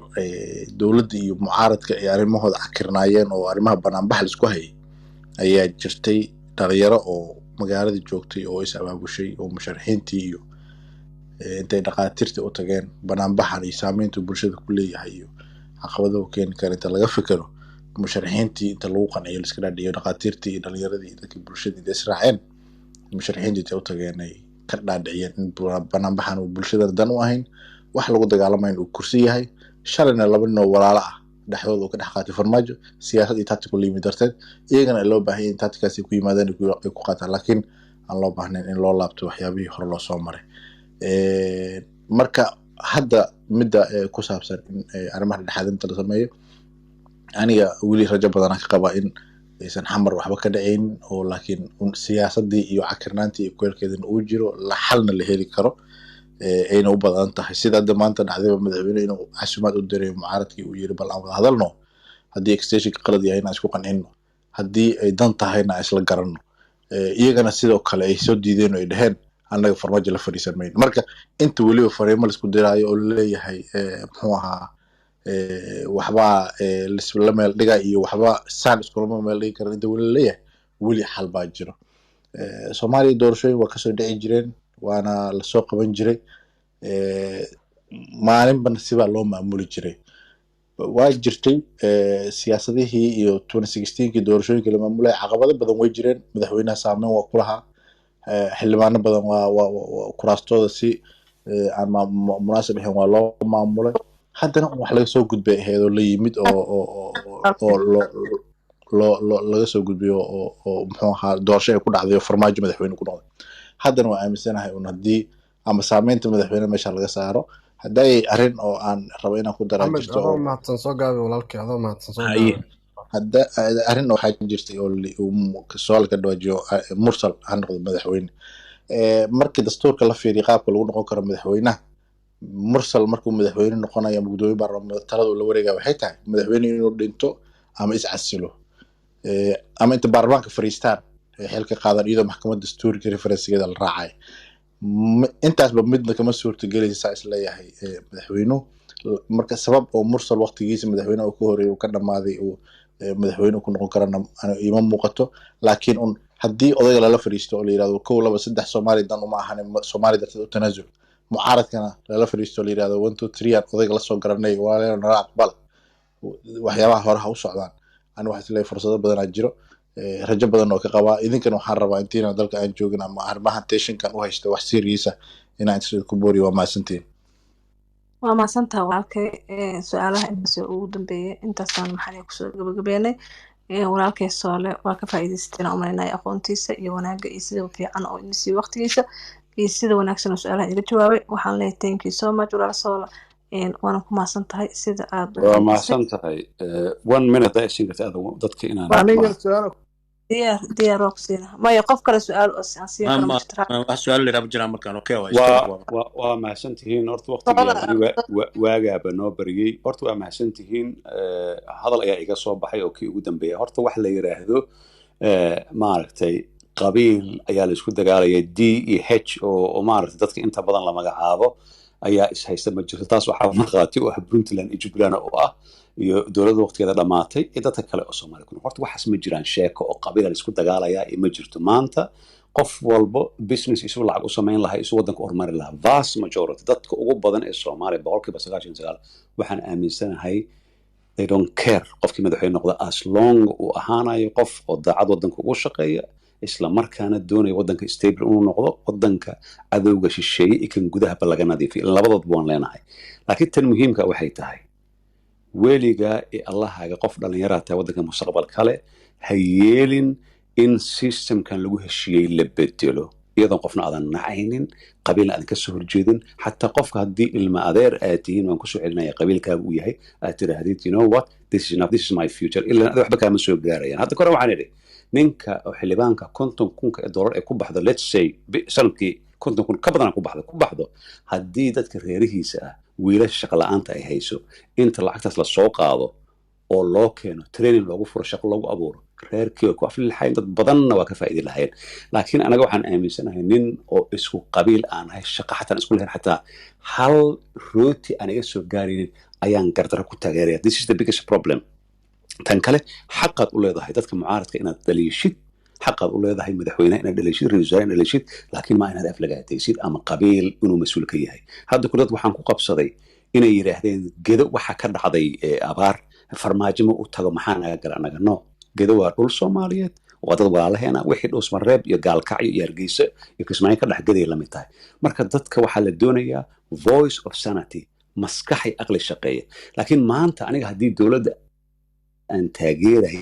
dowladda iyo mucaaradka ay arrimahooda cakirnaayeen oo arrimaha banaanbax la isku hayay ayaa jirtay dhalinyaro oo magaalada joogtay oo is abaabushay oo musharaxiintii iyo intay dhaqaatiirtii u tageen banaanbaxan iyo saameynta bulshada ku leeyahay iyo caqabadaha keeni kara inta laga fikiro musharaxiintii inta lagu qanciyo la iska dhaadhiyo dhaqaatiirtii iyo dhalinyaradii iyo dadkii bulshada inta israaceen musharaxiintii intay u tageen ay ka dhaadhiciyeen in banaanbaxan uu bulshada dan u ahayn wax lagu dagaalamayn uu kursi yahay shalayna laba nin oo walaalo ah dhexdooda uu ka dhex qaatay farmaajo siyaasad iyo tactical la yimid darteed iyagana loo baahan in tactickaasi ku yimaadaan ay ku qaataan laakiin aan loo baahnayn in loo laabto waxyaabihii hore loo soo maray marka hadda midda ku saabsan in arrimaha dhexdhexaadinta la sameeyo aniga weli rajo badan ka qaba in aysan xamar waxba ka dhacayn oo laakiin siyaasadii iyo cakirnaantii iyo kuleelkeedana uu jiro la xalna la heli karo ayna u badan tahay sida hadda maanta dhacdayba madaxweyne inuu casumaad u diray mucaaradkii uu yiri bal aan wada hadalno haddii extensionka qalad yahay inaan isku qancino haddii ay dan tahayna isla garanno iyagana sidoo kale ay soo diideen oo ay dhaheen annaga farmaajo la fadhiisan mayno marka inta weliba fariimo la isku diraayo oo laleeyahay muxuu ahaa waxbaa la meel dhiga iyo waxba saan iskulama meel dhigi karan inta weli laleeyahay weli xal baa jiro soomaaliya doorashooyin waa kasoo dhici jireen waana lasoo qaban jiray maalinbana sibaa loo maamuli jiray waa jirtay siyaasadihii iyo 2016kii doorashooyinka la maamulay caqabado badan way jireen madaxweynaha saameyn waa ku lahaa xildhibaano badan waa kuraastooda si aan munaasib ahayn waa loo maamulay haddana wax laga soo gudbay ahayd oo la yimid oo laga soo gudbiyo oo muxuu ahaa doorasho ay ku dhacday oo farmaajo madaxweyne ku noqday haddana waa aaminsanahay un haddii ama saameynta madaxweyne meesha laga saaro hadday arrin oo aan rabo inaan ku daraa maxamed jirto adoo oo mahadsan soo gaabi walaalkay adoo mahadsan soo haye gaabi hadda arrin waxaa jirtay oo su'aal ka dhawaajiyo mursal ha noqdo madaxweyne markii dastuurka la fiiriyo qaabka lagu noqon karo madaxweynaha mursal markuu madaxweyne noqonayo ama gudoomiye baarlamaanka talada uu la wareegaya waxay tahay madaxweyne inuu dhinto ama iscasilo ama inta baarlamaanka fariistaan xilka qaadan iyadoo maxkamad dastuurka referensigeeda la raacay intaasba midna kama suurtagelaysa saa isleeyahay madaxweynuhu marka sabab oo mursal waqtigiisa madaxweynaha uu ka horeeyay uu ka dhammaaday uu madaxweyne ku noqon karana ima muuqato laakiin un haddii odayga lala fadhiisto oo la yirahdo 1 2 3 Soomaali dan uma ahan Soomaali darteed u tanaasul mucaaradkana lala fadhiisto oo la yirahdo 1 2 3 aan odayga la soo garanay waa la aqbal waxyaabaha hore ha u socdaan aan wax isleeyahay fursado badan aa jiro rajo badan oo ka qabaa idinkana waxaan rabaa intiina dalka aan joogin ama arrimahan tensionkan u haysto wax siriisa inaan sidoo ku booriyo waa maasantiin waa mahadsantaha walaalkay su-aalaha intaas ugu dambeeyay intaasaan maxaa kusoo gabagabeynay walaalkay soole waa ka faa'iidaysteen oo umaleynaya aqoontiisa iyo wanaagga iyo sida fiican oo insi waqtigiisa iyo sida wanaagsan oo su-aalaha iga jawaabay waxaan leeyahay thank you so much walaal soole waana ku mahadsan tahay sida aad waa mahadsan tahay 1 minute ay siin kartaa dadka inaan aniga su'aal diyaar waa ku siina maya qof kale su-aal oo aan siin karo ma jirtaa wax su'aal leeyahay jiraan markaan okay waa mahadsan tihiin horta waqtigeedii waagaaba noo bariyay horta waa mahadsan tihiin hadal ayaa iga soo baxay oo kii ugu dambeeyay horta wax la yiraahdo maaragtay qabiil ayaa la isku dagaalaya D iyo H oo maaragtay dadka inta badan la magacaabo ayaa is haysta ma jirto taas waxaa marqaati u ah Puntland iyo Jubaland oo ah iyo dowladda waqtigeeda dhamaatay iyo dadka kale oo Soomaali ku horta waxaas ma jiraan sheeko oo qabiil la isku dagaalaya ma jirto maanta qof walba business isu lacag u sameyn lahaa isu wadanka horumari lahaa vast majority dadka ugu badan ee Soomaali 99% waxaan aaminsanahay they don't care qofkii madaxweyne noqda as long uu ahaanayo qof oo daacad wadanka ugu shaqeeya isla markaana doonaya wadanka stable inuu noqdo wadanka cadowga shisheeye iyo kan gudaha ba laga nadiifiyo labadoodba waan leenahay laakiin tan muhiimka waxay tahay weliga ee allahaaga qof dhalinyaro tahay wadanka mustaqbal kale ha yeelin in systemkan lagu heshiiyey la bedelo iyadoo qofna aadan nacaynin qabiilna aadan ka soo horjeedin xataa qofka haddii ilma adeer aad tihiin waan kusoo celinaya qabiilkaaga uu yahay aad tiraahdid you know what this is my future ilaa adi waxba kaama soo gaarayaan hadda kore waxaan idhi ninka xildhibaanka 50,000 dollar ee ku baxdo let's say sanadkii 50,000 ka badan ku baxdo haddii dadka reerihiisa ah wiilasha shaqo la'aanta ay hayso inta lacagtaas la soo qaado oo loo keeno training loogu furo shaqo loogu abuuro reerkii ku afli lahayn dad badanna waa ka faa'iidi lahayn laakiin anaga waxaan aaminsanahay nin oo isku qabiil aan ahay shaqo xataa isku lahayn xataa hal rooti aan iga soo gaarinin ayaan gardaro ku taageeraya this is the biggest problem tan kale xaqaad u leedahay dadka mucaaradka inaad dhaliishid xaqaad u leedahay madaxweynaha inaad dhaliishid ra'iisul wasaare inaad dhaliishid laakiin ma inaad aflagaataysid ama qabiil inuu mas'uul ka yahay hadda ku dad waxaan ku qabsaday inay yiraahdeen gedo waxa ka dhacday abaar farmaajo ma u tago maxaa naga gala anaga no gedo waa dhul Soomaaliyeed waa dad walaalaheena wixii Dhuusmareeb iyo Gaalkacyo iyo Hargeysa iyo Kismaayo ka dhaxgaday la mid tahay marka dadka waxa la doonayaa voice of sanity maskaxi aqli shaqeeya laakiin maanta aniga haddii dowladda aan taageerahay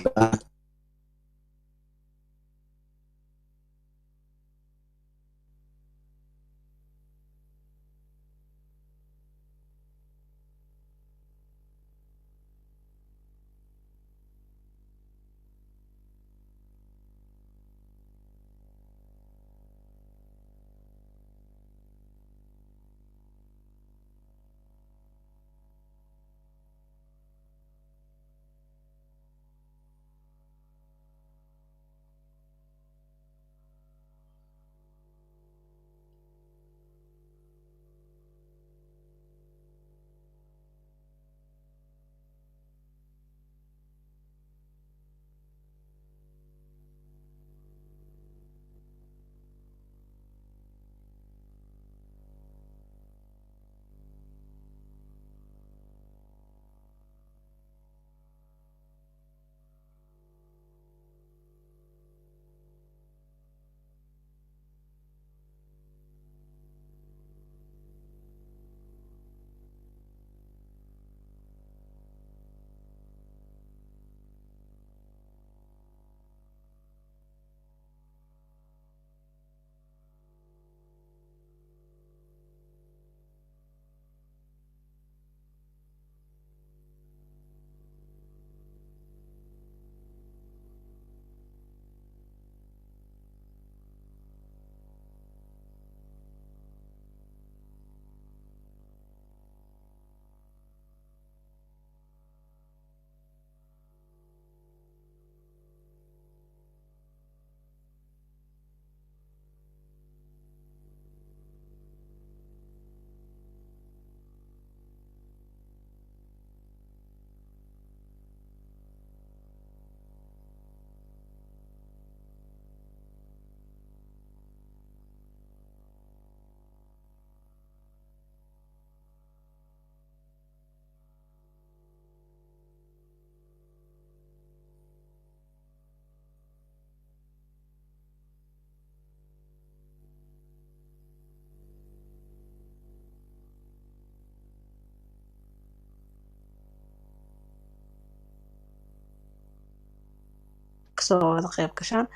markasta waa wada qayb gashaan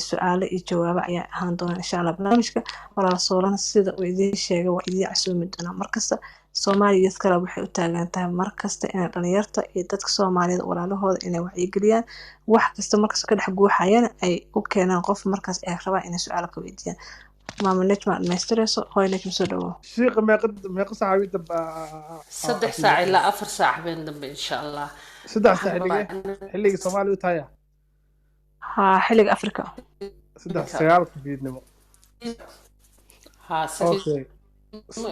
su-aalo iyo jawaabo ayaa ahaan doona insha allah barnaamijka walaal soolana sida uu idiin sheegay waa idiin casuumi doonaa markasta Soomaaliya Youth Club waxay u taagan tahay markasta inay dhalinyarta iyo dadka Soomaaliyeed walaalahooda inay wacyigeliyaan wax kasta markasta ka dhex guuxayana ay u keenaan qof markaas ay rabaan inay su-aalo ka weydiiyaan maama Najma Mestreso hooy Najma soo dhawow شيخ ما قصة عبيد saddex saac ilaa 4 saac been dambe insha allah سدع waxaan rabaa ساعة حلقة صومالي وتايا ها xilliga Afrika سدع سيارة في نمو ها أوكي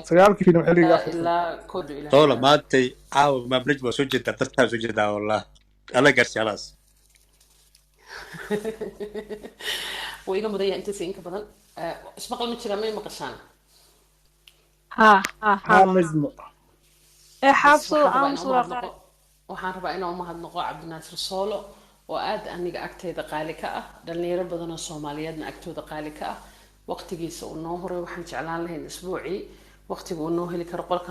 سيارة في نمو حلقة أفريقيا ilaa koodu ilaa طولة ما تي عاو ما بنجم سجد ترتاح سجد والله الله قرش خلاص way iga mudan yahay intaas in ka badan ismaqal ma jira may maqashaan ها ها ها ها نجم حافظ waxaan rabaa أمس inaan u وقع mahadnaqo waxaan rabaa inaan u mahadnaqo cabdinaasir soolo oo aad aniga agteyda qaali ka ah dhalinyaro badan oo Soomaaliyeedna agtooda qaali ka ah waqtigiisa uu noo horay waxaan jeclaan lahayn isbuucii waqtiga uu noo heli karo qolkan